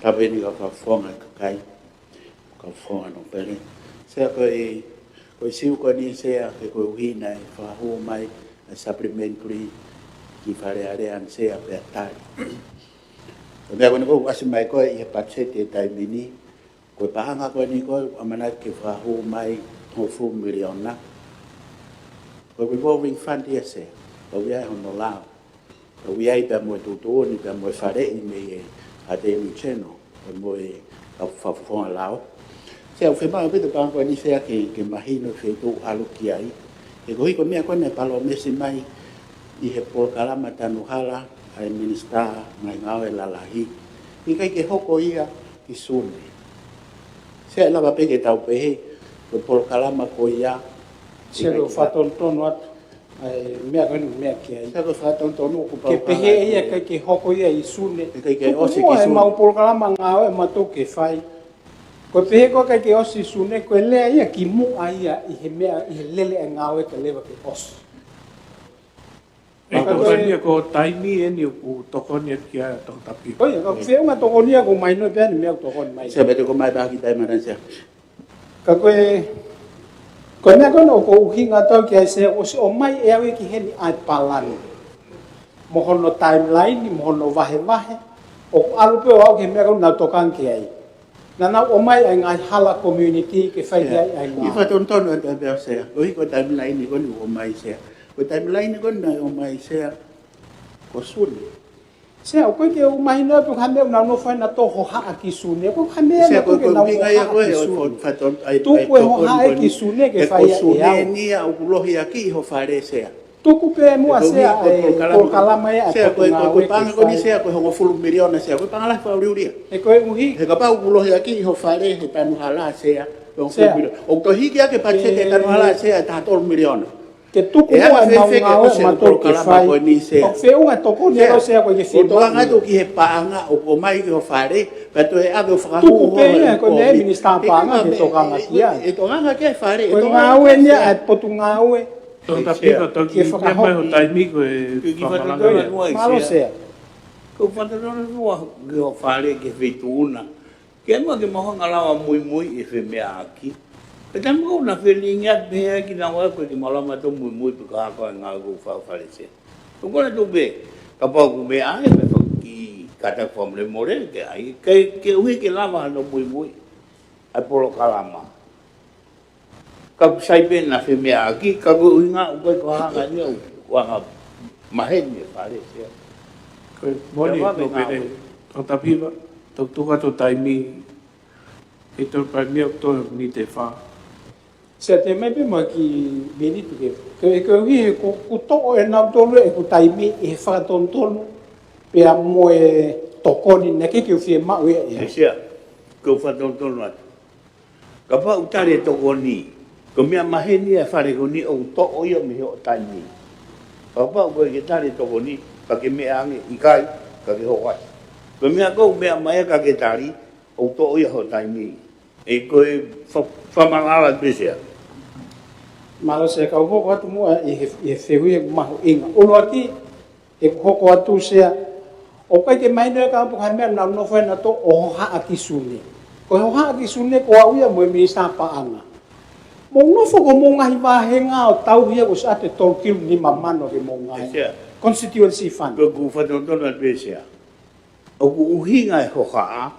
ta pe ni ka fonga kai ka fonga no pe se ko siu ko ni se ke ko hina fa ho mai supplementary ki fare area se a pe ta me ko ko asi mai ko e patsete tai mini ko pahanga ko ni ko amana ke fa ho mai ho fu miliona ko revolving fund ese ko we ai hono la ko we ai pa mo tu ni pa mo fare i me a de mi cheno ko mo e ka fa fo lao se o fe ma pe to pa ko ni se ke mahino fe tu alu ki ai e ko me ko ne palo me si mai i he por kala matanu hala ai minista mai ngawe lalahi i kai ke hoko ia i suni se la va pe ke tau pe ko por kalama ko ia se lo fa ton wat ai me ke ai se ko fa ton ko ke pe ia kai ke hoko ia i suni kai ke o se ki suni ma por kalama ngawe ma to ke fai ko pe ko kai ke o si suni ko le ia ki mu ai i he me i lele ngawe ke leva ke os e ko tania ko taimi e ni ku tokoni kia to tapi oi ko fe nga tokoni ko mai no pe ni me tokoni mai se be ko mai ba ki tai maran se ka ko me ko no ko hinga to ki se o mai e awe ki heni ai palan mo hono timeline mo hono vahe o alu pe o ke me ko na tokan ki ai na o mai ai ngai hala community ke fai ai i fa ton be se oi ko timeline ni ko ni o mai se ko timeline ko na o mai se ko suni se o ko ke o mai na to khambe na no fa na to ho ha ki suni ko khambe na ko na o ha ko fa ton ai tu ko ho ha ki suni ke fa ia ni a o lo hi aki ho fare se tu ku pe mo se ko kala mai a se ko panga ko ni se ko ho fulu miliona se ko panga la fa uri e ko u hi he ka pa o lo hi aki ho fare he pa no hala se o to hi ke pa se te no hala se ta 4 miliona ke tuku mo ai mau ma to ke fai o fe unha toko ne o se ko ke fi o nga to ki he paanga o mai ke o fare pa to e ave fra tuku pe ko ne minista paanga ke to nga kia e to nga ke fare o nga we ne ai potu nga we to tapika to ki ke mai ho taimi ko e malo se ko pantalone no ke o fare ke feito una ke mo ke mo nga lawa muy e fe me aki Pero tampoco una felinha bem que não é que malama tão muito cá com algo falecer. O quando tu vê, capaz que me ai me que cada forma de morrer que aí que o que lava no muito é por calama. Cap sai bem na femia aqui, cap o inga o que coanga ni o anga mahene falecer. Ko moni no pene. To tapiva, to tu to taimi. E to pa mi to ni te fa. se te mai pe ma ki beni tu ke hi ko to e na to le ko taimi e fa ton ton pe a mo e to ko ni ne ke fi ma we e sia ko fa ton ton wat ka pa utare to ko ni ko mi ma he ni e fa re ko ni o to o yo mi o taimi ka pa ko ke tare to ko ni ka ke me ange i kai ka ke ho wa ko mi a ko me ma e ka ke tari o to o yo ho taimi e ko fa ma ala besia malo se ka ho ko tu mo e fe hu e ma inga o lo ati e ho ko atu se o ka ke mai ne ka po han me na no fa na to o ha aki suni ko ho ha aki suni ko au ya mo mi sta pa anga mo no fo ko mo ngai ba he nga o tau hia ko sa te to ki ni mama no ke mo ngai constituency fund ko ku fa to na besia o ku uhinga e ho ha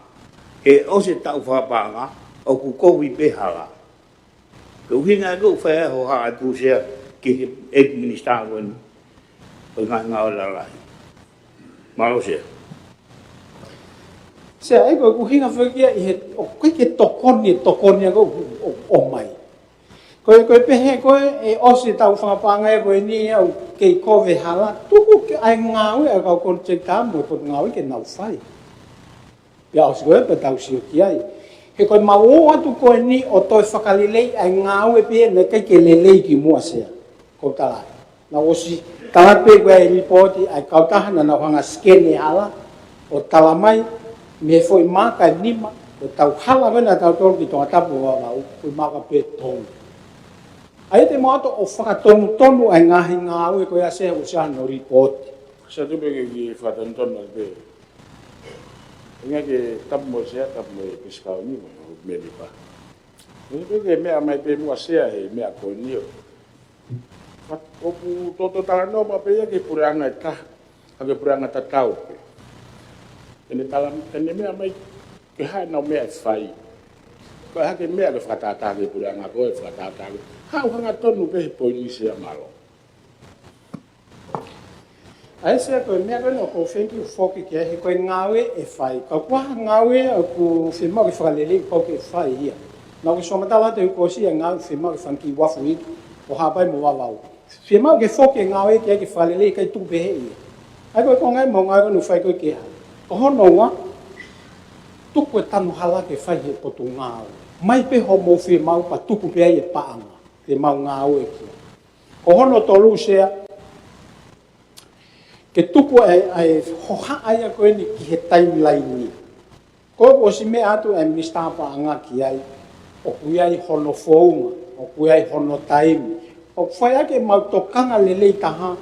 e o se tau fa pa nga o ku ko wi pe hala ko hinga go fa ho ha tu se ki administrar o nga la la malo se ai ko hinga fa ki e o ko ke to kon go o mai ko pe he ko e o se tau fa pa nga ko ni o ke ko ve hala tu ko ai nga we ka ko che ka mo ko nga we ke na fai Pia o sigoe pa tau sio ki ai. He koe mau atu koe ni o toi whakalelei ai ngau e pia ne kai ke lelei ki mua sea. Ko talai. Na osi talape koe e ripoti ai kautahana na whanga skene hala o talamai me foi maka nima o tau hala vena tau tolu ki tonga tapu wa wau foi maka pe tongu. Ai te moato o whakatonu ai ngahi ngau e koe asea o sea no ripoti. Sa tu bege ki whatanton na be. Inga ke tapu mo sea, tapu mo e piskau ni mo me li pa. Ni bege mea mai pe mua sea he mea ko ni o. Opu toto talano ma pe ke puranga ta. Ake puranga ta tau pe. Ene talam ene mea mai ke hai na mea fai. Ko ha ke mea ke whatata ke puranga ko e whatata. Ha hanga tonu pe polisi a malo. Ai se ko mea no ko fenki o foki ke he ko ngawe e fai. Ka kwa ngawe ko firma ke falele ko ke fai ia. Na ko so matala te ko si ngawe firma ke fanki wa fui o ha pai mo wa wa. Firma ke foki ngawe ke falele kai tu be ia. Ai ko ngai mo ngai no fai ko ke ha. O hono wa tu ko tanu hala ke fai he potu ngawe. Mai pe ho mo firma pa tu ku pe ia pa anga. Ke mau ngawe ki. O hono tolu sea ke tuku ai hoha ai ko ni ki he timeline ni ko si me atu e mista pa anga ki ai o ku ai hono founga o ku ai hono time o foi ake mau tokanga lele taha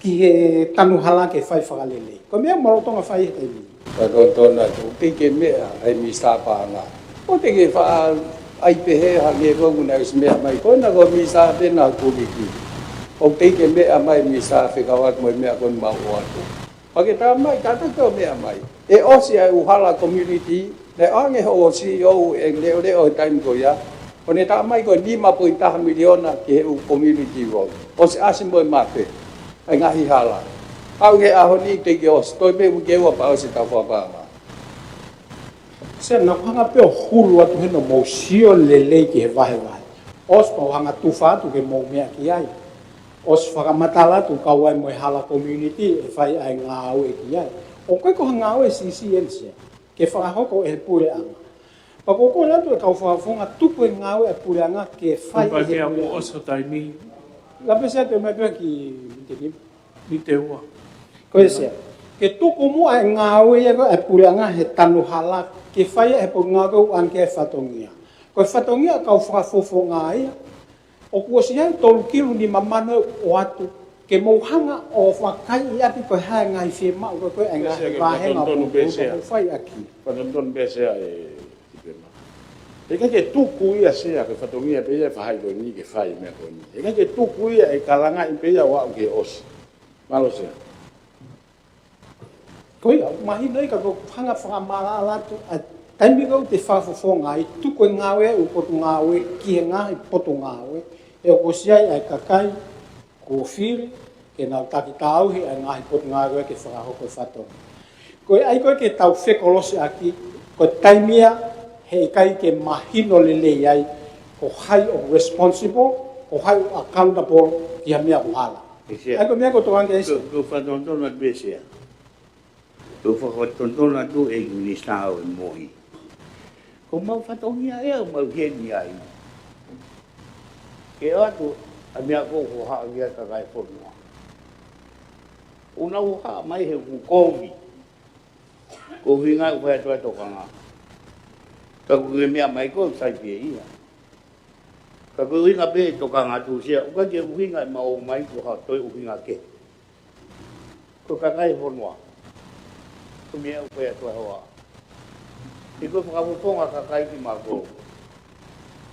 ki he tanu hala ke fai fa lele ko me mo tonga fai he ni ka to na tu ke me ai mista pa anga o te ke fa ai pe he ha me ko na me mai ko na ko mista pe na ku ki o te ke mea mai mi sa whikawat mo mea kon mau atu. Pake tā mai, tātou tō mea mai. E osi ai uhala community, ne ange ho o CEO e leo time ko ia, o ne tā mai ko 5.1 miliona ki he u community road. Osi asin mo mape, ai ngahi hala. Au nge aho ni te ke osi, toi me u kewa pa osi tā whapama. Se na hanga pe o hulu atu heno mo sio lele ki he vahe vahe. Os pa hanga tufatu ke mo mea ki ai. Os whakamatala tu kawai mo hala community e whai ai ngāu e ki ai. O koe ko ngāu e CCNC, ke whakahoko e pure anga. Pa koko natu e kau whakafonga tupu e ngāu e pure anga ke whai e pure anga. Pake a oso taimi. Lape sea te mai pia ki Ni te ua. koe sea. Ke tuku mua e ngāu e pure anga he tanu hala ke whai e po ngāu anke e whatongia. Koe whatongia kau whakafofo ngā ia. O kua si hei tolu kilu ni mamano o atu ke mauhanga o whakai i ati koe hae ngai whiema o koe e ngai whahenga o whai aki. Whanonton besea e whiema. E kai ke tuku ia sea ke whatongia pe ia whahai koe ni ke whai mea koe ni. E kai ke tuku ia e kalanga i pe ia wau ke osi. Malo sea. Koe au mahi nei ka koe hanga whakamara alatu a taimi kau te whafofonga i tuku e ngawe u potu ngawe ki e ngahi potu ngawe. E o siai ai kakai, ko whiri, ke nau taki tauhi, ai ngahi potu ngā koe ke whakahoko whatonga. Koe ai koe ke tau whekolosi aki, ko taimia he kai ke mahino lele ai, ko hai o responsible, ko hai o accountable ki ha mea uhala. Ai koe mea ko toange eise. Ko whatontona besea. Ko whatontona tu e minister o mohi. Ko mau whatongia ea, mau heni ai. Ke atu, a mea ko haa kia ka kai whonua. Una haa mai he ku kovi. Ko hinga u whai tua tokanga. Ka ku ke mea mai ko sai pia ia. Ka ku hinga pe tokanga tu sia. Uka ke u hinga ma o mai ku haa toi u hinga ke. Ko ka kai whonua. Ko mea u whai tua hoa. Iko whakamuponga ka kai ki mako.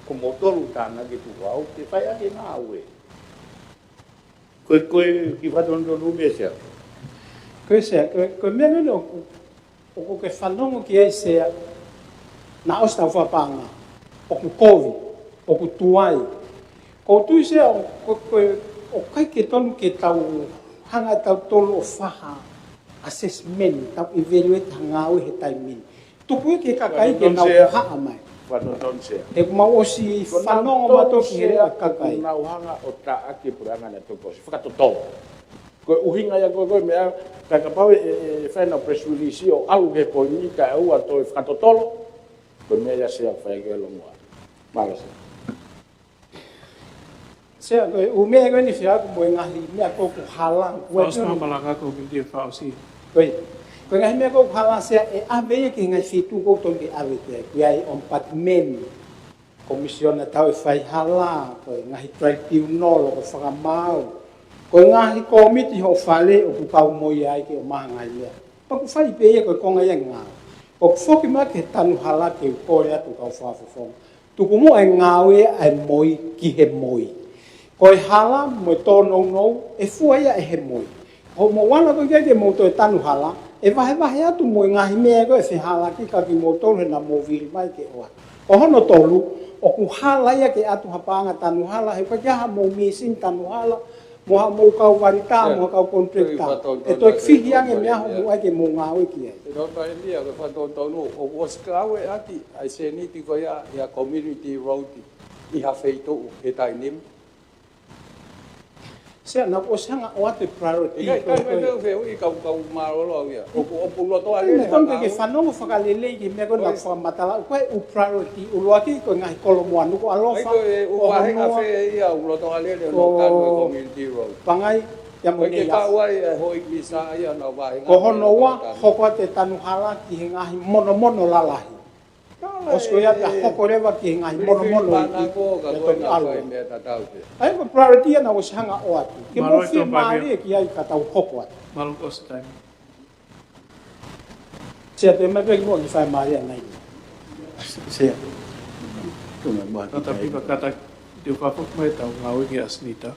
Ko motoru tana ke tu wau, te whai ake ngā ue. Koe ki whatontonu me sea. Koe sea, koe mea nune o ko ke whanongo ki ei sea na os tau whapanga, o ku kovi, o ku tuai. Ko tui sea o kai ke tonu ke tau hanga tau tolu o whaha assessment, tau evaluate hanga ue he taimini. Tupu ke kakai ke nau haa mai. Whanonton sea. E mau o si whanongo mato ki here a kakai. Nau hanga o ta ake puranga na toko. Si whakatotou. Ko uhinga ya ko mea ka pau e whaina press release o alu ke po ni ka ua to e whakatotolo. Ko mea ya sea whai ke longa. Malasa. Sea o mea ko ni fia ko mo ngahi mea ko halang. Os ma malanga ko binti fa osi. Ko ngahi mea ko halang sea e ave ke ngai fitu ko ton ke ave te. Ko ai on patmen. Komisiona tau e whai hala ko ngahi tribunal ko whakamau. Ko ngahi komiti ho fale o ku kau mo ai ke o maha ngai ia. Pa ku whai pe ko konga ia ngā. O foki ma ke tanu hala ke ko ia tu kau whafofong. Tu ku mo ai ngawe ai moi ki he moi. Ko e hala mo tono no e fua ia e he moi. Ho mo wana ko ke mo to tanu hala e vahe atu mo ngahi me ko e se hala ki ka ki mo tono na mo vil mai ke oa. O hono tolu o ku hala ia ke atu hapanga tanu hala he ka jaha mo misin tanu hala. Moha mo kau varita, moha kau kontrekta. E toi whihiang e mea homu ai ke mo ngāwe ki ai. E rota e lia, ke whatotonu, o waskawe ati, ai se niti ko ia community road, i hawheito he tai nim. Sea na o sanga o ate priority. Kai me feu i kau marolo ia. O puloto ale. Ni kon ke whanongo whakalele ki mea ko na whamatala. Koe u priority, u loaki ko ngahi kolomoa nuko alofa. O wahenga fe ia, uloto ale le no kanu community road. Pangai, ia mo ne ia. Ka wai hoi misa ia na wahenga. Ko honoa, hoko te tanu hala ki he ngahi mono lalahi. Osko ia te hoko rewa ki ngahi mono ai ko priority na o hanga o atu ke mo fi mari ki ai ka tau hoko atu Malu ko sa time. Sia te me pe mo ki fai mari nai sia Tapi kata dia papuk mai tau ngawe ki asnita.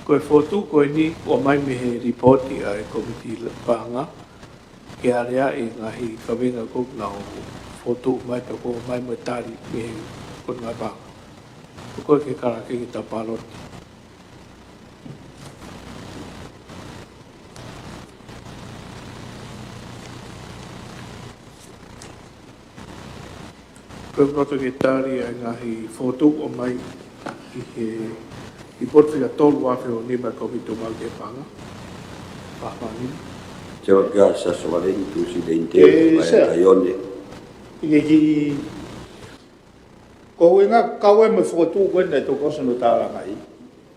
Ko foto ko ni o mai me he report ai komiti panga ke area e ngahi kawenga ko na foto mai to ko mai mo tari me ko nga ba ko ke kara ke ta palot ko proto ke tari ngahi foto o mai i porti a tolu a feo ni mai komito mal ke panga pa ni Ciao gasa sovalenti presidente Aione Iki ko inga kawe me foto ko ne to ko sono tala ngai.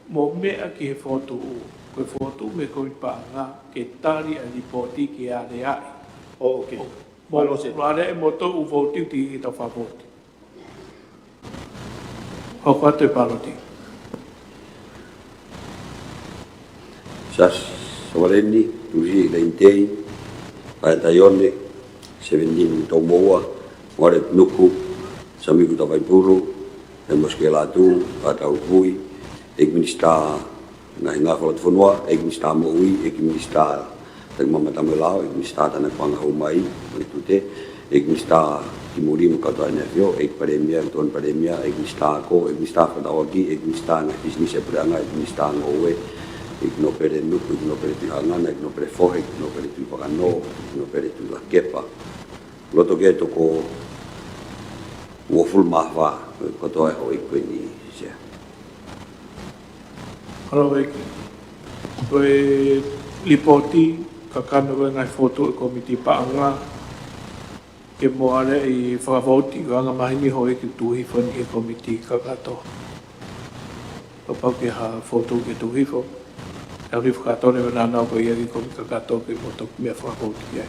Mo me a ki foto ko foto me ko panga ke tari a ripoti ke area. Oh, okay. Mo lo se. Ora e moto u voti ti ta fa voti. Ho quattro paloti. Sas sovalenti presidente Aione 17 Tomoa Ore nuku samiku ta vaipuru e moskela tu atau hui ek minista na inga ko fonwa ek minista mo ui ek minista tak mama tamelao ek minista ta na panga humai itu te ek minista timuri mo ka ta na yo ek premia ton premia ek minista ko ek minista ka dawagi ek minista na business e pranga ek minista ngowe ek no pere nuku ek no pere tihanga ek no pere fo ek no pere tu pagano ek no pere tu la kepa loto ke to ko o full mahwa ko to ho ikwe ni sia Hello ek ko lipoti ka kano ngai foto komiti panga ke mo ale i fa voti nga mai ni ho ek tu hi fon ke komiti ka gato pa ke ha foto ke tu hi fo el rifukato ne na na ko ye ko ka gato ke mo to me fa voti ya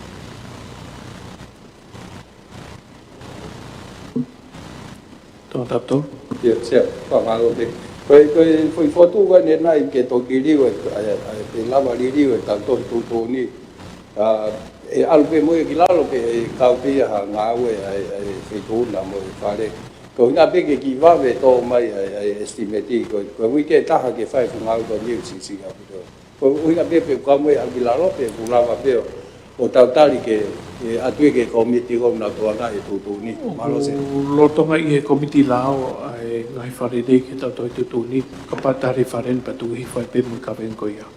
Tapto? Iya, siap. Pak Malu deh. Koi foto kan ni naik ke toki liwe, ke lama liwe, tanto tu ni. Alpe mo kilalo ke kau pia ngawe fitu na mo fare. Ko nga be ke kiva ve to mai estimati ko wi ke ta ke fai fu ngau to ni si ga pito. Ko wi nga be ko mo albilalo pe kulava pe o tautari ke atue ke komiti ko na to na tu ni malo se lo to ngai e komiti lao ai ngai fare de ke ta to tu ni kapata referen pa tu hi fai pe mo ka ven ko ya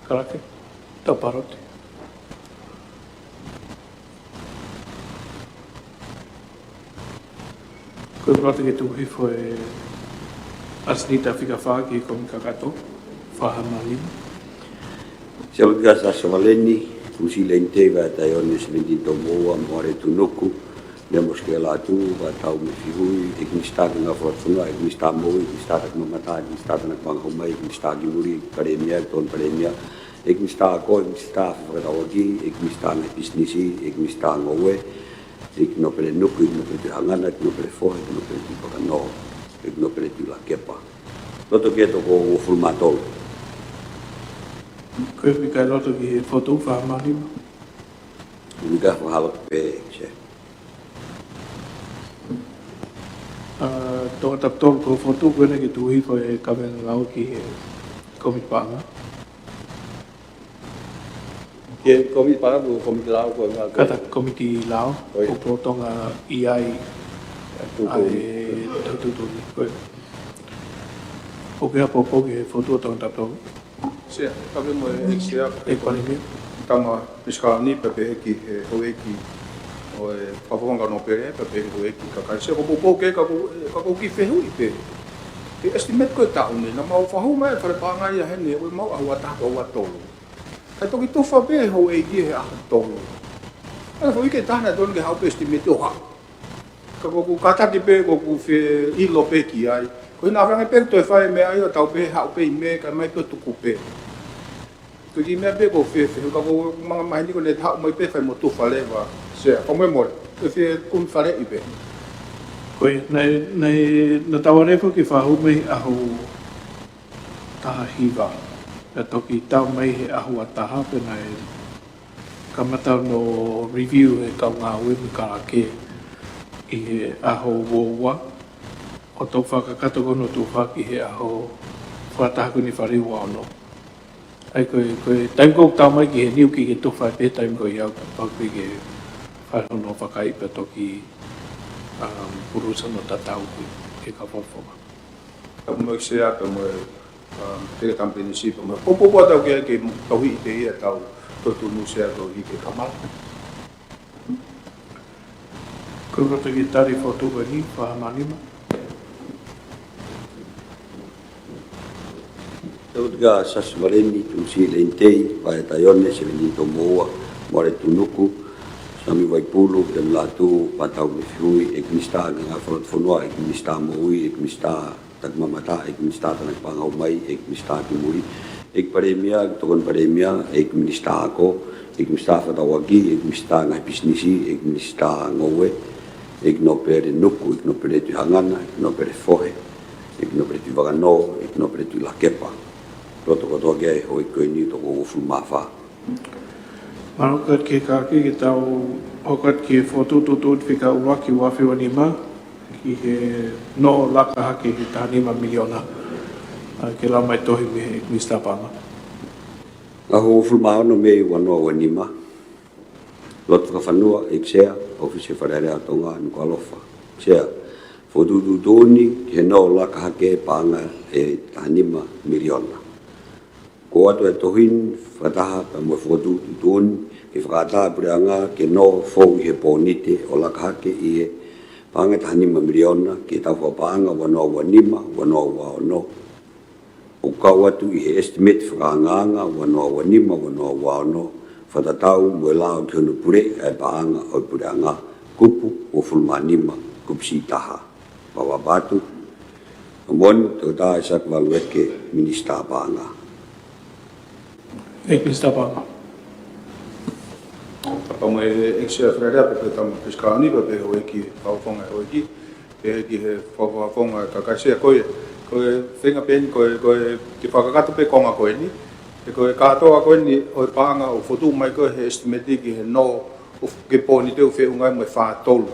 karake ta parote ko prote ke tu hi foi Asnita fica whaki ko mi kakato, whahamalima. Se o gas a savaleni, usi lente va ta yo nes vendi to moa more tu noku, ne mos ke la tu va ta me fihui, ek mi sta na fortuna, ek mi sta mo, ek mi sta na mata, ek mi sta na pang ho mai, ek mi sta gi muri paremia, ton paremia, ek mi sta ko, ek mi sta fa ta ogi, ek mi sta na businessi, ek mi sta ngowe, ek no pere noku, ek no pere hangana, ek no pere fo, ek no pere ti pa no, ek no pere ti la kepa. Toto ke to ko fulmatol. Koe mi kai roto ki he foto whahamalima. Mika whahala pe, che. Tonga taptolo ko foto koe ne ki tuhi ko e kawenga ngau ki he komipanga. Ke komi para bu komi lao ko nga Kata komiti lao, ko protonga iai ai tututuni koe. O ke apopo ki he foto tonga taptolo. Se, kawe mo e sea E kone mea. tama piskalani pepe ki hoe ki o e whawhonga no pere pepe hoe ki kakai se ko popo ke kako ki whehu i pe. E estimate koe taune na mau whahu mai wharepanga ia hene o mau ahua tako ahua tolu. Kai toki tofa pe hoe ki he aha tolu. Ana fo ike tahna tonu ke haupe estimate o ha. Kako ku kataki pe ko ku whe ilo pe ki ai. Ko ina whange pe toi whae me ai o tau pe haupe i me ka mai pe tuku pe. Ko ki mea pe ko whe ka ko mga mahini ko ne tau mai pe whae mo tu whale wa se ko me mo ko whe kun whale i pe. Koe, na tawarefu ki whahu mei ahu taha hiwa. Na toki tau mei he ahu a taha pena e kamata no review he kau ngā ue mi karake i he ahu wowa. O tau whakakato kono tu whaki he ahu whatahaku ni whariwa ono. Ai koe, taim kou tau mai ki he niu ki he tuwhai pe taim koe iau pau ki he whahono whakaipa toki purusa no tatau ki ka whawhonga. Ka mo se a ka mo te company si mo popo po tau ke tau hi te ia tau to tu no se a tau hi ke kamala. Koe roto ki tari whotu wani, whahamalima. Tautka sasvareni tu si lentei, vai taione se veni to moa, more tu nuku, sami vai pulu, dem latu, patau me fiui, ek mista nga front fonua, ek mista moui, ek mista tagmamata, ek mista tanak pangau mai, ek mista kimuri, ek paremia, tokon paremia, ek mista ako, ek mista fatawagi, ek mista nga bisnisi, ek mista ngowe, ek no pere nuku, ek no pere tu hangana, ek no pere fohe, ek no pere tu vagano, ek no pere tu lakepa. Roto kotoa kia hoi koe ni toko ufu mawha. Marokat ke kaki ki tau hokat ki whotu tutut whika ua ki wafi wanima ki he no laka haki ki tahanima miliona. Ke lau mai tohi me he mista panga. Aho ufu maha no mei wanoa wanima. Loto ka whanua e ksea, ofisi wharerea tonga nuku alofa. Ksea, whotu tutuni ki he no laka haki panga e tahanima miliona. Ko atu e tohin, whataha pa mo whotu tutun, ke whakata pureanga ke no fau i he pōnite o lakahake i he panga tahanima miliona, ke tau whapanga wanoa wanima, wanoa waono. O kau atu i he estimate whakaanganga wanoa wanima, wanoa waono, whatatau mo e lao te honu pure e paanga o pureanga kupu o fulmanima kupsi taha. Pawabatu, amon te taa e sakwalueke minista paanga. Ek mista panga. Pa mo e se freda pe tam piskalani pe hoe ki whawhonga hoe ki he whawhonga kakaisia koe whenga pen koe ki whakakato pe konga koe ni e koe katoa koe ni o paanga o whotu mai koe he estimate ki he no o ke pōni te u wheungai mo e whātolu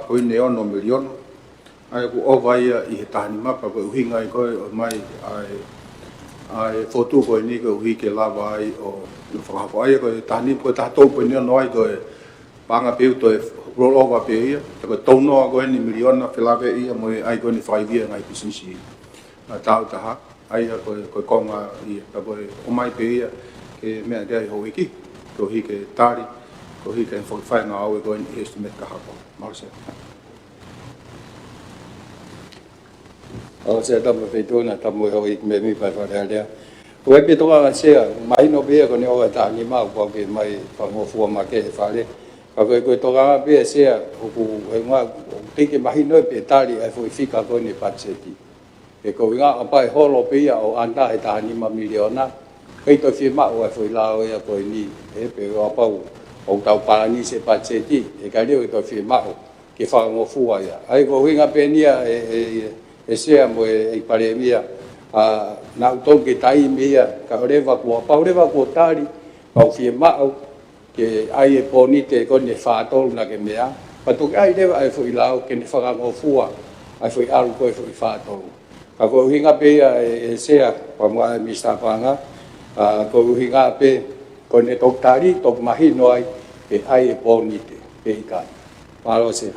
poi ne ono miliona ai ku o vai i he tahani mapa koe uhinga i koe o mai ai foto ko ni ko wi ke lava ai o whakapo ai ko tani ko tatou po ni no ai ko panga pe to roll over pe ia ko tono ko ni miliona filave ia mo ai ko ni 5 year ngai pisisi tau ta ai ko konga ia ko o mai pe ia ke me ai ho iki ko hi ke tari ko hi ke 45 nga au ko ni estimate ka ha ko marse se tamu feitona tamu hoi me mi pa fa dia ko pe to ga se mai no be ko ne o ta ni ma ko ke mai fa mo fu ma ke fa le ka ko to ga be se ku e nga te ke mai no pe ta li e fu fika ko ni pa se ti e ko nga pa ho lo pe ya o anda e ta ni ma miliona kai to fi ma o fu la o ya ko ni e pe o pa o tau pa ni se pa se ti e ka le to fi ma o ke fa mo fu ya ai ko nga pe ni e se mo e pare mia a na to ke tai mia ka reva ko tari au fi ma au ke ai e poni te ko ne fa to na ke mea pa to ai deva ai fu ilao ke ne fa mo fu ai fu al ko fu fa to ka ko hinga pe e se pa mo mi sta pa nga ko hinga pe ko ne to tari to mahi no ai ke ai e poni te pe ka palo se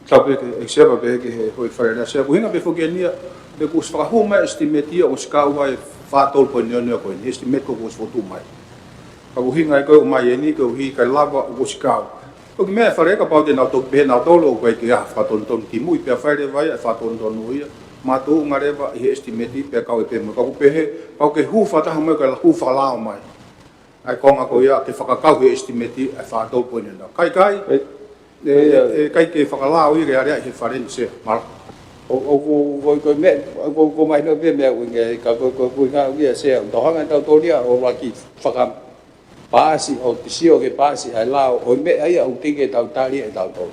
Sabe que se va ver que foi fazer se o hinga be fogenia de cus fra homa estimatia o ska vai fa tol po nyo ko ni estimate ko cus fotu mai ka o hinga ko mai ni ko hi ka lava o ska o que me fare ka pau de na to be na to lo ko que fa ton ki mui pe fare vai fa ton no ia ma tu ngareva hi estimate pe ka o pe mo ka pe he pa ke hu fa ta mo ka hu fa la mai ai ko nga ko ia ke fa ka hi estimate fa tol po nyo kai kai ke whakalao i rea he wharen se mara. O mai no be me o nge ka ko nga ia se o hanga tau toria o laki whakam pasi o tisio ke pasi ai lao o me ai o tinge tau tali e tau to.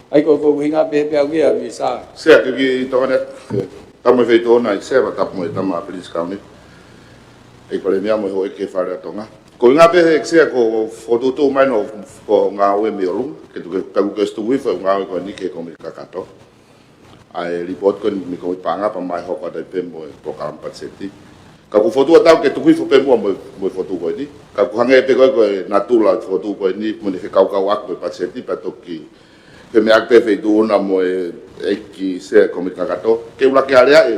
Ai ko nga be ia mi sa. Se ke ki tone tamu feito na i se va tapu e tama Prince County. E pare mea mo ho ke whare atonga. Ko nga pe se ko foto to mai no ko nga we me lu ke tu ka ku stu wi fa nga ko ni ke ko mi ka kato ai report ko mi ko panga pa mai ho ka de pembo ko ka pa seti ka ku foto ta ke tu wi fo pembo mo foto ko ni ka ku hanga pe ko na tu la foto ko ni mo ni ka wa ko pa seti pa to ki ke me ak pe fe do na mo e ki se ko mi ka kato ke ula ke area e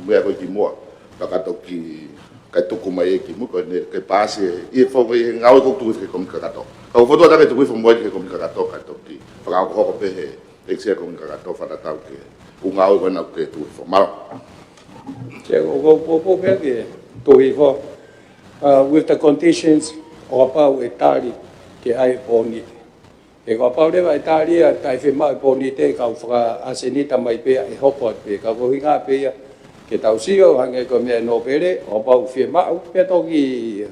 me ko ki mo ka kato ki kai tuku mai ki mu ko ne ke pase e fo ve nga o tu ke kom ka to ka foto ta ke tu fo mo ke kom ka to ka to ki fa ko ko pe e se kom ka to fa ta ke u nga o ko na ke tu fo mal che o pe ke to i fo with the conditions o pa o tari ke ai poni e ko pa le vai tari a tai fe mai poni te ka fa asenita mai pe e hopo pe ka ko hinga pe ke tau sio hange ko me no pere o pa u fie ma u pe to ki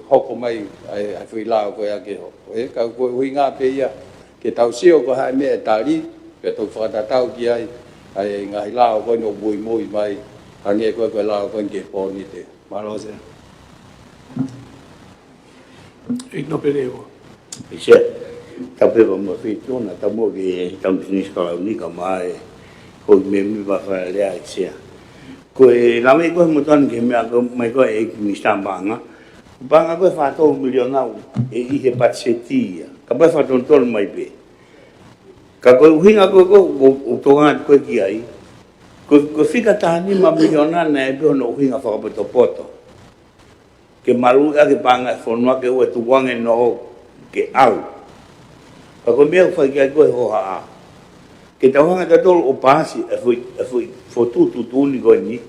hoko mai ai fui la ko ya ke ho e ka ko winga pe ya ke tau sio ko ha me tari pe to fa ta tau ki ai ngai la ko no bui mui mai hange ko la ko ke po ni te ma lo se e no pereo Ise, tape mo fi tona tamo ki tam ni skala ni ka mai ko me mi va fa le sia. Ko e la me ko mo tan ke me ko mai ko e mi sta banga ko fa to miliona e i he patsetia ka ba fa ton ton mai be ka ko hinga ko o to nga ko ki ai ko fika ta ni ma miliona na e no hinga fa poto ke malu ke banga fo no ke o tu wange no ke au ka ko me fa ki ko ho ha ke ta hanga ta tol o pasi e foi fotu ni go ni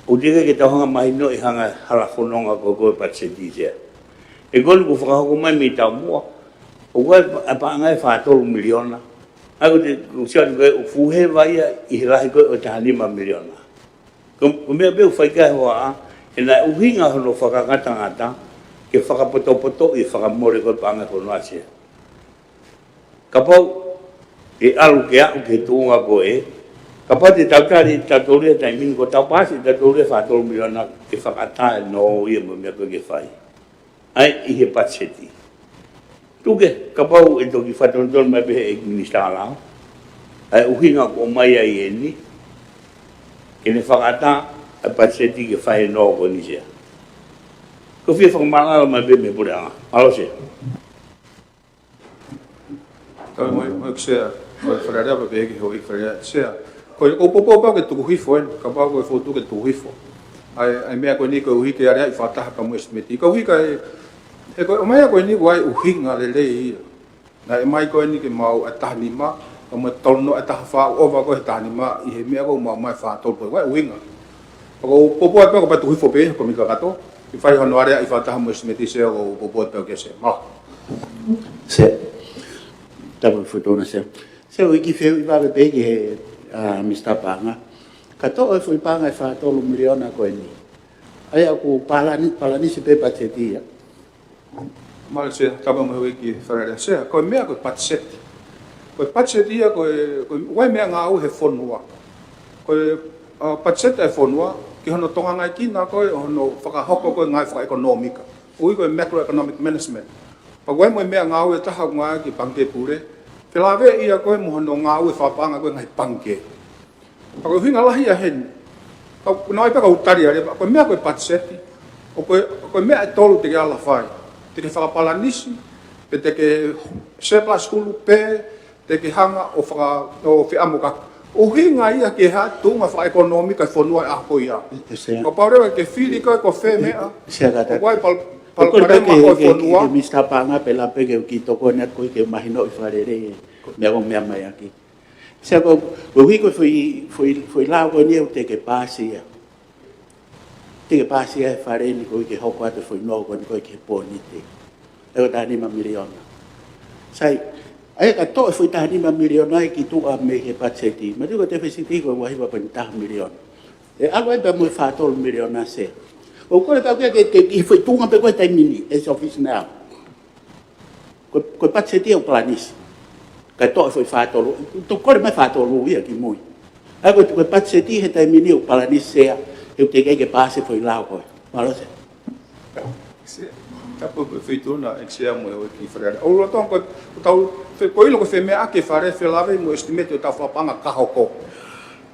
o diga ke ta hanga mai no e hanga hala fononga ko pa se dizia e gol ko fa ko mai mi ta mo o wa pa nga fa tol miliona a ko de sia o fu he vai i ra ko o ta ni ma miliona ko me be fa ka ho a e na u hinga no fa ka ngata ke fa ka poto i fa ka mo re ko pa nga ko no asia ka po e alu ke tu nga ko e kapati takari tatoria taimin ko tapasi tatoria fa tol miliona ke fa kata no ia mo me ko ke fai ai i he patseti tuke kapau e to ki fa ton me be e ministra la ai u hinga ko mai ai ni ke ne fa kata a patseti ke fai no ko ni sia ko fi fa mala me be me pura alo se Então, eu que sei, foi fazer a bebê que eu ia fazer, sei, o povo que tu rifo, acabou com o foto que tu rifo. Aí minha coisa que eu ia que era fatar para mostrar meti, que eu ia que o minha coisa vai o hinga lele, na minha coisa que mau atar lima, mo tono ata fa over ko tani ma I he me ko ma mai fa to ko winga ko popo pe ko pa tu fo pe ko mi ka to I fai hono area I fa ta mo smeti se ko popo pe ke se ma se tava fotona se o ki feu I va be ki he Mr. Panga ka to o foi panga e fa to lu miliona ko ni ai aku palani se pe patetia ma se tava mo ki fa se ko me ko patset ko patsetia ko wai me nga au he fonua ko patset e fonua ki hono tonga ngai ki na ko hono whakahoko ko ngai whaka ekonomika ui ko macroeconomic management pa wai mo me nga au e taha ngai ki pangke pure Pelawe ia ko mo hono nga au e whapanga ko ngai pangke pa ko hinga lahi a hen pa noi pa ka utari ale ko me ko patseti ko me tolu te ala fai te ke whakapalanisi pe te ke surplus hulu pe te ke hanga o whi amuka. O hinga ia ke ha tunga wha ekonomika I whanua a ko ia. Ko paurewa ke whiri koe ko whe mea. O wai palparema ko whanua. Ke Mr. Panga pela peke ki toko net koe ke mahino I wharere mea ko mea mai aki. Sia ko hui koe foi lao koe nia te ke pāsia. Te ke pāsia e whareni koe ke hoko ate foi no koe ke pōnite. Eko tāni ma miliona. Sai, ai ka to foi ta ni ma miliona ki tu a me ke patseti ma tu ko te fesiti ko wa hiwa pa ta miliona e alwa be mo fa to miliona se o ko ta ke foi tu pe ko ta mini es office now ko patseti o planis ka to foi fa to ko me fa to lu ia ki moi ai ko patseti he ta mini o planis se e te ke passe foi lá ko ma lo se Tapo feito na exia mo o ki frere. O lo ton ko tau ko ilo ko fe me ake fare fe lave mo estimate o ta fa panga ka hoko.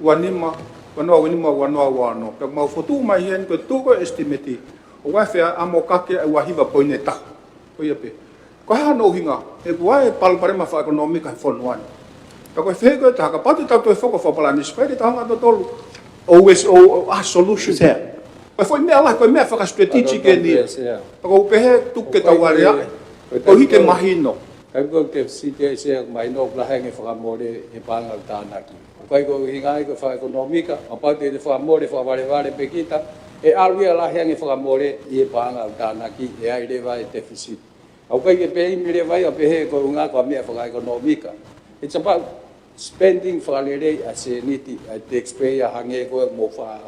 Wanima wano. Pe mau fotu mai hen ko tu ko estimate. O wa fe amo kake wa hiva poineta. Ko ia pe. Ko ha no hinga. E wa e pal pare ma fa economica fonwan. Pe ko fe ko ta ka patu ta to foko fa pala ni spere ta hanga to tolu. Always a solution there. Mas foi mea lá, foi mea whaka strategic e ni. Pako upehe tuke tau area, ko hike mahino. Kai ko te site se mahino la henge whakamore he panga tānaki. Kai ko hingai ko wha ekonomika, a pau te whakamore whaware pekita, e alwia la henge whakamore i he panga tānaki, e ai rewa e deficit. Au kai ke pehi mire vai a pehe ko unga ko mea whaka ekonomika. It's about spending whakalere a se niti, a taxpayer hange ko mo wha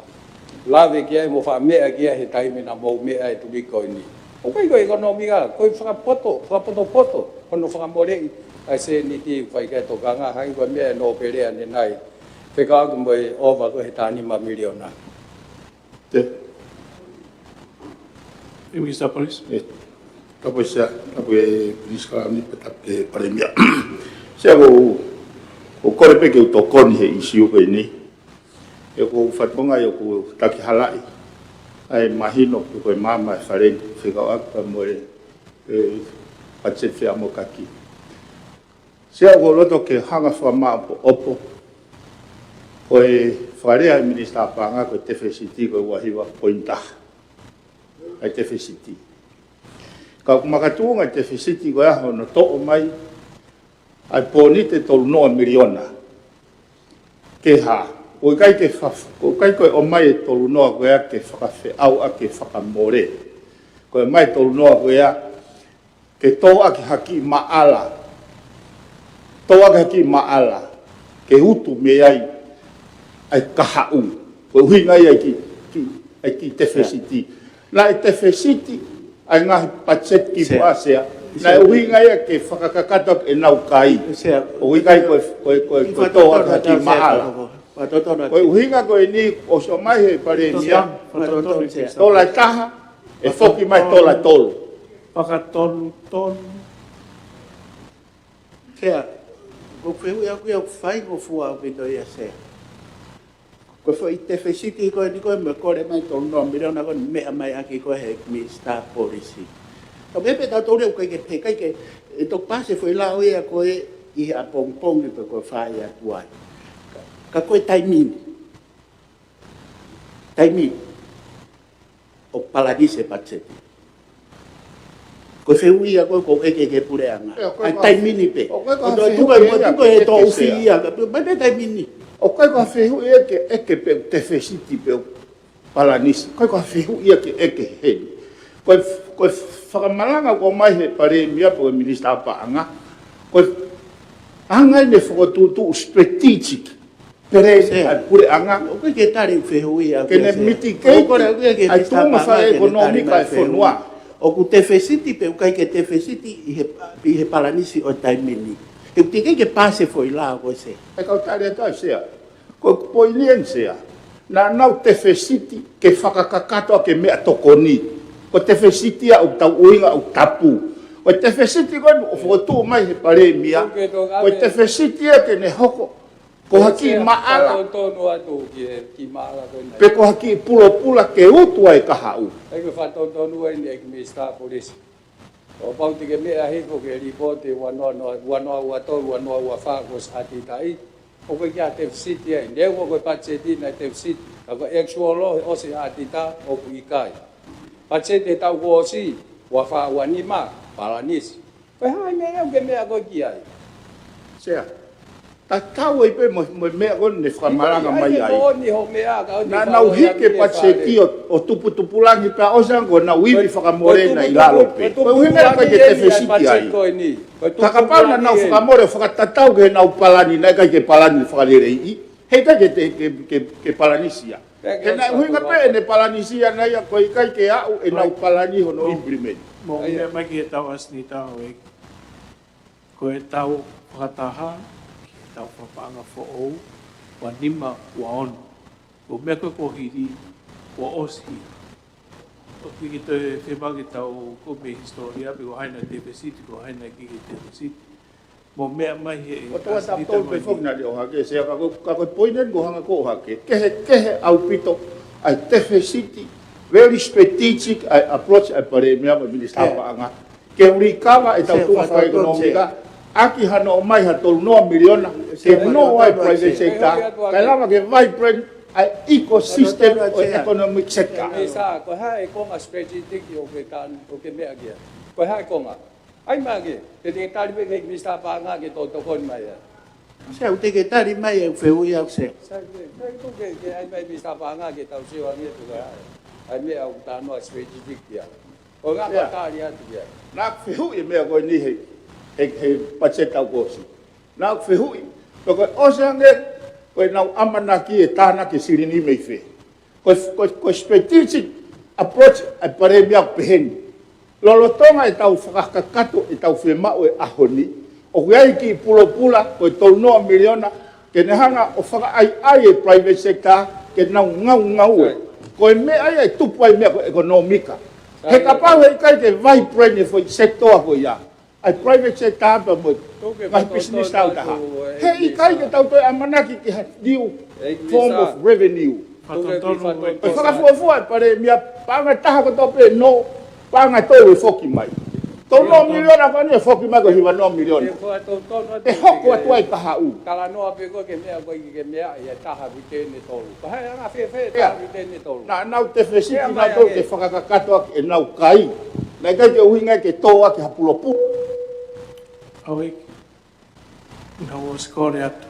lave kia mo fa mea kia he taimi na mo mea e tumi ko ni. O kai ko ekonomika, ko whakapoto, hono whakamore ai se niti whai kai to kanga hai ko mea no pere ane nai. Wheka aku mo e ova ko he tāni ma miliona. Te. E mi sta polis? Tapo e priska ni petap ke paremia. Sia ko kore pe ke utokoni he isi ko ni. E ko whatonga e ko taki halai. Ai mahino ko e mama e wharen whikau aka mo e patse whia mo kaki. Sia ko roto ke hanga whamaa po opo. Ko e wharea e Minister Panga ko te whesiti ko e wahiwa pointa. Ai te whesiti. Ka kumakatunga te whesiti ko e aho no to'o mai. Ai pōni te tolu noa miliona. Ke haa. O kai ke o kai ko o mai tolu noa ko ia ke whakawhi au a ke whakamore. Ko e mai tolu noa ko ia ke tō a ke haki maala. Tō a ke haki maala. Ke hutu me ai kahau. Ko huinga ai ki te whesiti. Na e te whesiti ai ngahi patset ki puasea. Na e huinga ai ke whakakakatok e nau kai. O huinga ai ko tō a ke haki maala. Koe uhinga koe ni o so mai he pare nia. Tola taha e foki mai tola tolu. Paka tolu. Kea, ko whehu ia kuia whai ko fua o pito ia se. Ko whai te whesiti koe ni koe me kore mai tolu noa miliona koe mea mai aki koe he mi star policy. Ka mepe ta tolu koe ke pe kai ke e tok pase whai lao ia koe i a pongpong i koe whai a tuai. Ka koe taimini o paladise patseti. Ko feu ia ko ke pureanga. Ai tai mini pe. O koe ko Tu feu ko ia tu ko e to ke ufi ia, ba tai mini. O koe ko feu ia ke pe te fesiti pe palanisi. Koe ko feu ia ke he. Koe whakamalanga ko mai he pare mia po minista paanga. Koe anga ne whakatutu strategic. Pere pure anga. O ke tare feu ia. Ke ne mitigate ai tunga whae ekonomika e whanua. O ku te fesiti pe ukai ke te fesiti i he palanisi o tai mini. E te ke pase foi la ko se. E kau tare atai sea. Ko poilien sea. Na nau te fesiti ke whakakakato ke mea tokoni. Ko te fesiti a u tau uinga u tapu. Ko te fesiti ko o whotu mai he pare mia. Ko te fesiti a ke ne hoko. Ko haki maala. Pe ko haki pula ke utua e kahau. Ego whatotonu e ni Mr. Police. O pauti ke mea hiko ke ripote wanoa ua tolu wanoa ua whakos atitai. O koe kia te fsiti e. Neu koe patseti na te fsiti. Kako actual lo o se atita o puikai. Patseti tau ko osi. Ua whawanima. Palanisi. Koe hai mea ke mea koe kia e. Sea. Ta tau e pe mo mea kon ne whamaranga mai ai. Na nau hike patseti o tupulangi pa osango na wiwi whakamorena i lalo pe. Koe uhinga ka ke te fesiti ai. Takapau na nau whakamore whakatatau ke nau palani na kai ke palani whakarerei. Hei kai ke palanisia. Ke na uhinga pe ne palanisia na ia koe kai ke au e nau palani hono implement. Mo mea mai ki e tau asni tau e. Ko e tau whakataha. Tau whapaanga whaou, wa nima wa ono. Ko mea koe ko hiri, wa osi. O ki te whemagi tau ko me historia, pe ko haina te pesiti, ko haina ki te pesiti. Mo mea mai he... O toa tap tolu pe whokna li o hake, sea ka koe poinen ko hanga ko hake. Kehe au pito, ai te pesiti, very strategic approach ai pare mea ma minister paanga. Ke urikawa e tau tunga wha ekonomika, aki hana o mai ha tolu noa miliona, ke no ai private sector, kai lama ke vibrant ai ecosystem o economic sector. Sa ko ha e konga strategic o ke mea kia. Ko ha e konga. Ai magi, te te tari pe ke mista pa nga ke to kon mai. Sa u te ke tari mai e feu ia se. Sa ko ke ai mai mista pa nga ke tau siwa nge tu ga. Ai me au ta no strategic kia. O nga pa tari atu kia. Na feu e mea ko ni he pacheta kosi. Na feu ko osange ko nau amana ki e tana ke sirini mei fe. Ko strategic approach ai pare mea pehen. Lolo tonga e tau whakakato e tau whemau e ahoni. O kuai ki pula ko e tolu noa miliona ke nehanga o whaka ai e private sector ke nau ngau e. Ko e mea ai e tupu ai mea ko ekonomika. He kapau he kai ke vibrant e foi sector ko ia. Ai private sector pa mo ngai business tau taha. He i kai ke tau toi amanaki ki ha new form of revenue. E whakafuafua e pare mea panga taha ko tope no panga tolu e foki mai. Tolu no miliona kani e foki mai ko hiwa no miliona. E hoko atua e taha u. Kala noa pe ko ke mea ko ke mea e taha vite ni tolu. Ka hai anga fe taha vite ni tolu. Na nau te fesiti na tolu ke whakakakato e nau kai. Na kai ke uhinga ke toa ke hapulopu. Aoi, na o skore atu.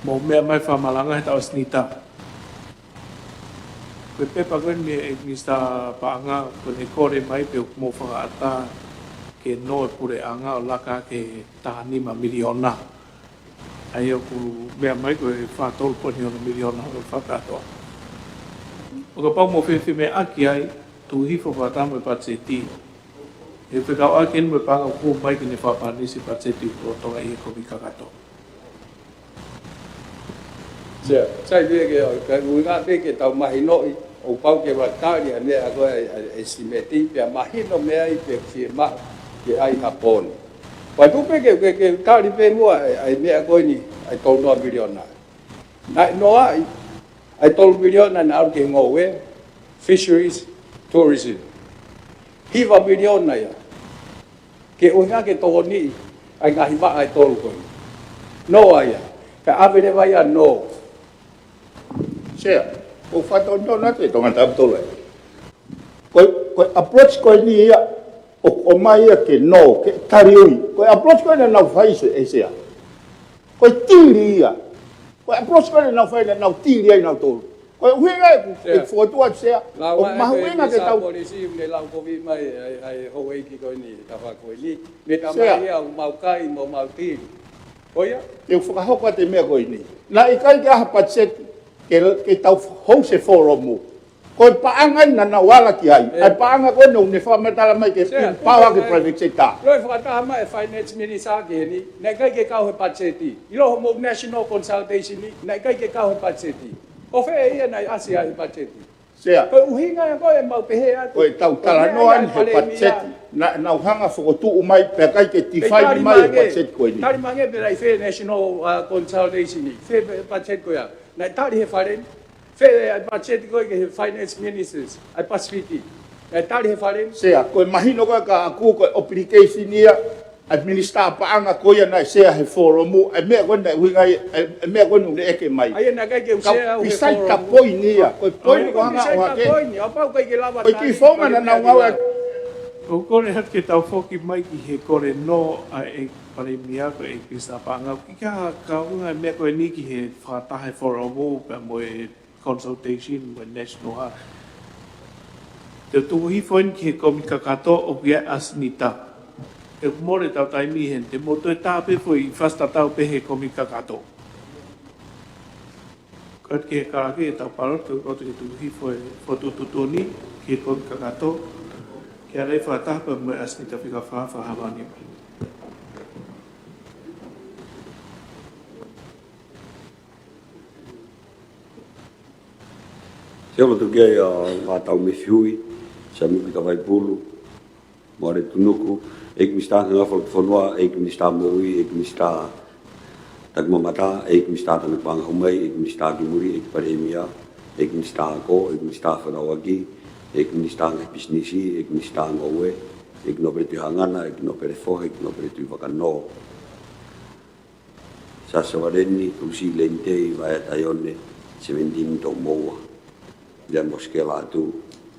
Mo mea mai whamalanga he tau snita. Koe pepa koe me e mista paanga ko ne kore mai pe mo whakaata ke no e pure anga o laka ke tahanima miliona. Ai o ku mea mai koe whatolu poniona miliona o whakatoa. O ka pau mo whewhi me aki ai, tu hifo whatamo e patseti. E whekau aken me panga ku mai ki ne whapanisi patseti o tonga i e komi kakato. Sai vea ke uinga pe ke tau mahi noi o pau ke watari a mea koe e simeti pe a mahino mea i pe firma ke ai hapon. Wa tu pe ke tari pe mua ai mea koe ni ai tolu noa miliona. Na noa ai tolu miliona na au ke ngowe fisheries tourism. Hiva miliona ya. Ke uinga ke toho ni ai ngahi wa ai tolu koe. Noa ya. Ka avere vai a no. Sea, o whato no na te tonga tapu tolu e. Ko approach ko ni ia o mai ke no ke tariui ko approach ko na fai se sia ko tilia ko approach ko na fai na tilia na to ko winga e foto at sia o ma winga ke tau polisi ne lau ko vi mai ai ho e ki ko ni ta fa ko ni me ta mai ya mau kai mo mau ti oia eu fo ho ko te me ko ni na i kai ka patset ke tau ho se forum ko paangan na wala ki ai paanga ko no ne fa metala mai ke pawa ke private sector loi fa ta mai finance minister ke ni na kai ke ka ho patseti ilo mo national consultation ni na kai ke ka ho patseti o fe ia na asia i patseti sea ko uhinga ko e mau pehe atu ko tau tala no an he patseti na hanga fo tu mai pe kai ke tifai mai patseti ko ni tari mange be lai fe national consultation ni fe patseti ko ya na tari he faren fe patseti ko ke finance ministers ai pasfiti na tari he faren sea ko mahino ko ka aku ko application ni administra paanga ko ya na sea he forum e me ko na winga e me ko no e ke mai ai na kai ke sea o sai ta poi ni ya ko poi ko hanga o ke poi ni apa kai ke lava ko ki foma na ngawa O kore hat ke tau foki mai ki he kore no a e pare mia ko e kisa panga ki ka unga me ko ni ki he whatahe forum pe mo e consultation with national ha. Te tuhi foin ki he komika kato o kia asnita. E kumore tau taimi hen, te moto e tāpe foi fasta tau pe he komika kato. Kat ki he karake e tau parot, te koto ki tuhi foi fotututuni ki he komika kato. Kia rei whatapa mo e asnita whika whawani. Se ono tu kia ngā tau me whiui, sa muki ka vai pulu, mo re tunuku, ek mista nga whanua, ek mista moui, ek mista tagmamata, ek mista tanakpanga humai, ek mista kimuri, ek paremia, ek mista ako, ek mista whanawagi, ek mista nga pisnisi, ek mista ngowe, ek no pere tu hangana, ek no pere fohe, ek no pere tu wakano. Sa sawareni, kusi lentei, vai atayone, sementin to moa. Dia moskela tu,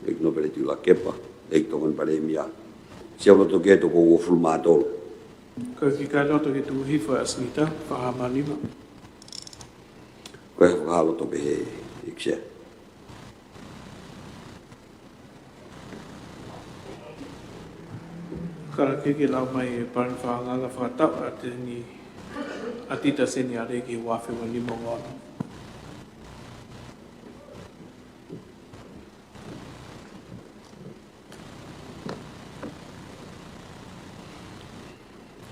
ek no pere tu la kepa, ek tongan paremia. Se ono toke to ko fulmato. Ko ki ka roto ki tuhi foi asnita whahamani ma. Ko e whakalo to behe ikse. Kara ke lau mai e paran whahanganga whatau a te ni atita seni a reki wafe wa ni mongono.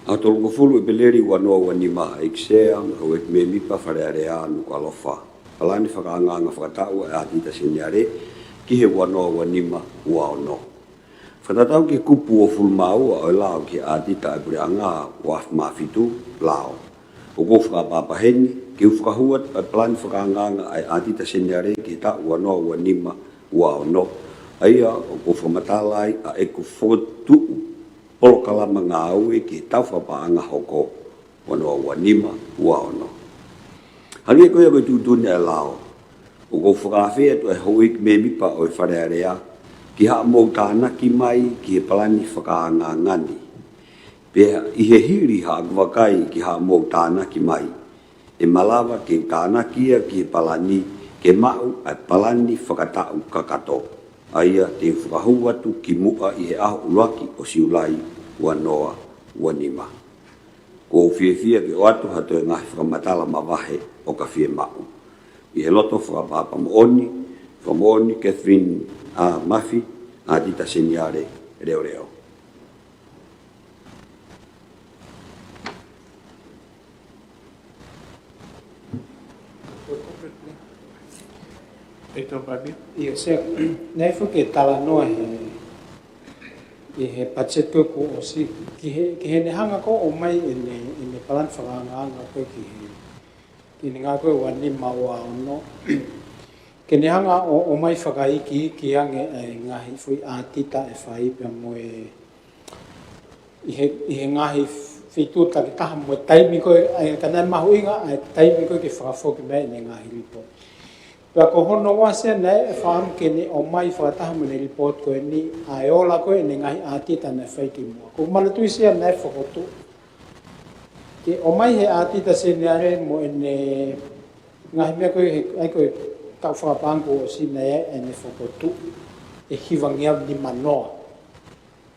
A tolu ko fulu e peleri wanoa wanima iksea o e me mipa wharearea anu ka lofa. Palani whakaanganga whakatau e atita seniare ki he wanoa wanima ua ono. Whatatau ki kupu o fulmau o e lao ki atita e pure anga waf mafitu lao. O ko whakapapaheni ki whakahuat e palani whakaanganga e atita seniare ki ta wanoa wanima ua ono. Aia o ko whamatalai a e ko whotu polo kalama ngā aue ki tau whapaanga hoko wanoa wanima ua ono. Hangi koe koe tūtune e lao. O ko whakawhea tu e hoi me mipa o e wharearea ki haa mou tāna ki mai ki he palani whakaanga ngani. Pea i he hiri haa kwakai ki haa mou tāna ki mai. E malawa ki tāna kia ki he palani ke mau ai palani whakatau kakato. Aia te whakahuatu ki mua i he aho uaki o siulai wanoa wanima. Ko whiewhia ki o atu hatu e ngahi whakamatala mawahe o ka whie mau. I he loto whakapapa mooni, Catherine Mafi, a tita seniare reo reo. Ia se nei fu ke tala no he budget ko o si ki he ne hanga ko o mai ne plan whakanga ko ki ne ngā koe wani maua ono ke ne hanga o mai whakai ki ange ngahi fui ātita e whai pia mo i he ngahi whitu taki taha mo taimi koe kanai mahu inga taimi koe ki whakafo ki mei ne ngahi ripo Pea ko hono wase nei e whaam ke ne o mai whakataha mo ne report koe ni a e ola koe ne ngahi ātita nei whaiki mua. Ko manatui sia nei whakotu. Ke o mai he ātita se neare mo e ne ngahi mea koe ai koe tau whakapangu o si nei e ne whakotu e hiwangia ni manoa.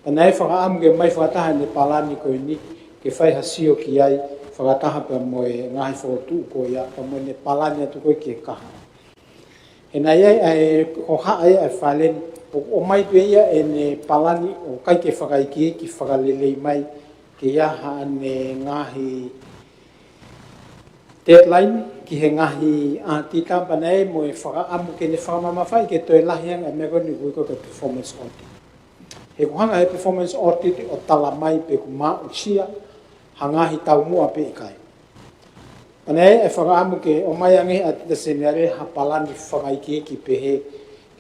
Pana e whakaamu ke mai whakataha ne palani koe ni ke whai hasio ki ai whakataha pe mo e ngahi whakotu koe ia pa mo ne palani atu koe ki e kaha. E nai ai o haa ai whalen o mai pe ia e ne palani o kai ke whakaiki ki whakalelei mai ke ia haa ne ngahi deadline ki he ngahi ātita pana e mo e whakaamu ke ne whakamamawhai ke toi lahianga e mea koni kui koe performance audit. He kuhanga he performance audit o tala mai pe ku maa o sia hangahi tau mua pe ikai. Pana e whakaamu ke o mai ange ātita seneare ha palani whakaiki ki pehe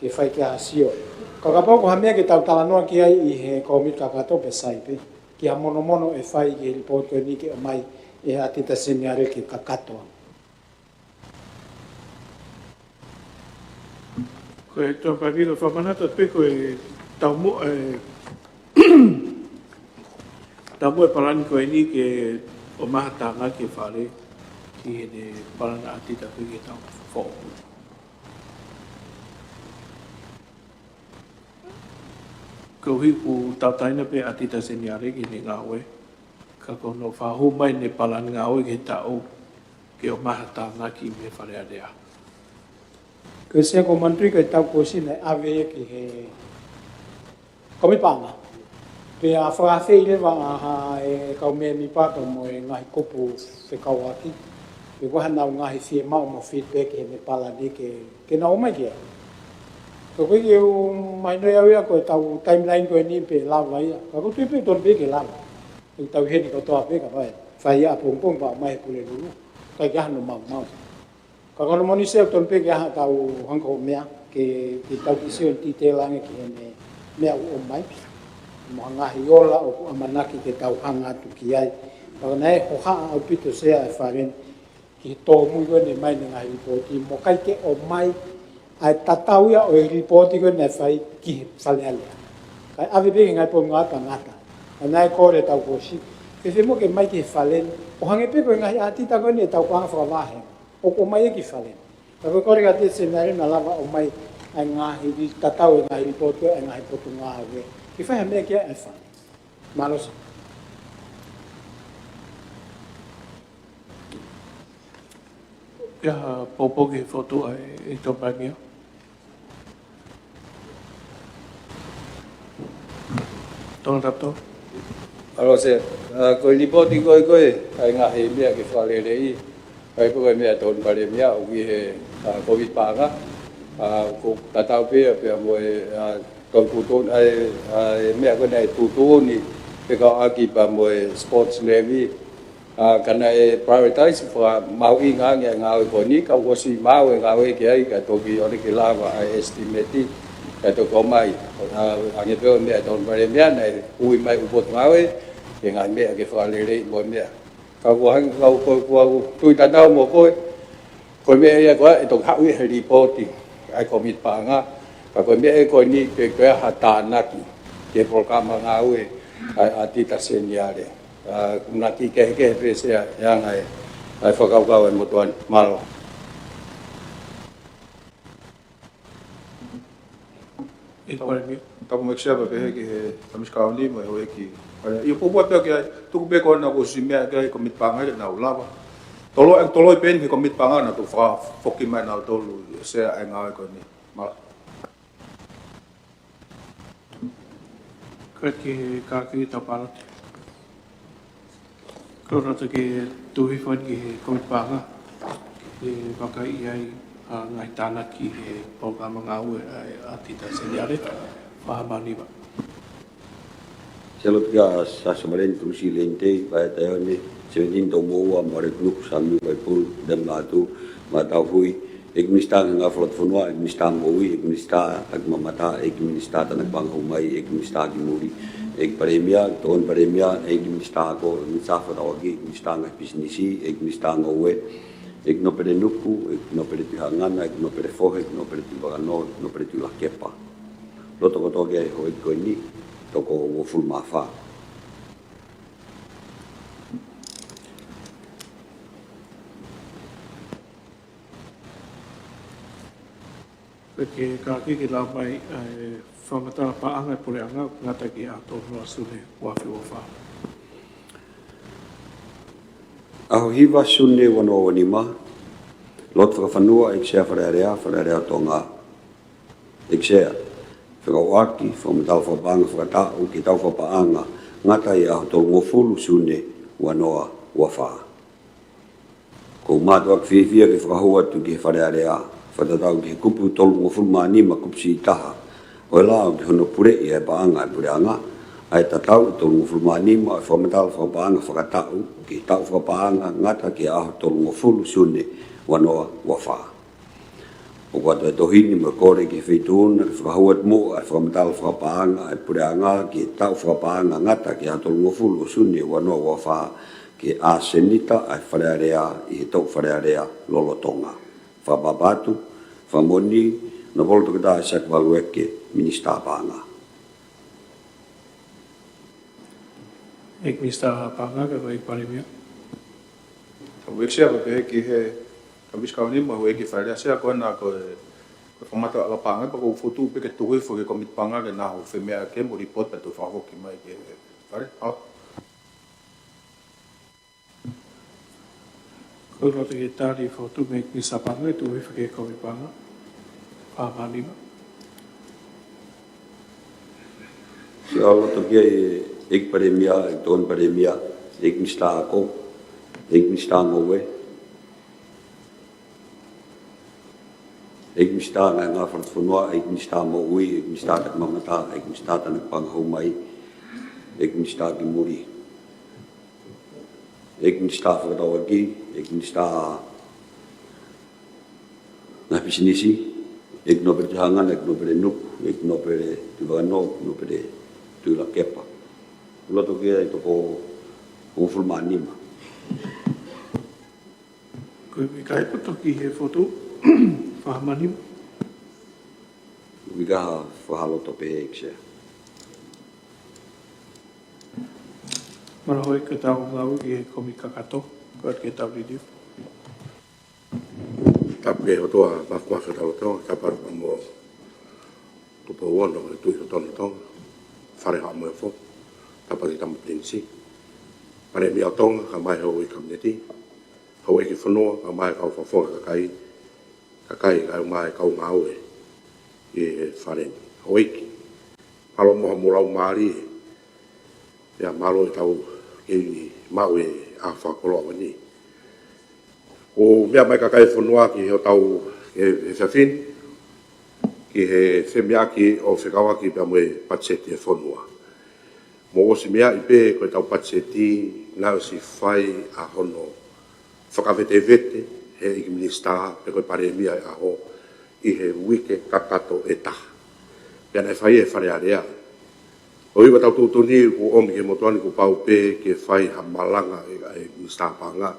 ke whai ke hasio. Kakapau ko hamea ke tau talanoa ki ai i he komit kakato pe sai pe. Ki ha mono mono e whai ke report koe ni ke o mai e ātita seneare ke kakatoa. Koe tō pākiro whamanata pe koe tau mo e parani koe ni ke o maha tānga ke whare ki he ne parana ātita koe ke tau whōku. Ko hiku tau taina pe ātita senyare ki ne ngāwe. Ka kono whahu mai ne parani ngāwe ke tau ke o maha tānga ki me whare area. Ko se ko mantri ko tau ko si nei ave ki he komipanga. Pe a whakawhi ile wa ha e kau mea mi pāta mo e ngahi kopu whekauaki. Pe waha nau ngahi fie mau mo feedback he me paladi ke nau mai kia. Ko koe ke u mai noi au ia ko tau timeline ko ni pe lau lai. Ka ko tui pe ton pe ke lau. Ko tau heni ko toa pe ka vai. Whai a pong pa mai pule lulu. Kai kia hano mau. Ka kono moni se ton pe ke ha tau hanko mea ke tau kisi on titelange ki he mea u o mai. Mo ngahi ola o amanaki ke tau hanga tu ki ai. Paka nei ho haa au pito sea e wharen ki tō mungo ne mai ne ngahi ripoti. Mo kai ke o mai ai tatauia o e ripoti ko ne whai ki he whale alea. Kai awe peke ngai po ngata ngata. Ka nei kore tau kosi. Ke whi mo ke mai ki he whalen. O hange peko ngahi atita ko ne tau kanga whakawahe. O mai e ki whalen. Ka koe kore ka te se nare na lava o mai ai ngahi tatau e ngahi ripoti ko e ngahi potu ngahi. Ki whai mea kia e whai. Malosa. Ia popo ke whotu ai e tō pangia. Tōna tapto. Alo se, koe lipoti koe ai ngahi mea ke whalere i. Kai koe mea tōn pare mea o ki he COVID pānga. Ko tatau pia mo e kau tuton ai mea ko nei tuton ni pe ka aki pa mo sports levy kana e prioritize for mau inga nga ko ni ka ko si mau nga we ke ai ka to ki ore ke lava ai estimate ka to ko mai ange pe mea don pare mea nei ui mai upot mau e nga mea ke fa le mo mea ka ko hang ko tu ta dau mo ko mea ya ko e to ha wi reporting ai komit pa nga ka ko mea ko ni ke hatanaki ke programa ngawe atita senyare naki ke pese yang ai whakaukawa e motuan malo. Tapu meksia pe he ki he tamiskau ni mo he ki i popo pe ke tu be ko na ko simea ke komit panga na ulava tolo pen ki komit panga na tu fa foki mai na tolu se ai ngawe ko ni malo. Ke kaki tapalat. Kau ke tuhi fan ke komit panga. Ke baka iai ngai tanah ki he program ngawe atita senyare pahamani ba. Selot ga sa samaren tu silente ba tayo ni senin to mo wa mare nuk sami ba pul dem latu matau hui Igmista nga flot funwa, igmista mowi, igmista agmamata, igmista tanak banghumay, igmista gimuri, igparemia, toon paremia, igmista ko, igmista fatawagi, igmista nga pisnisi, igmista ngowe, Ik no pere nuku, ik no pere tuhangana, ik no pere fohe, ik no pere tuwagano, ik no pere tulakepa. Loto ko toke ai hoi koe ni, toko o fulmawha. Ke kaki ki la mai whamata paanga pure anga ngata ki a tōrua sune wafi o wha. Aho hiwa sune wano o wanima, lot whakawhanua ik sea wharearea tonga. Ik sea, whakawaki, whamatau whabanga whakatau ki tau whapaanga, ngata i aho tō ngofulu sune wanoa wawha. Ko mātua ki whiwhia ki whakahua tu ki wharearea, whatatau ki kupu tolu ngofulu maanima kupsi i taha, o e lao ki hono pure i e paanga e pureanga, ai tatau tolu ngofulu maanima e whamatau whapaanga whakatau, ki tau whapaanga ngata ki aho tolu ngofulu sune wanoa wawha. O kata e tohini me kore ki whituuna, ki whakahuat mo e whamatau whapaanga e pureanga, ki tau whapaanga ngata ki aho tolu ngofulu sune wanoa wawha, ki a senita ai wharearea i he tau wharearea lolotonga. Whababatu, whamoni, na volto kata e sakwalueke, Minister Panga. Ek Minister Panga ka koe parimia. Tau eksea pa pehe ki he kawiskauni ma hue ki whaerea sea koe nā koe whamata ala panga pa kou fotu pe ke tuwe fo ke komit panga ke nā ho whemea ke mo report pa tu whahoki mai ke whare. Ko roto ki tāri fotu me Minister Panga e tuwe whake koe panga. Whamanima. Se alo to kia ek paremia, ek ton paremia, ek Minister ako, ek Minister ngowe. Ek Minister ngā whanatwhanua, ek Minister mo ui, ek Minister tak mamata, ek Minister tanak panghau mai, ek Minister ki muri. Ek Minister whakatawaki, ek Minister ngā pisinisi, ek no pere tuhangan, ek no pere nuk, ek no pere tuwagano, ek no pere tulakepa. Loto kia i toko ngofulmanima. Koe mi kai pato ki he fotu whamanima. Wikaha whahaloto pehe eksea. Mara hoi ka tau ngau ki he komi kakato, koe ke tau ridiu. Tapu ke hotoa mawhaka tau tonga, taparu ka mo tupo uono, e tui ho tonu tonga, whare haa moe fo, tapari tamu plinsi. Mare mi au tonga, ka mai hau i kamneti, hau eki whanua, ka mai kau whafonga kakai kai mai kau ngau e, i whare hau eki. Malo moha murau maari e, ia malo e tau ki mau e a whakoloa wani. O mea mai kakai whanua ki heo tau e whiawhin, ki he whemiaki o whikawaki pia moe patseti e whanua. Mo o si mea i pē koe tau patseti nao si whai a hono whakawete vete he i Minister pe koe pare mia e aho i he wike kakato e taha. Pia nei whai e wharearea. O iwa tau tūtuni ku omi ke motuani ku pau pē ke whai ha malanga e Minister Panga.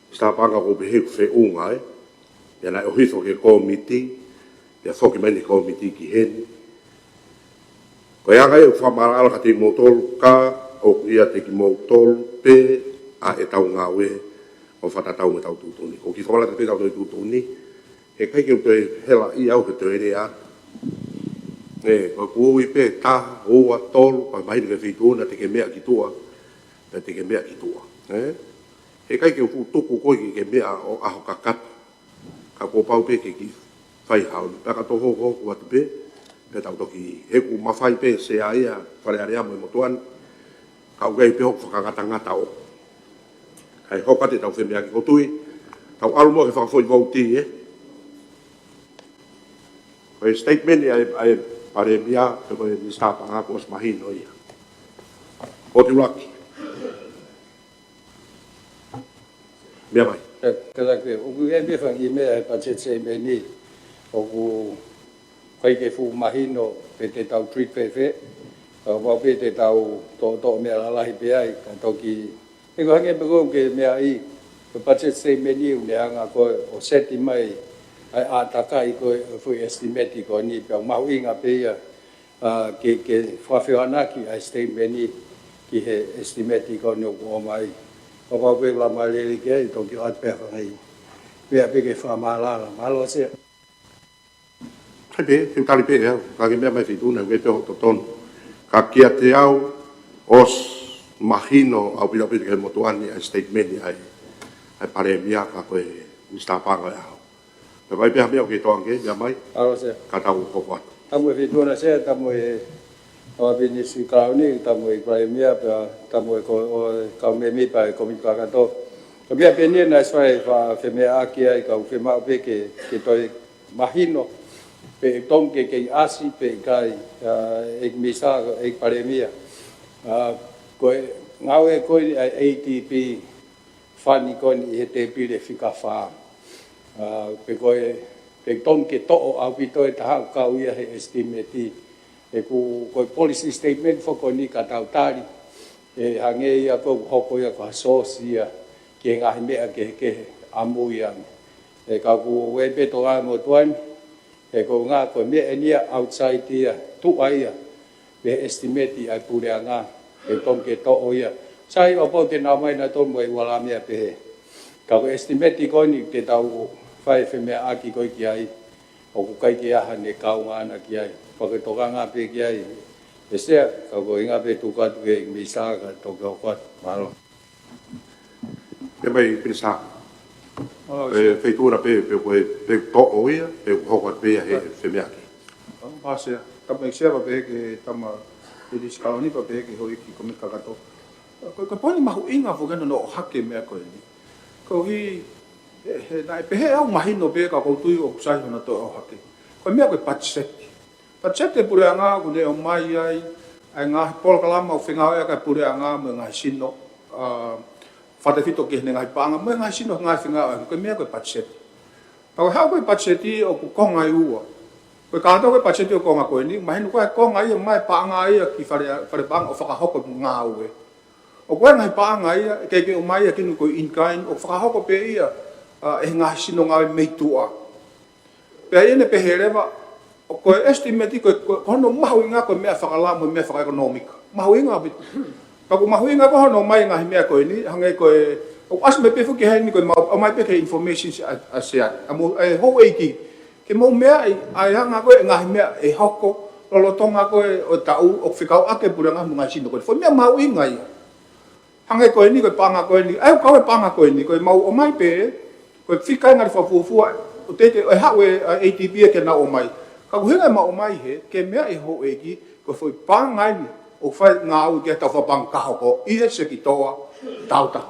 Minister Panga ko behe ku unga e. Pia nei o hifo ke komiti, pia whoki meni komiti ki heni. Ko ia ngai u whamarala ka te motol ka o ia te ki motol pe a e tau ngawe o whatatau me tau tūtuni. Ko ki whamarala te tau tūtuni, he kai ke u te hela i au he te ere atu. E, ko kuoi pe taha, oa, tolu, pa mahiri ke whituna te ke mea ki tua, pe te ke mea ki tua. He kai ke ufu tuku koi ki ke mea o aho kakata, ka ko pau pe ke ki whai hauni. Paka toho ho kua te pe, pe tau toki he ku mawhai pe se a ia, whare area mo i motuan, ka ugai pe hoku whakangata ngata o. Kai hoka te tau whemea ki kotui, tau alumo ke whakafoi vauti, Koe statement ai pare mia pe koe Minister Panga ko os mahino ia. O te laki. Mea mai. Kada ke o ku e me fangi me ai pa se me ni o ku kai ke fu mahino pe te tau treat fe fe. O wa pe te tau to me la hi pe ai ka to ki e ko ke pe ko ke me ai ko budget statement ni le anga ko o seti mai ai ataka I ko fu estimate ko ni pe mau inga pe ya ke whawhiwana ki ai statement ni ki he estimate ko no ko mai ko ko pe la mai le ke to ki at pe ngai pe pe ke whamala malo se Hai pe, te tali pe eo, ka ke mea mai whituna, ue pe hoto tonu. Ka kia te au, os mahino au pira pira ke motuani ai statement ai pare mia ka koe mista panga au. Pe vai pe mea ke toange, mea mai, alo se ka tau koko atu. tamu whituna se tamu o bini si kauni tamu pare mia pe tamu ko ka me mi pa ko mi ka to ko mea pe ni na sai fa fe mea aki ai ka fe ma pe ke toi mahino pe tom ke asi pe kai ek misa ek paremia ko ngawe ko ATP fani ko ni te pile fika fa pe ko pe tom ke to au pito e ta ka uia he estimate e ku ko policy statement fo ko ni ka tautari e hange ia ko hoko ia ko sosia ke ngahi mea ke amu ia e ka ku we pe to ga mo tuan e ko ngā ko mea enia outside ia tu aia be estimate ai pure nga e tom ke to oia sai o po te na mai na to mo wala mea pe ka ko estimate ko ni te tau fai fe mea aki ko ki ai o ku kai ki aha ne ka nga na ki ai pa ke to nga pe ki ai e se ka ko inga pe tu ka tu ke mi sa ka to ko malo Pe mai pinsa. Whituna pe to oia, pe hoko pe he fe mea ki. Pasea, tama ekseva pe ke tama ili skaoni pa pe ke hoi ki komi kakato. Ko poni mahu inga fo gano no hake mea ko ni. Ko hi na pe he au mahino pe ka ko tui o sai na to o hake. Ko mea ko patset. Patset e pure anga ko ne o mai ai nga pol kalama o finga ka pure anga me nga sino fata fito ke ne ngai panga me ngai sino ngai finga ko mea ko patset. Ko ha ko patseti o ko ngai ua. Ko ka to ko patseti o ko nga ko ni mai no ko ngai mai panga ai ki fare bang o fa hoko nga ue. O ko ngai panga ai ke o mai ki ko in kind o fa hoko pe ia e ngai sino ngai me tua. Pe ai ne pe hereva o ko estimate ko no mau nga ko me fa la mo me fa economic. Mau nga bit. Ka ko mau nga ko no mai ngai me ko ni hangai ko o as me pe fu ke ni ko o mai pe ke information asia amo e ho eiki ke mo me ai hanga ko nga me e hoko lo tonga ko o tau o fikau ake puranga mo ngai sino ko fo me mau inga ia hangai ko ni ko panga ko ni ai ko panga ko ni ko mau o mai pe ko fika nga fo fu o te e ha we ATP ke na o mai ka ko hinga ma o mai he ke me e ho eiki ko fo panga ni o fai nga u ke ta fo pang ka hoko i se ki toa tauta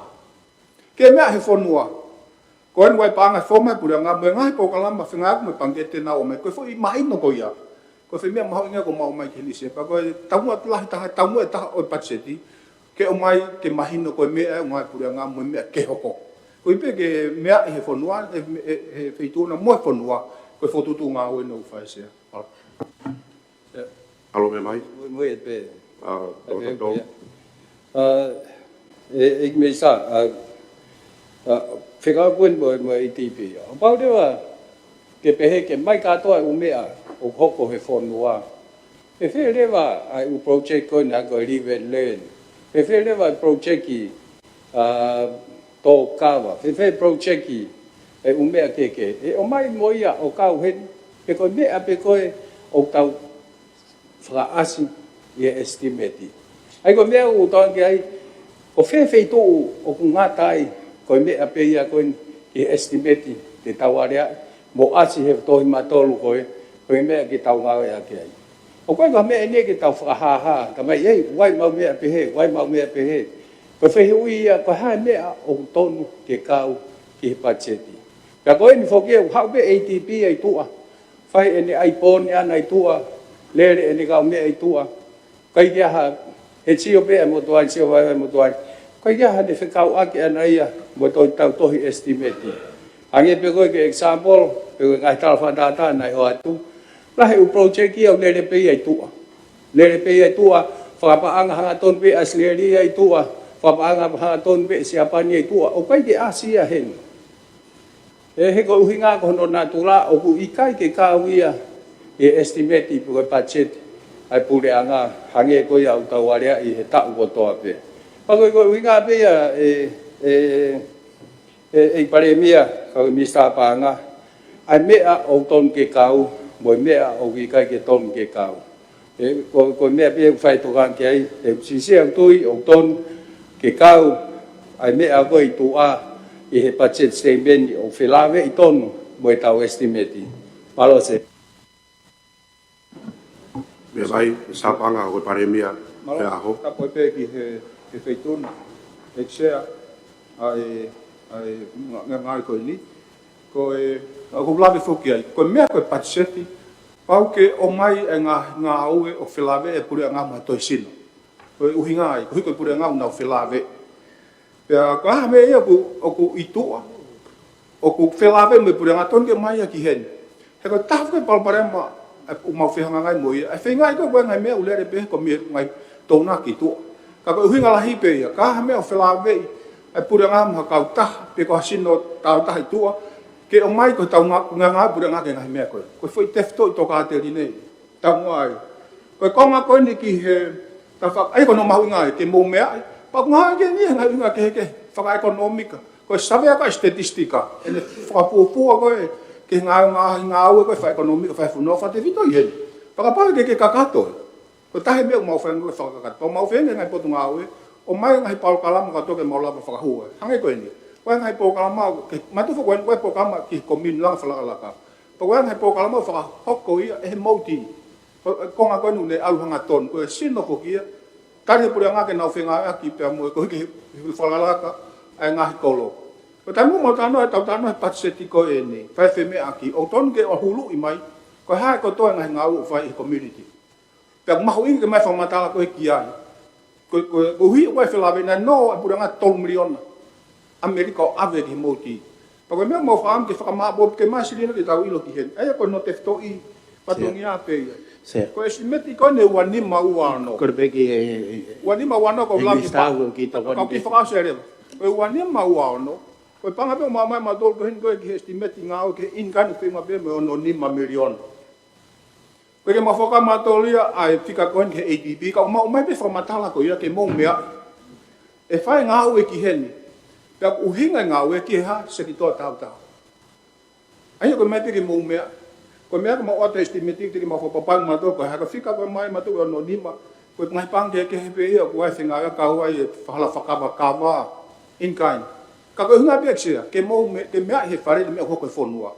ke mea he whanua. Ko enu ai pāngai whomai pura ngā mea ngai pōkalama whinga aku me pangete nā o mai. Koe whi mahino ko ia. Koe whi mea maho inga ko mau mai ke lise. Pa koe taumua lahi taha, taumua e taha oi patseti. Ke o mai ke mahino koe mea e ngai pura ngā mea mea ke hoko. Koe ipe ke mea he whanua, he whituna moe whanua. Koe whotutu ngā oe nau whai sea. Alo me mai? Mui e pe. Ik me sa, whika kuen mo ATP. O pau rewa, ke pehe ke mai katoa umea o hoko he whanua. Pe whi rewa ai u project koe na koe live and learn. Pe whi rewa project ki tō kawa. Pe whi project ki e umea keke. E o mai moia o kau hen. Pe koe mea pe koe o tau whakaasi i estimate. Ai koe mea u tōn ki ai o whewhei tō o ku ngātai koe mea pe ia koe i estimate te tawarea mo asi he tohi matolu koe mea ki tau ngawe ake ai. O koe ka mea ne ki tau whakahaha ka mai ei wai mau mea pehe, wai mau mea pehe. Koe whehi ui ia koe hae mea o tonu ke kau ki he pacheti. Ka koe ni whoke u hau pe ATP ai tua. Whai ene ai pōne ana ai tua. Lere ene kau mea ai tua. Kai kia ha he tio pe mo tuai, tio vai mo tuai. Kai kia ha ne whekau ake ana ia mo toi tau tohi estimate. Ange pe koe ke example, pe koe ngai tala whanata nai o atu. Lahe u project ki au lere pe ai tua. Lere pe ai tua, whakapaanga hanga ton pe as lere ai tua. whapaanga paha ton pe siapa ni tua o kai ke asia hen he ko uhinga ko no na tula o ku ikai ke kawia e estimate pu ko budget ai pure anga hange ko ya utawaria I he ta ko to pe pa ko uhinga pe ya e pare mia ko mista panga ai mea o ton ke kau mo mea o ikai ke ton ke kau ko mea pe fai to kan ke ai si siang tui o ton ke kau ai mea ko I tua I he budget statement o filave I ton mo tau estimate palo se me vai sapanga ko paremia e aho ta po pe ki he feituna e share ai ngai ko ni ko ko blave foki ai ko me ko patseti pau ke o mai nga au o filave e pure nga ma to sino ko uhinga ai ko pure nga na filave pe ko ha me ia ku itua o ku filave me pure nga ton ke mai ki hen he ko taf ke pal parema o mau fihanga ngai mo ia fe ngai ko ngai me ulere pe ko me ngai tona ki tu ka ko uhinga la hipe ia ka ha me o filave ai pura nga ma ka ta pe ko sino ta tua ke o mai ko tau nga pura nga ke nga me ko foi tefto to ka te line ta ngoi ko nga ko ni ki he ta fa ai ko no mau nga ke mo me ai pa nga ke ni nga ke fa economica ko sabe ka statistica ele fa pu ko ke nga ko fa economica fa fu no fa te vito ye pa pa ke kakato ko ta he me mo fa nga fa kakato mo fa nga po nga o mai ngai pau kalama ka toke maula pa whakahua. Hange koe ni. Koe ngai pau kalama, matu whakoen koe pau kalama ki komin lang whalakalaka. Pa koe ngai pau kalama whakahoko ia e mauti. Ko ngā koe nune aluhanga ton. Koe sino ko kia. Kari puri ngā ke nau whenga aki pia mui. Koe ki whalakalaka ai ngahi kolo. Ko tai mo tano e tau tano e patseti koe e ni. Whai wheme aki. O ton ke o hulu I mai. Koe hae ko toe ngahi ngau whai I community. Pia mahu ingi ke mai whamatala koe ki ai. Ko hui o filave na no a pura nga 3 miliona Amerika o ave ki moti pa ko me mo fam ke fa ma bo ke ma silino ki tau ilo ki hen ai ko no tefto I patongi a pe ko estimate ko ne wani ma uano ko be ki wani ma uano ko la ki ta ki to ko ki fa sere ko wani ma uano ko panga pe ma ma dol ko hen ko ki estimate nga o ke in kan pe ma be mo no ni ma miliona Porque ma foca matolia ai fica con que ADB ka ma mai be formatala ko ia ke mo mea e fai nga o ki heni pe u hinga nga o ki ha se ki to tau tau ai ko mai pe ke mo mea ko mea ko ma o estimate que ma foca pa ma to ko ha ka fica ko mai ma to no nima ko mai pang ke pe ia ko ai singa ka o ai fala faca ba ka ba in kind ka ko hinga pe ke mo me ke mea he fare me ko fonua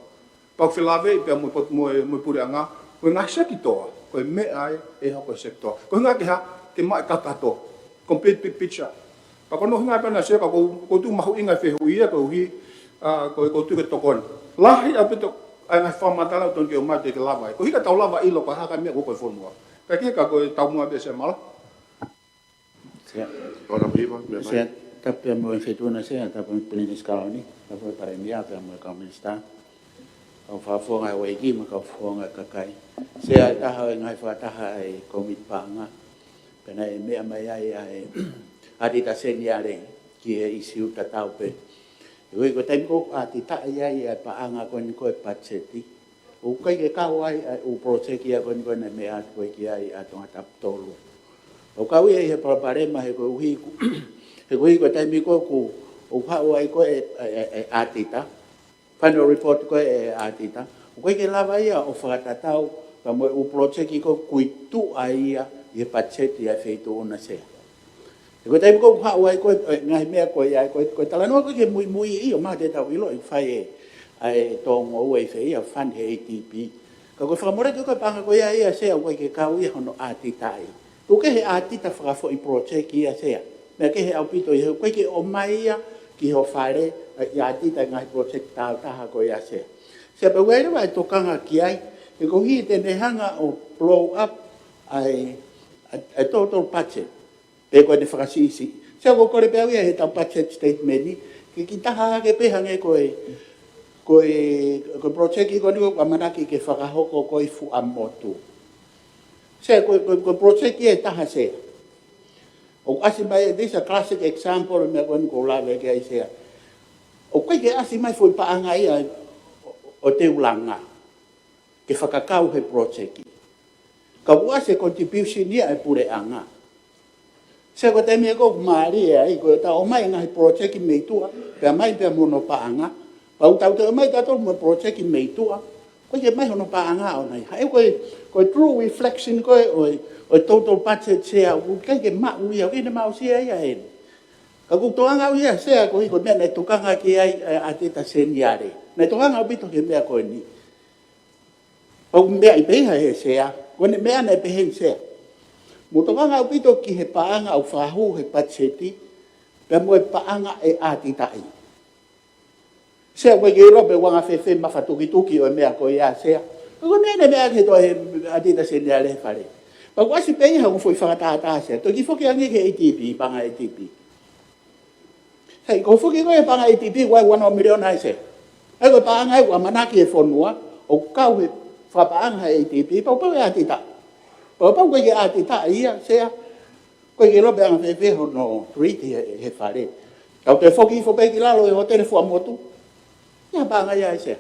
pa filave pe mo pure anga ko nga sektor ko me ai e hoko sektor ko nga ke mai kakato complete picture pa ko no nga pa na se ko tu mahu inga fe huia ko hi ko tu ke tokon lahi a peto ai nga forma tala ton ke o mate ke lava ko hi ka tau lava ilo pa ha ka me ko fonua ka ke ka ko tau mo be se mala ora viva me se tapi mo fe tu na se ta po plenis kauni ta po para mia ta mo ka minsta o fa fo ngai wei ki mo ka fo ngai ka kai se ai ta ha ngai fa ta hai komit pa nga pena e me mai ai ati ta se ni are ki e isiu ta tau pe e ko tempo ati ta ai pa anga ko ni ko e patseti o kai ke ka wai o project ia ko ni ko me at ko ki ai a tonga tap tolu o ka wi e pa pare ma he ko wi he ko tempo ko o pa wai ko e ati ta final report ko e atita ko ke lava ia o fatatau pa mo o project ko kuitu ai e pacheti a feito ona se ko tai ko ha wai ko ngai me ko ia ko tala no ko ke muy i o ma de tau ilo fai ai tong o we fe ia fan he ATP ko fa mo re ko pa ko ia se o ke ka ui hono atita ai ko ke he atita fa fo i project ia se me ke he au pito i ko ke o mai ia ki ho fare ya tita ngai project ta ha ko ya se pe wei vai to kanga ki ai e ko hi te ne hanga o blow up ai a total budget e ko de frasisi se ko ko le pe he ta budget statement ni ki ta ha ke pe hanga ko project ko ni ko amana ki ke fa ho ko i fu amotu se ko project e ta ha se O asi mai, this is a classic example me ko ko la ve ke isia. O koe ke asi mai foi paanga ia o te ulanga. Ke whakakau he project. Ka ua se contribution ia e pure anga. Se ko te mea ko maari e ai, ko ta o mai ngahi project mei tua, pe mai pe mono paanga. Pa utau te mai tato mo project mei tua. Ko ke mai hono paanga o nei. Hai ko true reflection ko o total budget share u kai ke ma u ia ke ma u sia ia en ka ku to anga u ia share ko me na to kanga ki ai ate ta seniare na to anga bito ke me ko ni o me ai be ha he share ko ne me na be he share mo to anga bito ki he paanga u fa hu he budgeti pe mo paanga e ati tai share ko ke ro be wanga fe ma fa to ki o me ko ia share ko me na me ke to ate ta seniare fare. Pag wasi pe ha foi whakataata to ki foki angi ke ATP panga ATP. Hei ko foki ko panga ATP wa 1 million ai se. Ai ko panga ai wa manaki e fonua o kau he whapanga ATP pa pa ya tita. Pa pa ko ke atita ia se ko ke lo be ang fe no treaty he fare. Kau te foki fo pe ki lalo e hotel fo motu. Ya panga ya se.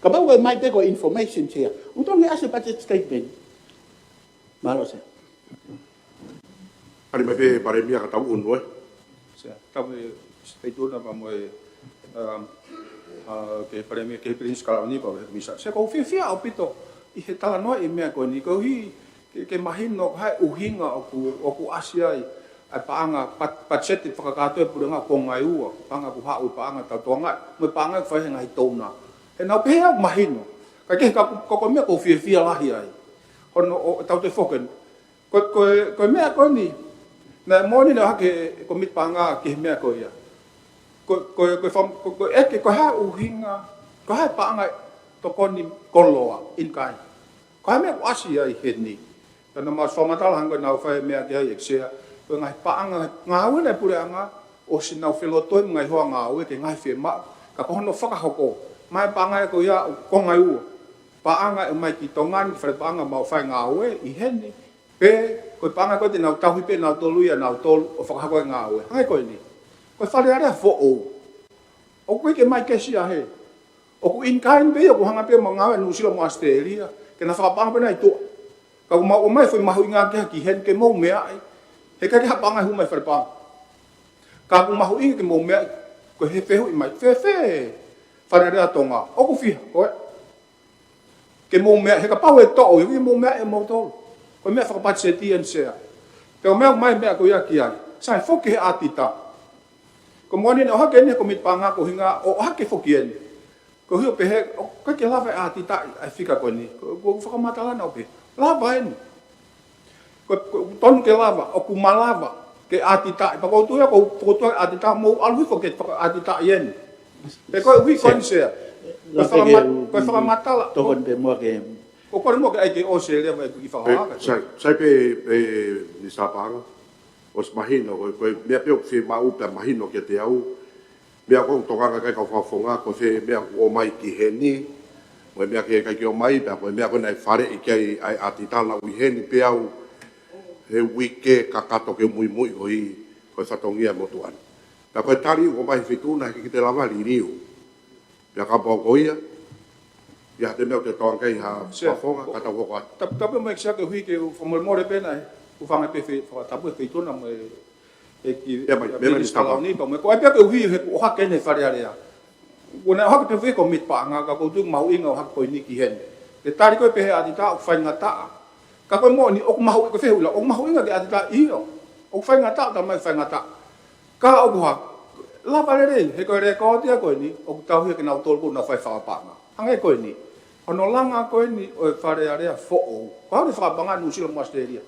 Ka ba we mai pe ko information se. Utong ase budget statement. Malo se. Ari mai pe pare mia ka tau unu Se tau e tuna pa mo ke pare mia ke prince kala ni pa misa. Se ko fia o pito I he tala no e mea ko ni ko hi ke mahino hai uhinga o ku asia ai paanga patseti whakakato e purenga ko ngai ua paanga ku hau paanga tautonga me paanga whai ngai tona he nau pehea mahino ka ke ko mea ko fia lahi ai hono tau te foken ko mea ko ni na moni na hake ko mit panga ke mea ko ia ko eke ko ha uhinga ko ha panga to koni koloa in kai ko ha mea asia I heni tana ma somatala hanga na fai mea ke ai exia ko ngai panga ngau na pure anga o sinau filoto ngai ho ngau ke ngai fe ma ka ko no faka hoko mai panga ko ia ko ngai u paanga mai ki tongan fre paanga mau fai ngau I heni pe ko paanga ko te nau tahu pe nau tolu ia nau tol o faka ko ngau ai ko ni ko fale ara fo o ko ke mai ke sia he o ku in kain be o hanga pe manga no silo mo Australia ke na fa panga pe nai to ka o mai foi mahu inga ke ki hen ke mo mea he ka ke ha panga hu mai fre pa ka ku mahu inga ke mo mea ko he fe hu mai fe fa ra tonga o ku fi o ke mo mea he ka pau e to o ke mo mea e mo to ko mea fa pa se ti en se ke o mea mai mea ko ia ki ai sai fo ke atita ko mo ni no ha ke ni ko mit panga ko hinga o ha ke fo ki en ko hiyo pe ko ke lava atita ai fika ko ni ko fa mata la no pe lava en ko ton ke lava o ku malava ke atita pa ko tu ya ko tu atita mo alwi fo ke atita yen pe ko wi kon se ko fa mata la to kon pe mo ke ko mo ke ai ke o se le vai ki fa ha sai pe ni sa panga os mahino ko mea pe o fe mau pe mahino ke te au mea ko tonga ka ka fonga ko fe mea o mai ki heni o mea ke ka o mai pe ko mea ko nai fare I ke ai atita la wi heni pe au he wike ka kato ke mui ko fatongia motuan ta ko tari o mai fituna ki te lava liriu ya ka po ko ia ya te mea te tonga kai ha fonga ka ta ko ta pe mai sa ke hui ke fo mo re pena u fanga pe fe fa ta pe fituna mo e ki me stava ni ko me ko pe ke hui he o ha ke ne fare area una ha ke pe ko mit pa nga ka ko tu mau inga ha ko ni ki hen te tari ko pe ha atita o fa ngata ka ko mo ni o mau ko fe ula o mau inga ke atita io o fa ngata ta mai fa ngata ka o ha la vale he ko re ko dia ko ni o ta hu ke na tol ko na fa fa pa nga anga ko ni ono langa ko ni o fare area fo o ko ni fa banga nu silo masteria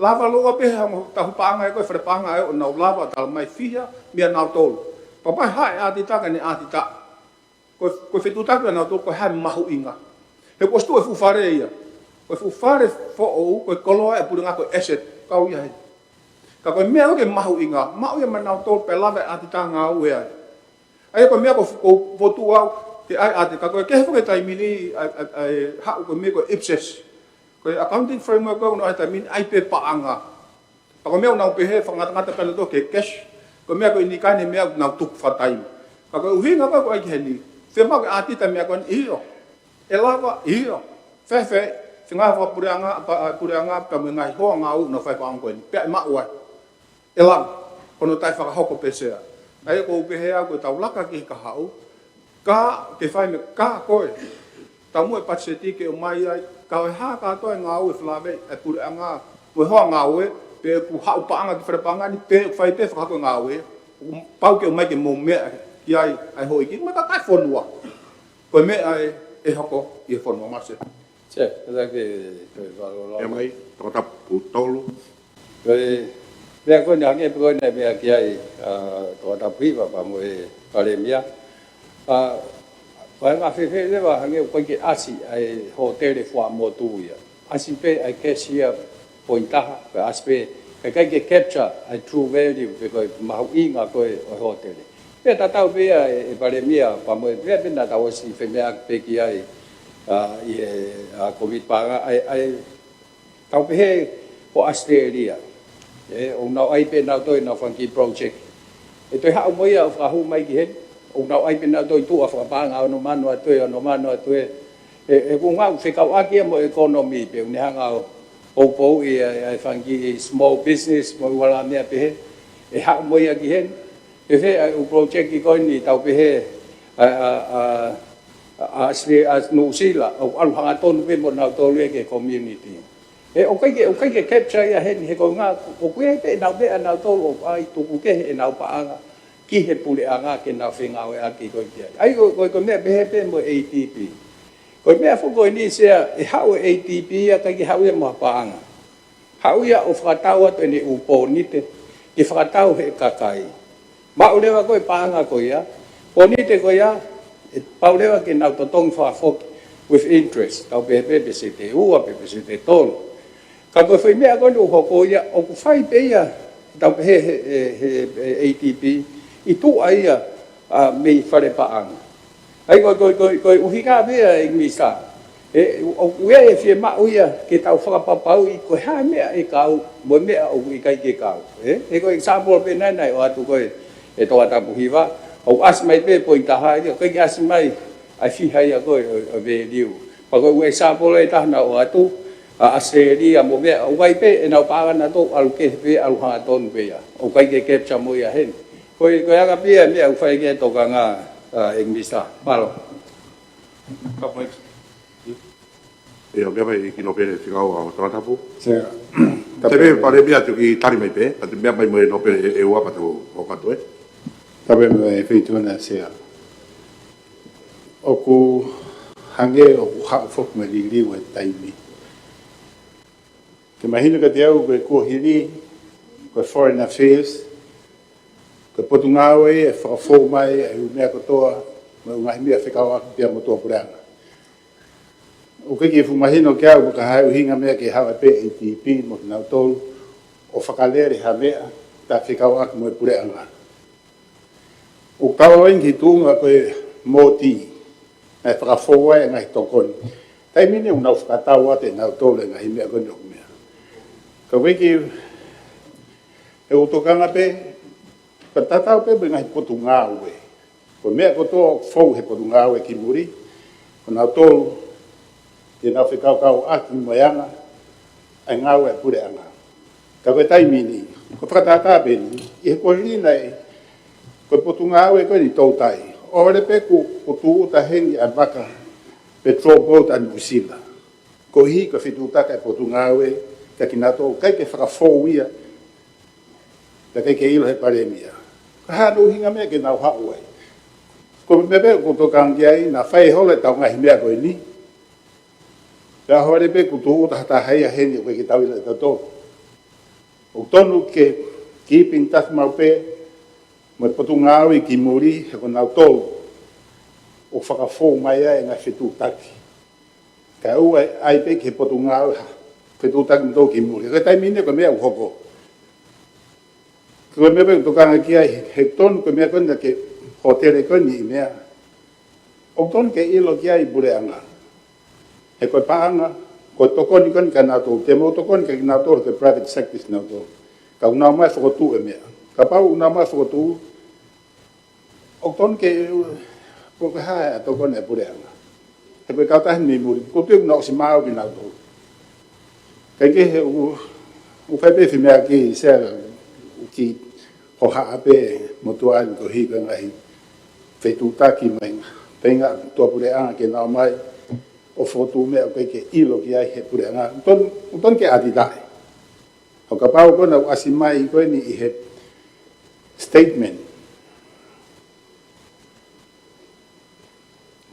lava loa pe ha ta panga ko fre panga o na lava tal mai fia mia na tol papa ha atita ka ni atita ko fetu ta na tol ko ha mahu inga he ko sto fu fare ia ko fu fare fo o ko kolo e pulunga ko asset ka ia ka ko mea ke mahu inga mau ia na tol pe lava atita nga u ia ai ko mea ko fotu au ke ai atita ko ke fu ke tai mini ai ha ko me ko ipses ko accounting framework ko no ata min ai pe paanga Pa ko mea nau pehe whangata pela to ke cash. Ko mea ko inikane mea nau tuk whatai. Ka ko uhinga ko ai heni. Fe mau atita mea ko iyo. E lava iyo. Fe singa fa puranga ka me ngai ho ngau no fai pa ko ni. Pe ma wa. E lava kono tai whakahoko pesea. Ai ko pehe a ko tau laka ki ka hau. Ka ke fai me ka koe. Ta mo e patseti ke o mai ai ka e ha ka to nga o flave e pure anga mo ho nga o pe ku ha pa anga ki frepanga ni pe fai pe fa ko nga o pau ke o mai ke mo me ki ai ho iki ma ta tai fonua ko me ai e hoko e fonua ma se kada ke valoro e mai tota putolo be ko nya ke ko ne be ki ai tota priva pa mo e paremia Wai ngā whewhe lewa hange o koe ke asi ai hotere wha mō tūia. Asi pe ai kesia pointaha, pe asi pe kai ke capture ai true value pe koe mahu inga koe o hotere. Pe ta tau pe e paremia pa mo e pe na tau si whemea pe ki ai i e COVID panga ai tau pe he o Australia. O nau ai pe nau toi nau whanki project. E toi hao moia o whahu mai ki hen. O nau ai pena doi tu a whakapanga no mano atu e kunga whekau aki mo economy pe ne hanga o pou i whangi small business mo wala mea pehe e hao moi aki hen e whe o project i koe ni tau pehe a New Zealand o aluhanga tonu pe mo nau tolu e ke community e o kai ke capture ia hen he ko nga o kue pe nau pe nau tolu ai tuku ke e nau paanga ki he pule anga ke na whenga o aki koe kia. Ai ko mea pehe mo ATP. Ko mea whuko ni sea e hau ATP ia kai ki hau ia mua paanga. Hau ia o whakatau atu ni upo nite ki whakatau he kakai. Maulewa koe paanga koe ia. Po nite koe ia e paulewa ki nau totong whakafok with interest. Tau pehe pepe se te ua pepe se te tonu. Ka koe whai mea koe nu hoko ia o ku whai pe ia tau pehe ATP. I tu aia me whare paanga. Ai koi uhinga mea i misa. O ue e whie mau ia ke tau whakapapau i koe hae mea e kau, mo mea o i kai ke kau. E koi example pe nai o atu koe e toa tapu hiwa. O as mai pe po i taha ia, koe ki as mai ai whihai a koe o ve liu. Pa koe ue example e tahana o atu, Australia mo mea, o wai pe e nau paanga to alu ke pe alu hanga tonu pe ia. O kai ke capture mo ia hen. Koe aga pia mea whai ke toka ngā Englisa. Palo. E o mea i kino pere whikau a o tōratapu. Te me pare mea tu ki tari mai pe, atu mea mai moe no pere e ua patu o katoe. Tabe me whituna sea. O ku hange o ku hao fok me li liwa e taimi. Ke mahina ka te au koe kua hiri, koe foreign affairs, ka potu ngāwe e whakafo mai e umea katoa ma ungahi mea whekau aki pia motoa pureanga. O kiki e fumahino kia u ka hai uhinga mea ke hawa pe ATP mo ki nau tolu o whakalere ha mea ta whekau aki mo e pureanga. O kawa ingi tūnga koe mōti e whakafo wai e ngahi tokoni. Tai mine unau whakatau ate nau tolu e ngahi mea kono mea. Ka wiki e utokanga pe ka tatau pe ngai potu ngāwe. Ko mea kotoa fau he potu ngāwe ki muri. Ko nau tolu, e nau whekau aki moianga, ai ngāwe pure anga. Ka koe taimini, ko whakatata pe ni, i he koe rina e, ko potu ngāwe koe ni tautai. Ore pe ko tuu ta hengi a baka petrol boat a Nusila. Ko hi ka whitutaka e potu ngāwe, ka ki nato, kai ke whakafou ia, ka kai ke ilo he paremia. Hano hinga mea ke nau hau ai. Ko me pe ko tokangi ai na whai hole tau ngahi mea koe ni. Ka hore pe ko tu uta hata haia heni koe ki tau ila tato. O tonu ke keeping tas mau pe mo potu ngawi ki muri he ko nau tolu. O whakafou mai ai ngā whetu taki. Ka ua ai pe ke potu ngawi whetu taki mto ki muri. Ka taimine ko mea uhoko. Ko me pe tokanga ki ai he tonu ko me kona ke hotel ko ni mea. O tonu ke ilo ki ai bureanga. He ko paanga ko tokoni kon ka na to te mo tokoni ka na to ke private sector na to. ka una mai whakatu e mea. Ka pau una mai whakatu, o ton ke ko ka hae a toko ne pureanga. He koe kau tahi ni muri, ko tuiku na o si maa uki nau tō. Kei ke he u whaipe whi mea ki sea ki ho haa pe mo tua ai ko hika ngahi whetu taki mai penga tua pureanga ke nao mai o whotu mea o ke ilo ki ai he pureanga. Uton ke ati tae. O ka pau kona u asi mai i koe ni i he statement.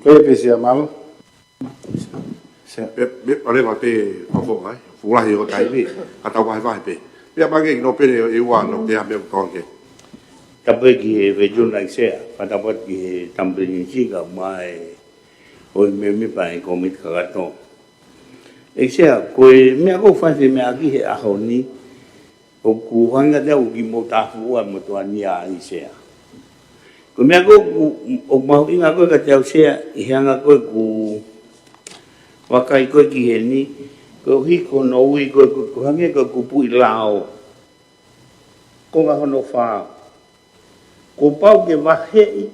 Koe pesia malo. Be pare va pe fo ai. Fulahi o tai be. Ata vai vai pe. Be ba ke no pe e wa no te ame ko ke. Tapi ki vejuna isea, pada buat ki tampilin jika mai oi me pai komit kagato. Isea koi me ako fasi me aki he ahoni o ku hanga de o ki motafu a motuania isea. Ko me ako o mau inga ko ka tau sea I hanga ko ku wakai ko ki he ni ko hiko no ui ko hange ko kupu I lao. Ko nga hono whao. Ko pau ke wahei,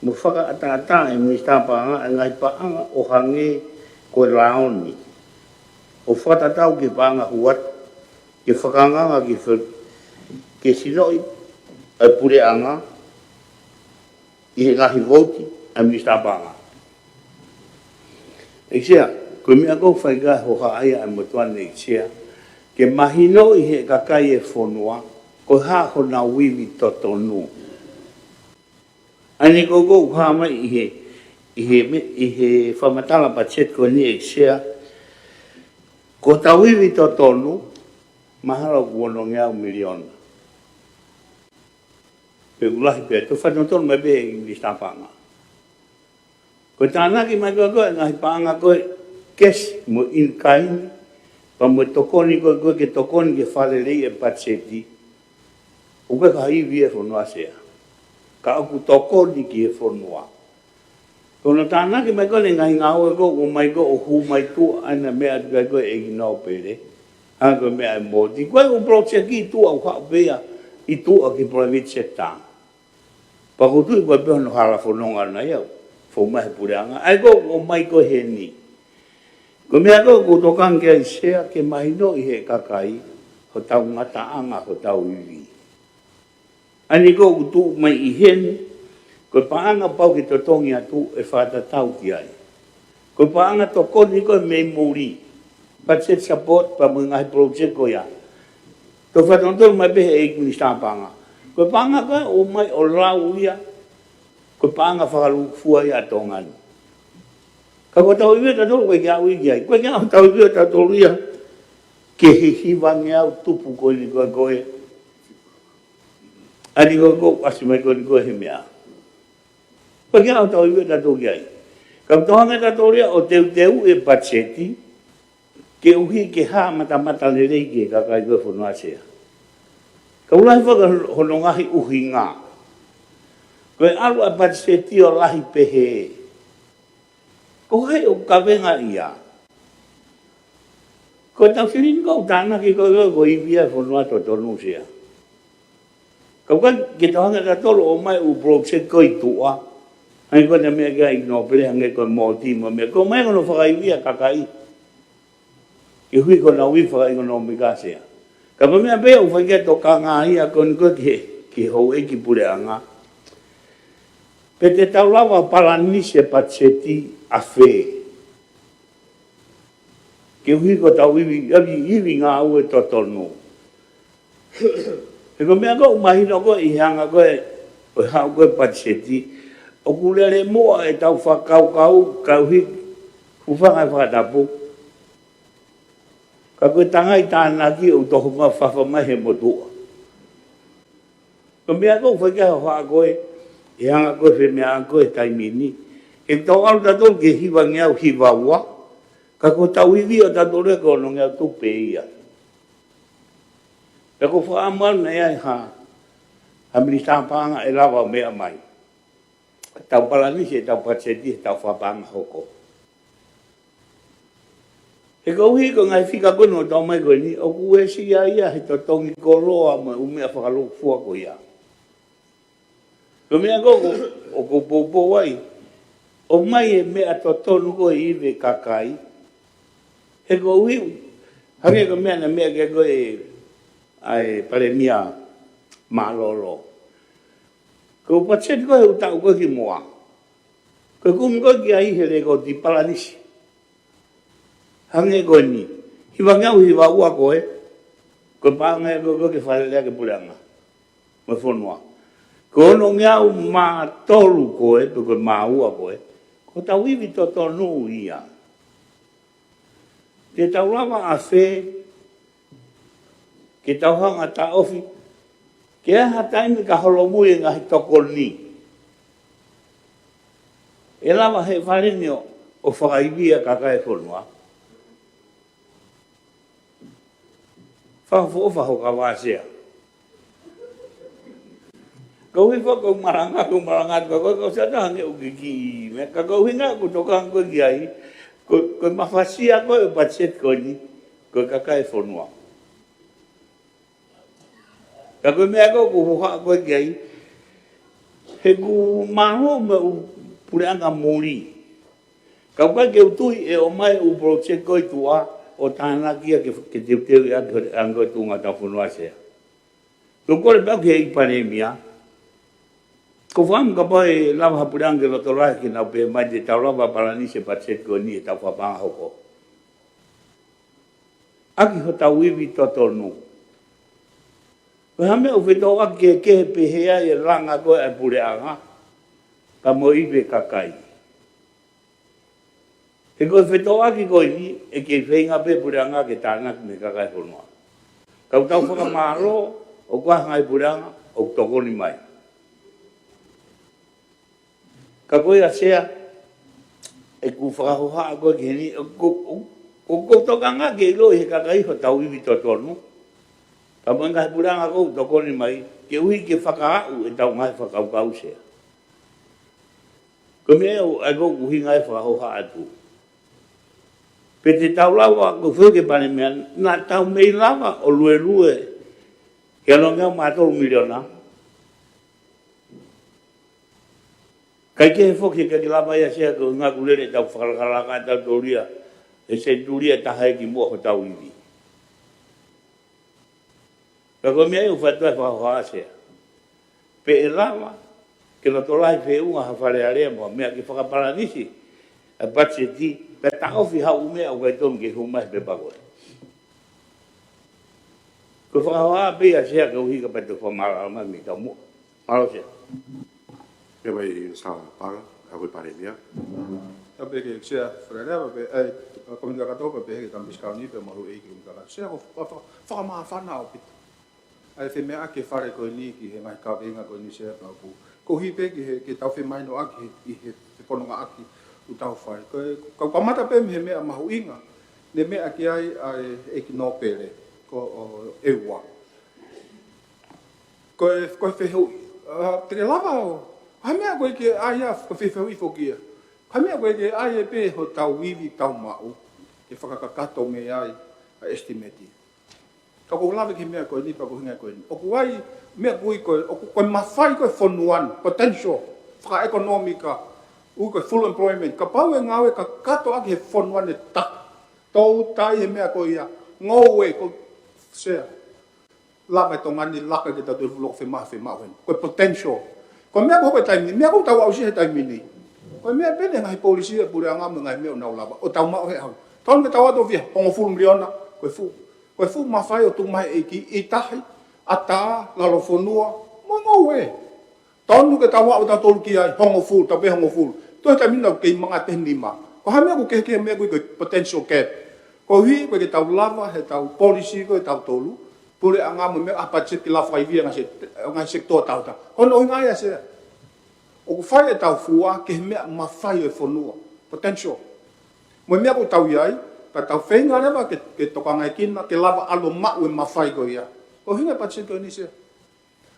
mo whaka atata e Minister Paanga, ngai paanga o hange ko raoni. O whatatau ke paanga huat, ke whakanganga ke sinoi ai pure anga, I he ngahi voti a Minister Paanga. E sea, ko mea kou whaiga ho haaya e motuane I sea, ke mahino I he kakai e whonua, ko haa ho na wiwi totonu. Ani ko hama I he whamatala pachet ko ni eksea. Ko tawiwi to tonu, mahalo kuono ngeau miliona. Pe ulahi pe, tu whanotonu me be Minister Paanga. Ko tānaki mai koe ngahi paanga koe kes mo in kaini, pa mo tokoni koe ke tokoni ke whalelei e pacheti. O koe ka iwi e whanua sea. Ka aku toko ni ki e whanua. Kono tāna ki mai kone ngai ngāo e ko, o mai ko o hu mai tu, aina mea tukai koe e ki nao pere. Hanga koe mea e mōti. Koe o project ki tu au hao pea, I tu a ki private sector. Pako tu I koe peo no hala whanonga na iau, whau mai pureanga. Ai ko o mai ko he ni. Ko mea ko tokang kia I sea ke mahino I he kakai, ho tau ngata anga, ho tau iwi. Ani ko utu mai I hen, ko paanga pau ki totongi atu e whatatau ki ai. Ko paanga toko ni ko mei muri, budget support pa mga project ko ya. Ko whatontol mai behe e Minister Paanga. Ko paanga ko o mai o lau ia, ko paanga whakalufua ia tongan. Ka ko tau iwe tatolo koe kia ui ki ai. Koe kia tau iwe tatolo ia, ke hihiwangi au tupu koe ni koe. Ani ko asi mai ko he mea. Pa kia au tau iwe tato ki ai. Ka tohanga tato rea o teu e pacheti, ke uhi ke haa mata lerei ke kakai koe whanua sea. Ka ulahi whaka honongahi uhi ngā. Koe alu a pacheti o lahi pehe. Ko hai o kawenga ia. Ko tau sirin kau tāna ki ko iwia whanua to tonu sea. Kau kan kita hanga ka tolo o mai u project ko I tua. Ai ko na mea kia I no pere hange ko mōti mo mea. Ko mai kono whakaiwia kakai. Ki hui ko na ui whakai kono mika sea. Ka pa mea pea u whaikia to ka ngā ia kon ko ki hou e ki pure anga. Pe te tau lawa palanise pacheti a whē. Ki hui ko tau iwi ngā ue totonu. E ko mea ko umahino ko I hanga koe, o hao koe pacheti, o kulere moa e tau whakau kauhi, uwhangai whakatapu. Ka koe tangai tāna ki o tohu ma whawhamai he motua. Ko mea ko whakia hoa koe, e hanga koe whi mea koe taimini, e tau alu tatol ke hiwa ngeau hiwa ua, ka ko tau iwi o tatol e kono ngeau tupe ia. E ko whaamal na ia ha Minister Paanga e lawa mea mai. Tau palanisi e tau pacheti e tau whapanga hoko. He kauhi ko ngai fika kono tau mai koe ni, o ku e si ia he to tongi koloa ma umea whakalofua ko ia. Ko mea koko, o ko popo wai, o mai e mea to tonu ko iwe kakai, he kauhi, hange ko mea na mea ke koe ai pare mia malolo. Ko patset koe utau koe ki moa. Ko kum koe ki ai hele ko ti palanisi. Hange koe ni. Hiwa ngau hiwa ua koe. Ko paangai koe ke whalelea ke pureanga. Me whonua. Ko ono ngau ma tolu koe, pe koe ma ua koe. Ko tau iwi to tonu ia. Ke tau lava a whē. Ke tau hanga ta ofi. Ke aha taimi ka holomui ngahi toko ni. E lava he whaleni o whakaibia kakai whonua. Whakafo ka wāsea. Kau hiwa kau maranga, kau sada hange ukiki. Ka kau hinga ku tokang koe kiai. Koe mawhasia koe patset koe ni. Koe kakai whonua. Ka koe mea ku hoka koe kiai. He ku maho me pureanga mori. Kau kai ke utui e o mai u project koe tua. O tāna kia ke teu ia ke angoe tunga tau whunua sea. Ko kore pēu ke i pandemia. Ko whaam ka pai lava hapurange lo torai ki nau pē mai te tau lava paranise patset ko ni e tau whapanga hoko. Aki ho tau iwi totonu. Ko hame u whetau aki ke pehea e ranga koe e pureanga. Ka mo iwe kakai. He koe whetau aki koe ni, e ke whenga pe pureanga ke tānak me kakai whonua. Kau tau whakamaro, o kua ngai pureanga, o tokoni mai. Ka koe a sea, e ku whakahoha a koe ke ni, ko tokanga ke ilo he kakai ho tau iwi totonu. Ka mo ngai pureanga kou tokoni mai, ke ui ke whakaau e tau ngai whakaukau sea. Ko mea e kou uhi ngai whakahoha atu. Pe te tau lawa ko whuke pane mea, nā tau mei lawa o lue. Ke alo ngau mātoro miliona. Kai ke he whoke ke lawa ia sea ko ngā kulere tau whakarakaraka tau tōria. E se tūria tahai ki mua ho tau iwi. Ka koe mea iu whatuai whakahoa sea. Pe e lawa, ke no tolai wheunga ha wharearea mua, mea ki whakaparanisi. A patseti, pe taofi hau mea o kai tonu ke humai pe pakoe. Ko whakahoa pia sea ka uhi ka patu whamara ama mi ka mua. Maro sea. Pea mai sa paga, a koe pare mea. Ta pe ke sea wharerea pe, komita katoa pe he tampi skauni pe mahu e ki komita katoa. Sea ko whakamaa whana o pita. Ai whi mea ke whare koe ni ki he ngai ka venga koe ni sea pa ku. Ko hi pe ki he tau whi maino aki i he pononga aki. Utau whai. Kau pamata pe me mea mahu inga. Ne mea ki ai e ki no pere. Ko eua. Koe whehu. Tere lava o. Ha mea koe ke ai a whehu i whokia. Ha mea koe ke ai e pe ho tau wiwi tau mau. E whakakakato me ai a estimati. Ka kou lawe ki mea koe nipa ko hinga koe ni. Oku ai mea koe koe mawhai koe whonuan. Potential. Whaka-ekonomika. Ui koe full employment. Ka pau e ngawe ka kato aki he whonuan e tak. Tau tai he mea koe ia. Ngau e ko sea. Lapa e tongani laka ki tatu e fuloko whemaha. Koe potential. Koe mea koe taimini. Mea koe tau ausi he taimini. Koe mea pene ngahi polisi e pure angamu ngahi mea unau lapa. O tau mao he au. Tau me tau ato via. Hongo full miliona. Koe fu mawhai o tumai e ki i tahi. Ata, lalo whonua. Mo ngau e. Tonu ke tawa o tolu ki ai. Hongo full. Tau pe hongo full. Toi ta mina ke mga tehnima. Ko ha mea ko ke mea ko potential cap. Ko hi ko ke tau lava he tau policy ko tau tolu. Pure angamu mea apatsit ki lava ivia ngai sektor tau ta. Hono ngai ase. O ko fai tau fua ke mea mafai e fonua. Potential. Mo mea ko tau iai, ka tau whenga rewa ke toka ngai kina ke lava alo mau e mafai ko ia. O hinga patsit ko ni se.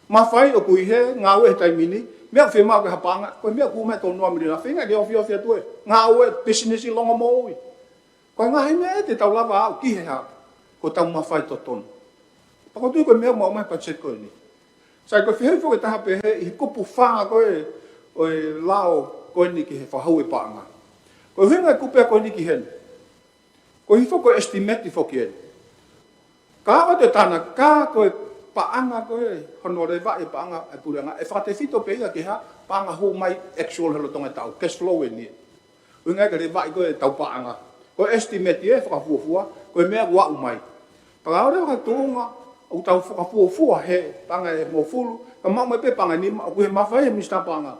Mafai o kui he ngawe he taimini. Mea whema ke hapanga, koe mea kumai tonu amiri na whenga ke ofi atu e. Ngā ue business i longa moui. Ko nga hime te tau lava au ki he ha. Ko tau mawhai to tonu. Pako tui koe mea mau mai pachet koe ni. Sai koe whiheu fo ke taha pe he i kupu whanga koe o e lao koe ni ki he whahau e paanga. Koe huinga e kupea koe ni ki hen. Koe hifo koe estimati fo ki hen. Ka o te tana, ka koe paanga koe honore wa e paanga e puranga. E whakate fito pe ia ki ha paanga hou mai actual helo tonga tau. Cash flow e ni. Huinga e ka re wa i koe tau paanga. Koe estimati e whakafuafua, koe mea wau mai. Paka ore waka tuunga, au tau whakafuafua he panga e mo fulu, ka mau mai pe panga nima, au he mawhai e mista panga.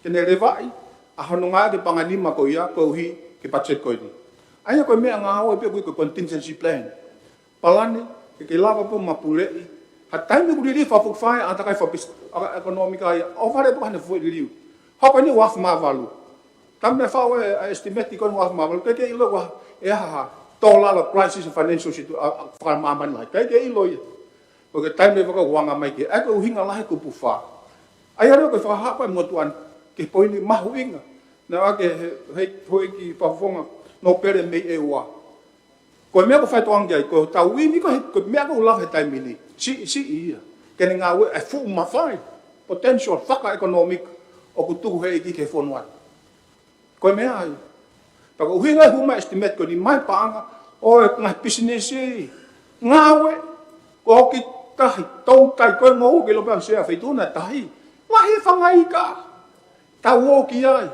Kene rewai, a hononga ke panga nima ko ia, ko uhi ke pachet koe ni. Aia koe mea ngā hau e pe koe contingency plan. Palani, ke lava po mapulei, ha taimi kuri ri whafukwhai, a takai whapis ekonomika ia, o whare po hane fuwe riu. Hapa ni waf mavalu. Tamne whau e estimati koe waf mavalu, keke ilo wa e haha. Tolala crisis of financial situation whakamaman lai. Kei ke ilo ia. Ko ke taime waka wanga mai ke. Eko uhinga lahe ko puwha. Ai areo koe whakahapa e motuan ke poini mahu inga. Na wake hoi ki pafonga no pere mei e ua. Koe mea ko whaitoangi ai. Koe tau imi koe mea ko ulawe he taime ni. Si ia. Kene ngā ue e fu mawhai. Potential whaka economic o kutuku he iki ke whonuan. Koe mea ai. Paka uhinga e huma estimate ko ni mai paanga o e ngai business e ngawe ko ki tahi tau tai koe ngou ke lopa sea feituna tahi lahi whangai ka tau o ki ai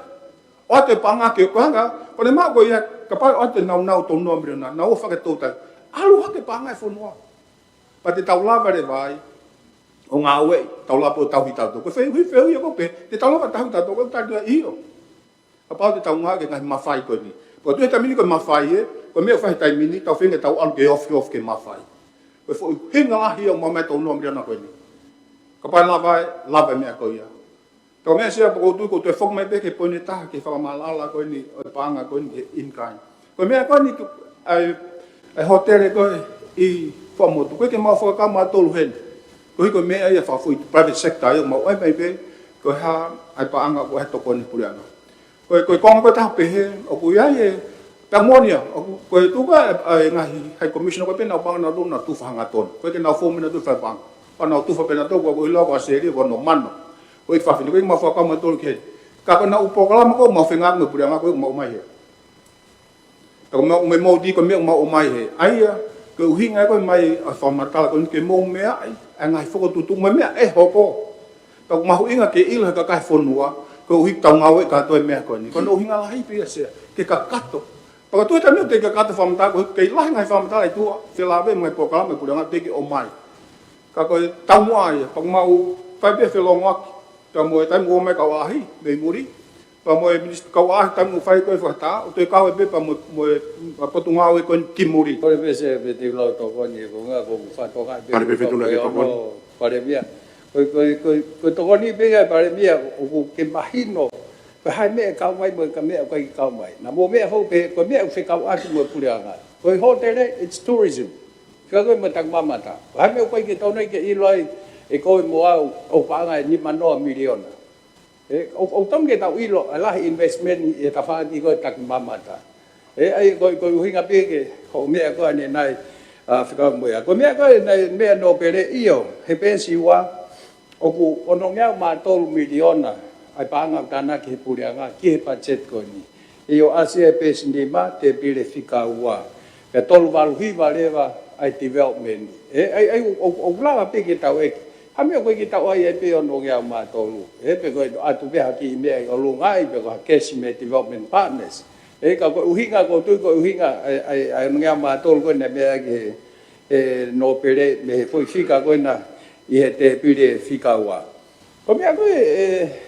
o te paanga ke koanga ko le maa ko ia kapai o te nau tonu amriona nau o whake tau tai alu hake paanga e whanua pa te tau lava re vai o ngawe tau lapa o tau hitato ko wheu ia kope te tau lava tau hitato ko tau iyo Apa te tau ngā ke ngai mawhai koe ni. Ko tu he tamini koe mawhai e, koe mea whahe taimini, tau whenga tau alu ke off ke mawhai. Koe fo hinga lahi o mamai tau noa mriana koe ni. Ka pai lava mea koe ia. Tau mea sea pako tu ko tu e whok mai pe ke poine taha ke whakamalala koe ni, o paanga koe ni in kind. Koe mea koe ni ai hotere koe i whamotu. Koe ke mau whakakama tolu hen. Koe koe mea ia whafui private sector ia, mau ai mai pe, koe ha ai paanga koe he toko ni puriana. Koe konga koe taha pehe, o koe ai e peamonia, koe tuka e ngahi hai commissioner koe pena o panga na luna tufa hanga tonu. Koe ke nau fōmina tufa panga. Koe nau tufa pena tōku koe ilo koe seri koe no mano. Koe whawhini koe ma whakama tolu ke. Ka koe na upokalama koe ma whenga ngai puri anga koe ma umai he. Ka koe me mau di koe mea ma umai he. Aia, koe uhinga koe mai a whamatala koe ke mau mea ai. A ngahi whakotutu me mea e hoko. Ka koe mahu inga ke ilo he ka kai whonua. Ko uhi tau ngau e katoa e mea koe ni. Kono uhinga lahi pia sea, ke kakato. Paka tue tamio te kakato whamata, ko kei lahi ngai whamata e tua, whelawe mga pokalama e puranga teke o mai. Ka koe tau mua ia, paka mau whaipea whelongo aki. Ka mo e taimu o mai kau ahi, mei muri. Pa mo e minister kau ahi taimu whai koe whakata, o te kau e pe pa mo e potu ngau e koe ki muri. Pare pe se pe te lau toko ni, ko ngā ko whatoka e pe. Pare pe whetuna te toko ni. Pare mea. Ko toko ni pe ngai pare mea, o ke mahino. Ko hai mea kau mai mo ka mea koe ki kau mai. Na mo mea hou pe, ko mea uwhi kau aki mo puri anga. Ko ho tere, it's tourism. Ka koe mo tak mamata. Ko hai mea koe ki tau nei ke iloi, e koe mo au, o paanga e 5 miliona. O tam ke tau ilo, alahi investment e ta whaati koe tak mamata. Ai koe uhinga pe ke, ho mea koe ne nai, whika moia. Ko mea koe nei mea no pere iyo, he pensi wa, oku ono ngau ma 3 miliona ai paanga tana ki purianga ki he budget ko ni io asia pes ni ma te pile fika ua pe tolu valu hiva leva ai development ai o lava pe ki tau e ha me ko ki tau ai pe ono ngau ma tolu pe ko atu pe haki me o lunga ai pe ko cash me development partners ka ko uhinga ko tu ko uhinga ai ngau ma tolu ko ne me ke no pele me foi fika ko na I he te pire whikaua. Ko mea koe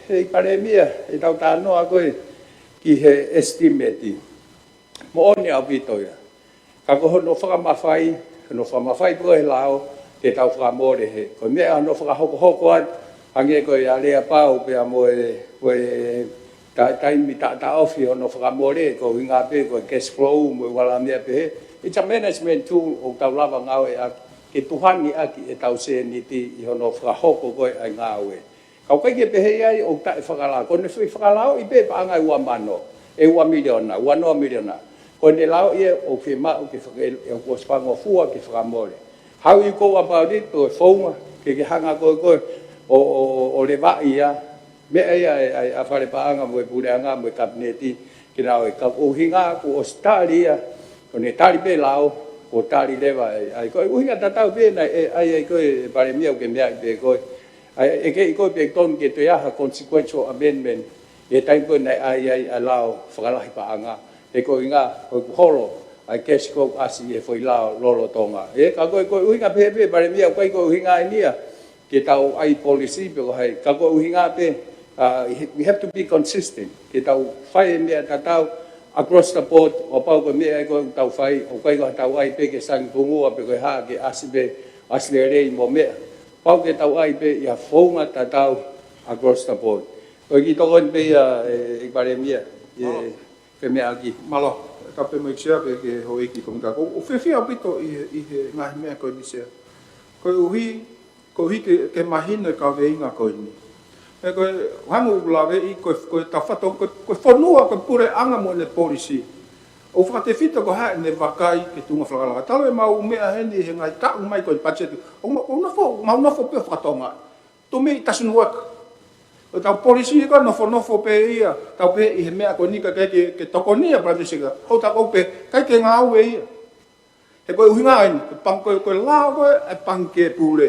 e pare mea, e tau tānoa koe ki he estimati. Mo one au vitoia. Ka koho no whakamawhai, no whakamawhai koe lao, te tau whakamore he. Ko mea no whakahoko at, hange koe a lea pau pia mo e taimi ta ofi o no whakamore, ko hinga pe koe cash flow, mo wala mea pe he. It's a management tool o tau lava ngau e aki. Ke tuhangi aki e tau se ni ti I hono whakahoko koe ai ngāwe. Kau kai ke pehe ai o tae whakalao. Ko ne whi whakalao I pe paanga ua mano. E ua miliona, ua noa miliona. ko ne lao ia o ke ma o ke o ko spango fua ke framole how you go about it to phone ke hanga ko o le va ia me ai a fare paanga mo pureanga mo kabineti ke na o ka o hinga ko Australia ko ne tali pe lao o tali leva ai ko o hinga tatau pe na ai ko pare mia ke mea pe ko ai ke ko pe ton ke to ya consequential amendment e tai ko na ai allow whakalahi paanga e ko inga ko holo ai kes ko asi e foi lao lolo tonga e ka ko uhinga pe pare mia ko uhinga nia ke tau ai policy pe ko hai ka ko uhinga pe we have to be consistent ke tau fai mia tau across the board o pau ko mia ko tau fai o ko tau ai pe ke sang pungu pe ko ha ke asibe aslere mo mea pau ke tau ai pe ia fonga tau across the board o ki to kon pe e pare mia e pe mea ki malo ka pe mo sia pe ke ho iki kom ka o fe fe apito i ngai me ko ni sia ko hi ke mahina ka veinga ko ni e ko hangu lave i ko ta fato ko fonua ko pure anga mo le policy o fa te fita ko ha ne vakai ke tunga flagala talo e mau me a heni he ngai ta mai ko budget o na fo pe fatonga to me doesn't work o ta policy ko no fo pe ia ta pe i me ko ni ka ke tokonia pra disiga o ta ko pe kai ke ngau e he ko uhinga ai pang ko la ko e pang ke pule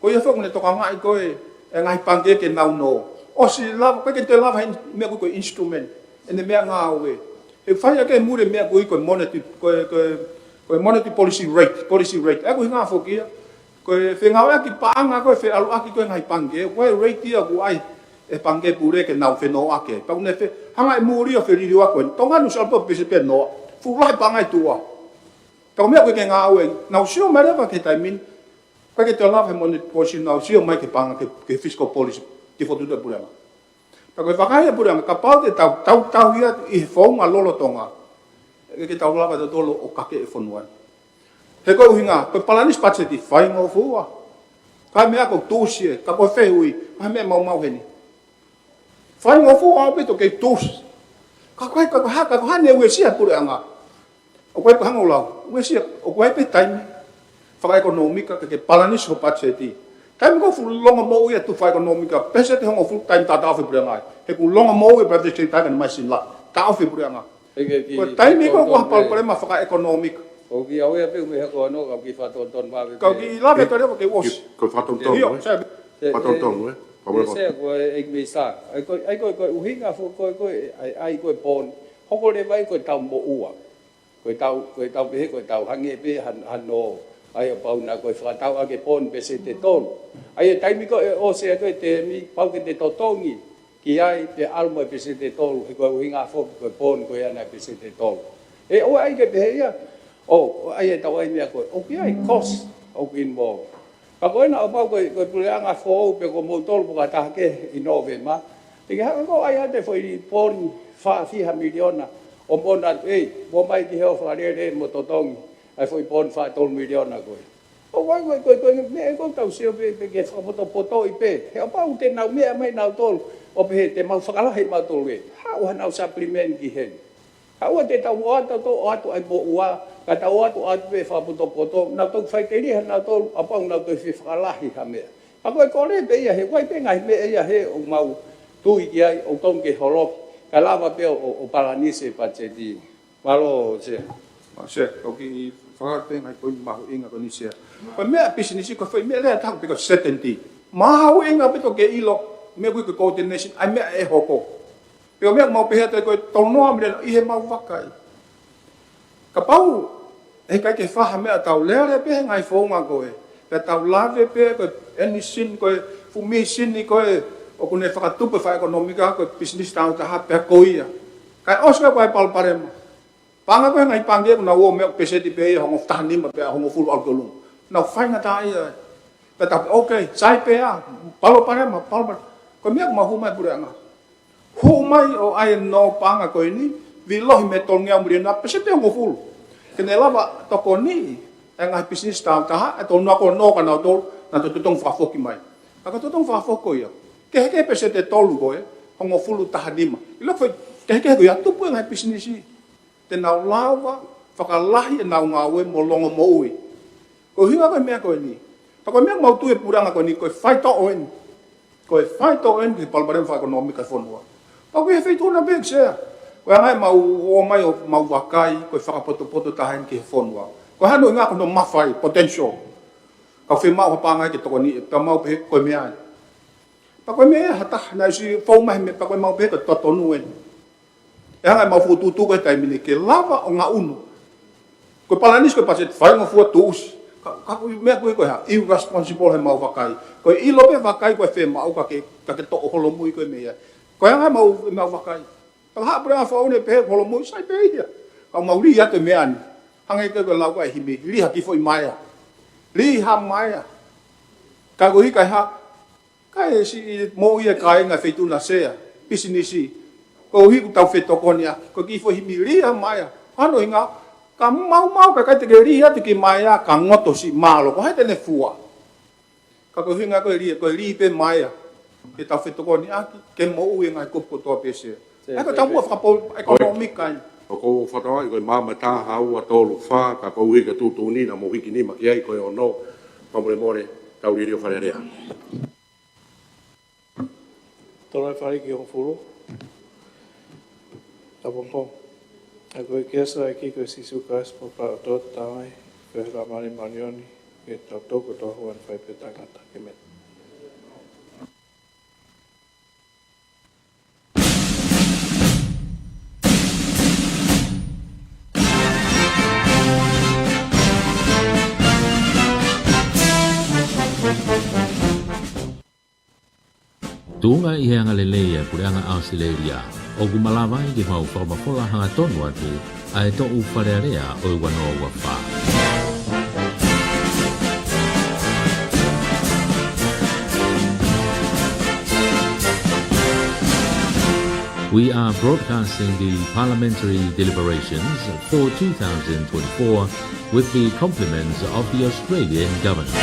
ko ia fo ne to ka ngai ko e ngai pang ke nau no o si la ko ke te la me ko instrument ene me ngau e e fai ke mure me ko monetary policy rate e ko hinga fo kia ko fe ngau ki panga ko fe alu aki ko ngai pang ke ko rate ia ko ai e pange pure ke nau fe no ake pa ne fe hanga e muri o fe ri wa ko tonga nu salpo pe se pe no fu lai panga tua ka me ko ke nga we nau sio mare va ke taimin pa ke te la fe mon policy nau sio mai ke panga ke fiscal policy ti fo tu de pure pa ko va ka pure ka pa te tau ia i fo nga lolo tonga ke tau la va to lo o ka ke fo no he ko hinga ko palanis patseti fai ngo fuwa ka me ko tusie ka ko fe ui ka me mau heni fai ngo fu a pe to ke tus ka ha ne we sia pure anga o ko pa ngola we sia o ko pe time fa economica ke palanis ho patseti time go fu longa mo ia tu fa economica pese te ho fu time ta ta pure anga he ku longa mo e pa te time mai sin la ta fu pure anga ko time ko pa pare ma fa economic o ki au e pe me ko no ka ki fa ton va ka ki la be to ke os ko fa ton fa ton se ko e misa ai ko uhinga fo ko ai ko pon hoko le vai ko tau mo ua ko tau pe ko tau hange pe han no ai pau na ko fa tau ake pon pe se te ton ai tai mi ko o se ko te mi pau ke te totongi ki ai te almo pe se te tol ko uhinga fo ko pon ko ya na pe se te tol e o ai ke pe ia o ai tau ai mi ko o ki ai cost o involved ka ko na pau ko puleanga fo pe ko motor po ka ke inove ma te ha ko ai ate foi pon fa fi ha miliona o mona mo mai ki ho fa re mo totong ai foi pon fa tol miliona ko o wai ko me ko tau sio pe ke fa poto i pe he pau te na me mai na tol o pe te mau fa kala he ma tol we ha wa na supplement ki hen ha wa te tau wa to atu ai bo wa kata watu pe fa poto na to fai te ri na to apa na to fi falahi ha me ako ko le pe ia he wai pe ngai me ia he o mau tu i ai o tong ke holop kalava pe o palanise pa che di malo se o ki fa pe ngai ko ma inga ko ni se ko me business ko foi me le ta pe ko certainty ma ho inga pe to ke ilo me ko coordination ai me e hoko pe me mau pe ha ko to no me i he mau vakai ka pau e kai ke faha mea tau lere pe ngai fonga koe pe tau lave pe ko eni sin ko fu mi sin ni ko o kune whakatupe fa economica ko business tau ta ha pe koia kai osga ko pal parema panga ko ngai pange na wo me pese di pe hongo tani ma pe hongo fulu alkolung na fainga ta ia pe ta okay sai pe a palo parema pal ko me ma hu mai buranga hu mai o ai no panga ko ni vi lohi me tolngia murina pese te hongo fulu kene lava toko ni ngai business tau ta to no ko no kana to na to tong fa foki mai ka to tong fa foko ia ke pe se te tolu ko hongo fulu ta hadima ilo foi ke ya tu pu ngai business te nau lawa, whakalahi e nau ngāwe mo longo mo ui. Ko hinga koe mea koe ni. Pa koe mea mautu e puranga koe ni, koe whaito oen. Koe whaito oen ki palmarem whaekonomika whonua. Pa koe he whituna beg sea. Koe angai mau o mai o mau wakai, koe whakapoto tahen ki he whonua. Koe hano inga kono mawhai, potential. Kau whi mau hapangai ki toko ni, pa mau pehe koe mea. Pa koe mea hata, na isi whaumahe me, pa koe mau pehe koe totonu en. E hangai mau fututu koe taimini, ke lava o ngā unu. Koe palanis koe paset whainga fua tuus. Ka koe mea koe koe ha, irresponsible he mau wakai. Koe ilo pe wakai koe whi mau ka ke toko holomui koe mea. Koe hangai mau wakai. Ka haa prea whaune pehe holomui, sai pehe ia. Ka mau li ate mea ni. Hangai koe koe lau koe himi, liha ki foi maia. Liha maia. Ka koe hikai ha, kai si mo ia kai nga feituna sea, pisinisi. Ko hiku tau fetokonia, ko ki foi himi liha maia. Hano inga, ka mau ka kai te ke liha te ki maia, ka ngoto si malo, ko hai tene fua. Ka ko hinga ko li pe maia. Ke tau fetokonia aki, ke mo ui ngai kupo toa pese. Eko tau mua whakapo ekonomika. O ko whatawa i koe mamata hau a tolu wha, ka kou hika tūtū ni na mo hiki ni maki ai koe o no, pamore more, tau riri o whare rea. Torai whare ki o furu. Tapompom. A koe kiasa e ki koe sisu kas po pa o tōt tāwai, koe hra mani manioni, e tau tōko tohu an whai pe tangata ke meta. Tunga i hanga lelea pureanga Australia, o gumalawai ki mau whamafola hanga tonu atu, a e to u wharearea o i wanoa ua wha. We are broadcasting the parliamentary deliberations for 2024 with the compliments of the Australian government.